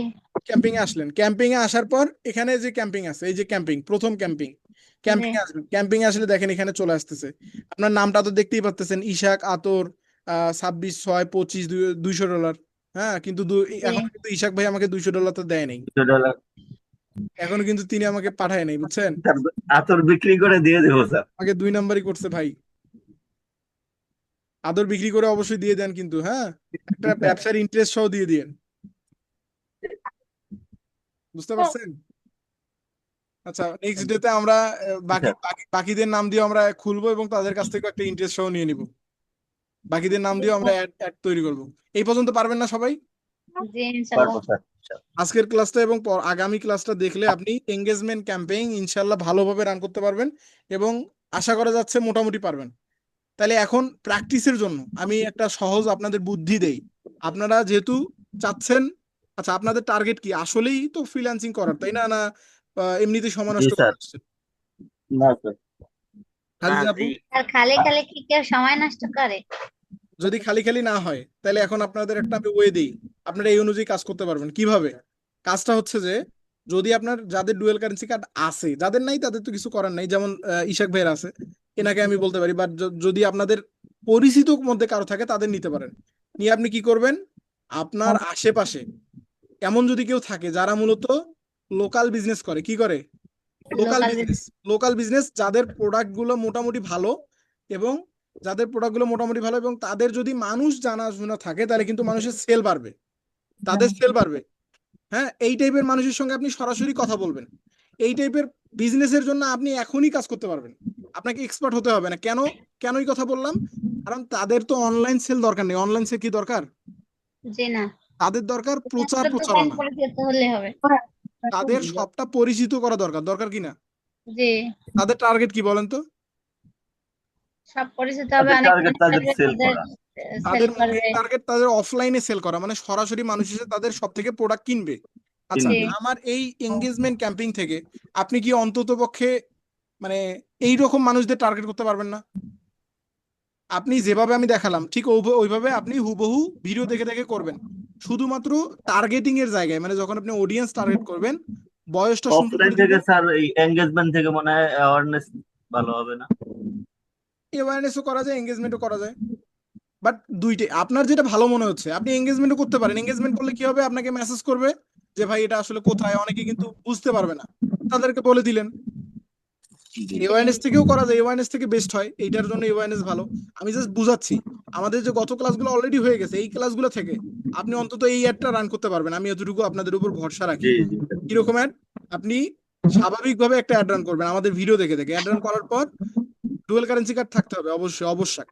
ক্যাম্পেইং এ আসলেন, ক্যাম্পেইং এ আসার পর এখানে যে ক্যাম্পেইং আছে, এই যে ক্যাম্পেইং, প্রথম ক্যাম্পেইং, জি ক্যাম্পেইং এ আসবেন। ক্যাম্পেইং এ আসলে দেখেন এখানে চলে আসতেছে, আপনার নামটা তো দেখতেই পাচ্ছেন, ইশাক আতর, 26, 6, 25, $200। হ্যাঁ, কিন্তু এখন কিন্তু ইশাক ভাই আমাকে $200 তো দেয় নাই, $200 এখনো কিন্তু তিনি আমাকে পাঠায় নাই, বুঝছেন? তার আতর বিক্রি করে দিয়ে দেবো স্যার। আমাকে 2 নাম্বারই করছে ভাই। আদর বিক্রি করে অবশ্যই দিয়ে দেন কিন্তু, হ্যাঁ, একটা ব্যবসার ইন্টারেস্ট সহ দিয়ে দিয়েন, বুঝতে পারছেন? আচ্ছা, নেক্সট ডেতে আমরা বাকিদের নাম দিয়ে আমরা খুলবো এবং তাদের কাছ থেকে একটা ইন্টারেস্ট সহ নিয়ে নিব। বাকিদের নাম দিয়ে আমরা অ্যাড তৈরি করব। এই পর্যন্ত পারবেন না সবাই? জি ইনশাল্লাহ। পারবো স্যার। আজকের ক্লাসটা এবং আগামী ক্লাসটা দেখলে আপনি এঙ্গেজমেন্ট ক্যাম্পেইন ইনশাল্লাহ ভালোভাবে রান করতে পারবেন এবং আশা করা যাচ্ছে মোটামুটি পারবেন। তাহলে এখন প্র্যাকটিসের জন্য আমি একটা সহজ আপনাদের বুদ্ধি দেই। আপনারা যেহেতু চাচ্ছেন, আচ্ছা আপনাদের টার্গেট কি আসলেই তো ফ্রিল্যান্সিং করার, তাই না? না এমনিতে সময় জি নষ্ট স্যার। করতে আসছেন? না স্যার। খাদিজা আপু, আর খালি খালি কি কেউ সময় নষ্ট করে? যদি খালি খালি না হয় তাহলে এখন আপনাদের একটা আমি ওয়ে দিই, আপনারা এই অনুযায়ী কাজ করতে পারবেন। কিভাবে? কাজটা হচ্ছে যে, যদি আপনার যাদের ডুয়েল কারেন্সি কার্ড আছে, যাদের নাই তাদের তো কিছু করার নাই, যেমন ইশাক ভাইয়ের আছে, এনাকে আমি বলতে পারি, বাট যদি আপনাদের পরিচিত মধ্যে কারো থাকে তাদের নিতে পারেন। নিয়ে আপনি কি করবেন, আপনার আশেপাশে এমন যদি কেউ থাকে যারা মূলত লোকাল বিজনেস করে, কি করে, লোকাল বিজনেস যাদের প্রোডাক্ট গুলো মোটামুটি ভালো এবং তাদের যদি মানুষ জানাশোনা থাকে তাহলে কিন্তু মানুষের সেল বাড়বে, তাদের সেল বাড়বে। হ্যাঁ, এই টাইপের মানুষের সঙ্গে আপনি সরাসরি কথা বলবেন। এই টাইপের বিজনেসের জন্য আপনি এখনই কাজ করতে পারবেন, আপনাকে এক্সপার্ট হতে হবে না। কেনই কথা বললাম, কারণ তাদের তো অনলাইন সেল দরকার নেই। অনলাইন সেল কি দরকার? জি না, তাদের দরকার প্রচার দোকান প্রচারণা, পরিচিত হলে হবে। তাদের সবটা পরিচিত করা দরকার কি না? জি, তাদের টার্গেট কি বলেন তো? সব পরিচিত হবে, তাদের অনেক টার্গেট তাদের সেল তাদের করা। সেল তাদের করবে। মেইন টার্গেট তাদের অফলাইনে সেল করা, মানে সরাসরি মানুষ এসে তাদের সব থেকে প্রোডাক্ট কিনবে। আচ্ছা, জি। আমার এই এঙ্গেজমেন্ট ক্যাম্পেইন থেকে আপনি কি অন্তত পক্ষে মানে এই রকম মানুষদের টার্গেট করতে পারবেন না? আপনি যেভাবে আমি দেখালাম ঠিক ওইভাবে আপনি হুবহু ভিডিও দেখে দেখে করবেন। শুধুমাত্র টার্গেটিং এর জায়গায়, মানে যখন আপনি অডিয়েন্স টার্গেট করবেন, বয়সটা সুন্দর অফলাইন করে থেকে দিবেন। স্যার এই এঙ্গেজমেন্ট থেকে মনে হয় অ্যাওয়ারনেস ভালো হবে না? অ্যাওয়ারনেসও করা যায়, এঙ্গেজমেন্টও করা যায়, বাট দুইটাই আপনার যেটা ভালো মনে হচ্ছে আপনি এঙ্গেজমেন্টও করতে পারেন। এঙ্গেজমেন্ট করলে কি হবে, আপনাকে মেসেজ করবে যে ভাই এটা আসলে কোথায়, অনেকে কিন্তু বুঝতে পারবে না, তাদেরকে বলে দিলেন। অ্যাওয়ারনেস থেকেও করা যায়, অ্যাওয়ারনেস থেকে বেস্ট হয়, এইটার জন্য অ্যাওয়ারনেস ভালো। আমি জাস্ট বুঝাচ্ছি, আমাদের যে গত ক্লাসগুলো অলরেডি হয়ে গেছে, এই ক্লাসগুলো থেকে আপনি অন্তত এই অ্যাডটা রান করতে পারবেন, আমি এতটুকু আপনাদের উপর ভরসা রাখি। জি জি স্যার। কিরকম অ্যাড? আপনি স্বাভাবিকভাবে একটা অ্যাড রান করবেন, আমাদের ভিডিও দেখে দেখে। অ্যাড রান করার পর ডুয়াল কারেন্সি কার্ড থাকতে হবে অবশ্যই।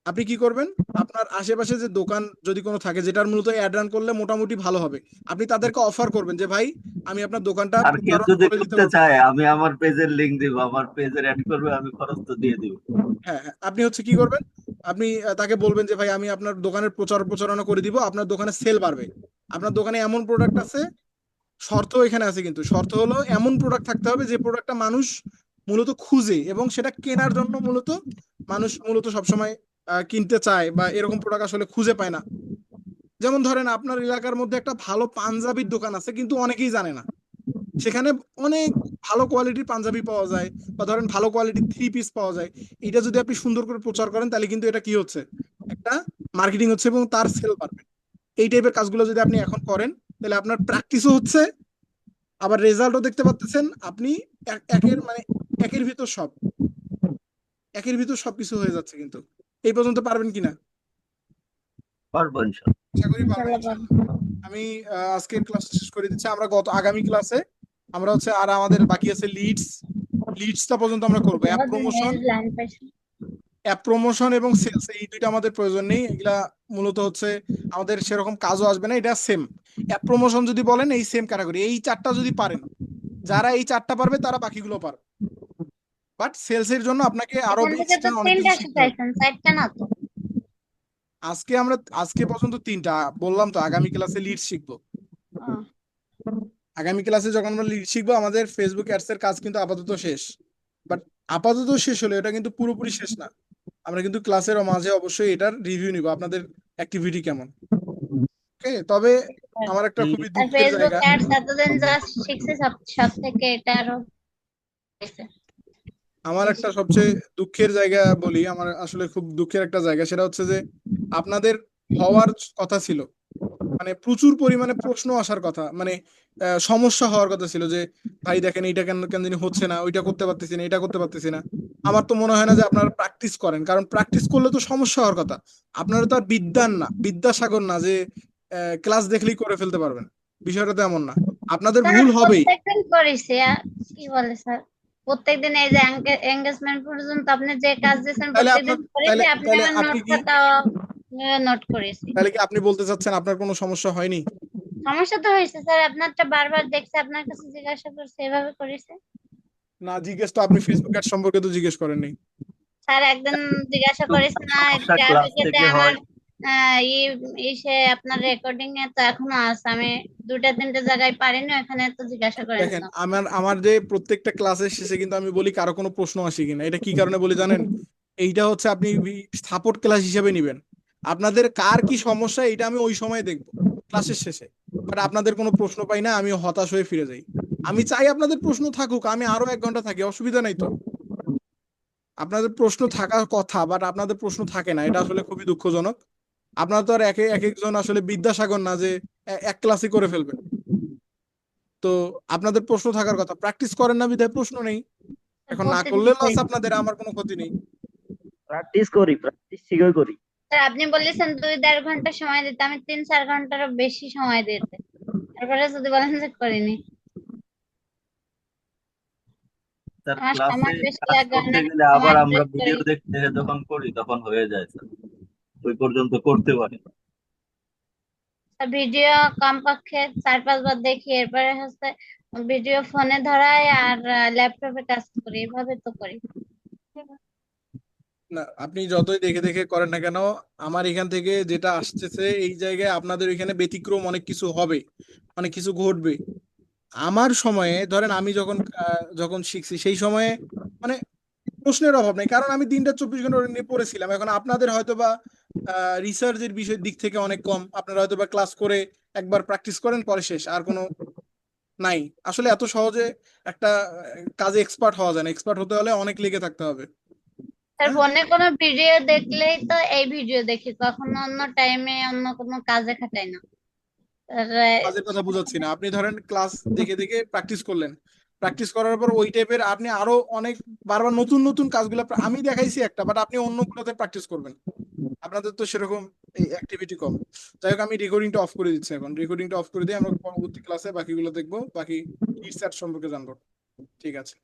আপনি কি করবেন, আপনার আশেপাশে যে দোকান যদি কোনো থাকে যেটার মূলত অ্যাড রান করলে মোটামুটি ভালো হবে, আপনি তাদেরকে অফার করবেন যে ভাই আমি আপনার দোকানটা আর কেউ প্রচারণা যদি করে দিতে করতে পারবো। চায় আমি আমার পেজের লিংক দিব, আমার পেজের অ্যাড করবে, আমি খরচ তো দিয়ে দিব। হ্যাঁ, আপনি হচ্ছে কি করবেন, আপনি তাকে বলবেন যে ভাই আমি আপনার দোকানের প্রচারণা করে দিব, আপনার দোকানে সেল বাড়বে। আপনার দোকানে এমন প্রোডাক্ট আছে, শর্ত এখানে আছে, কিন্তু শর্ত হলো এমন প্রোডাক্ট থাকতে হবে যে প্রোডাক্টটা মানুষ মূলত খুঁজে এবং সেটা কেনার জন্য মানুষ মূলত সবসময় কিনতে চায়, বা এরকম প্রোডাক্ট আসলে খুঁজে পায় না। যেমন ধরেন আপনার এলাকার মধ্যে একটা ভালো পাঞ্জাবির দোকান আছে কিন্তু অনেকেই জানে না, সেখানে অনেক ভালো কোয়ালিটির পাঞ্জাবি পাওয়া যায়, বা ধরেন ভালো কোয়ালিটির 3 পিস পাওয়া যায়। এটা যদি আপনি সুন্দর করে প্রচার করেন তাহলে কিন্তু এটা কি হচ্ছে, একটা মার্কেটিং হচ্ছে এবং তার সেল বাড়বে। এই টাইপের কাজগুলো যদি আপনি এখন করেন তাহলে আপনার প্র্যাকটিসও হচ্ছে, আবার রেজাল্টও দেখতে পাচ্ছেন আপনি। একের ভিতর সব, একের ভিতর সবকিছু হয়ে যাচ্ছে। কিন্তু এই পর্যন্ত পারবেন কিনা? পারবো ইনশাআল্লাহ। আশা করি পারবেন ইনশাআল্লাহ। আমি আজকের ক্লাসটা শেষ করে দিচ্ছি। আমরা আগামী ক্লাসে আমরা হচ্ছে আর আমাদের বাকি আছে লিডসটা পর্যন্ত আমরা করবো। অ্যাপ প্রমোশন এবং সেলস, এই দুইটা আমাদের প্রয়োজন নেই, এগুলা মূলত হচ্ছে আমাদের সেরকম কাজও আসবে না, এটা সেম। অ্যাপ প্রমোশন যদি বলেন এই সেম ক্যাটাগরি, এই চারটা যদি পারেন, যারা এই চারটা পারবে তারা বাকিগুলো পারবে। বাট সেলস এর জন্য আপনাকে আরো এখান থেকে তো এক্সট্রা অনেক তিনটা কিছু শিখতে হবে। শিখাইছেন, চারটা না তো? আজকে পর্যন্ত 3টা বললাম তো, আগামী ক্লাসে লিড শিখবো। ও, আগামী ক্লাসে যখন আমরা লিড শিখবো, আমাদের ফেসবুক অ্যাডস এর কাজ কিন্তু আপাতত শেষ। বাট আপাতত শেষ হলে এটা কিন্তু পুরোপুরি শেষ না, আমরা কিন্তু ক্লাসের মাঝে অবশ্যই এটার রিভিউ নিব, আপনাদের অ্যাক্টিভিটি কেমন। ওকে, তবে আমার একটা খুবই আর দুঃখের ফেসবুক জায়গা, অ্যাডস এতদিন যা শিখছে সব থেকে এটা আরো হয়েছে। আমার একটা সবচেয়ে দুঃখের জায়গা বলি, আমার আসলে খুব দুঃখের একটা জায়গা, সেটা হচ্ছে যে আপনাদের হওয়ার কথা ছিল, মানে প্রচুর পরিমাণে প্রশ্ন আসার কথা, মানে সমস্যা হওয়ার কথা ছিল যে ভাই দেখেন এইটা কেন কেন জানি হচ্ছে না, ওইটা করতে পারতেছি না, এটা করতে পারতেছি না। আমার তো মনে হয় না যে আপনারা প্র্যাকটিস করেন, কারণ প্র্যাকটিস করলে তো সমস্যা হওয়ার কথা। আপনারা তো আর বিদ্যান না, বিদ্যাসাগর না যে ক্লাস দেখলেই করে ফেলতে পারবেন, বিষয়টা তো এমন না, আপনাদের স্যার ভুল হবেই। প্রত্যেকদিন করেছি কি বলে স্যার, প্রত্যেকদিন এই যে এঙ্গেজমেন্ট পর্যন্ত আপনি যে কাজ দিয়েছেন তাহলে প্রত্যেকদিন আপনার করেছি, তাহলে আপনি তাহলে আমার আপনি কি নোটখাতা নোট করেছি। তাহলে কি আপনি বলতে চাচ্ছেন আপনার কোনো সমস্যা হয়নি? সমস্যা তো হয়েছে স্যার, আপনারটা বারবার দেখছে, আপনার কাছে জিজ্ঞাসা করছে, এভাবে করেছে। না, জিজ্ঞেস তো আপনি ফেসবুক অ্যাড সম্পর্কে তো জিজ্ঞেস করেননি। স্যার একদিন জিজ্ঞাসা করেছে না, সমস্যা ক্লাস গ্রাফিকেতে থেকে আমার হয়। ইসে আপনার রেকর্ডিং এ তো এখনো আছে, আমি 2-3 জায়গায় পারিনি, ওখানে তো জিজ্ঞাসা করেন দেখেন, না। আমার যে প্রত্যেকটা ক্লাসের শেষে কিন্তু আমি বলি কারো কোনো প্রশ্ন আসে কিনা। এটা কি কারণে বলি জানেন? এইটা হচ্ছে আপনি সাপোর্ট ক্লাস হিসেবে নিবেন। আপনাদের কার কি সমস্যা এটা আমি ওই সময় দেখবো ক্লাসের শেষে। বাট আপনাদের কোনো প্রশ্ন পাই না, আমি হতাশ হয়ে ফিরে যাই। আমি চাই আপনাদের প্রশ্ন থাকুক, আমি আরো 1 ঘন্টা থাকি, অসুবিধা নাই তো। আপনাদের প্রশ্ন থাকার কথা, বাট আপনাদের প্রশ্ন থাকে না, এটা আসলে খুবই দুঃখজনক। আপনারা তো আর এক একজন আসলে বিদ্যাসাগর না যে এক ক্লাসই করে ফেলবেন। তো আপনাদের প্রশ্ন থাকার কথা, প্র্যাকটিস করেন না বিধায় প্রশ্ন নেই। এখন না করলে লস আপনাদের, আমার কোনো ক্ষতি নেই। প্র্যাকটিস ঠিকই করি। স্যার আপনি বলেছেন 2-1.5 ঘন্টা সময় দিতে, আমি 3-4 ঘন্টারও বেশি সময় দিতে, তারপরে যদি বলেন যে করিনি, স্যার আমার ক্লাসে সময় বেশি কাজ লাগে, করতে অনেক গেলে আবার সময় আমরা waste করি। ভিডিও দেখতে যখন করি তখন হয়ে যায় স্যার, ওই পর্যন্ত করতে পারি না। ভিডিও কমপক্ষে 4-5 বার দেখি, এরপরে হচ্ছে ভিডিও ফোনে ধরাই আর ল্যাপটপে কাজ করি, এভাবে তো করি। না, আপনি যতই দেখে দেখে করেন না কেন, আমার এখান থেকে যেটা আসতেছে এই জায়গায় আপনাদের এখানে ব্যতিক্রম অনেক কিছু হবে, অনেক কিছু ঘটবে। আমার সময়ে ধরেন আমি যখন শিখছি সেই সময়ে মানে প্রশ্নের অভাব নেই, কারণ আমি দিনটা 24 ঘন্টা ওটা নিয়ে পড়েছিলাম। এখন আপনাদের হয়তো বা রিসার্চের বিষয়ের দিক থেকে অনেক কম, আপনারা হয়তো বা ক্লাস করে একবার প্র্যাকটিস করেন পরে শেষ, আর কোনো নাই। আসলে এত সহজে একটা কাজে এক্সপার্ট হওয়া যায় না, এক্সপার্ট হতে হলে অনেক লেগে থাকতে হবে। স্যার হ্যাঁ, ফোনে কোনো ভিডিও দেখলেই তো এই ভিডিও দেখি, কখনো অন্য টাইমে অন্য কোনো কাজে খাটাই না। আর, কাজের কথা বুঝাচ্ছি না, আপনি ধরেন ক্লাস দেখে দেখে প্র্যাকটিস করলেন, প্র্যাকটিস করার পর ওই টাইপের আপনি আরো অনেক বারবার নতুন নতুন কাজগুলো আমি দেখাইছি একটা, বাট আপনি অন্যগুলোতে প্র্যাকটিস করবেন। আপনাদের তো সেরকম এই অ্যাক্টিভিটি কম। যাই হোক, আমি রেকর্ডিংটা অফ করে দিচ্ছি, এখন রেকর্ডিংটা অফ করে দিয়ে আমরা পরবর্তী ক্লাসে বাকিগুলো দেখবো, বাকি রিসার্চ সম্পর্কে জানবো। ঠিক আছে।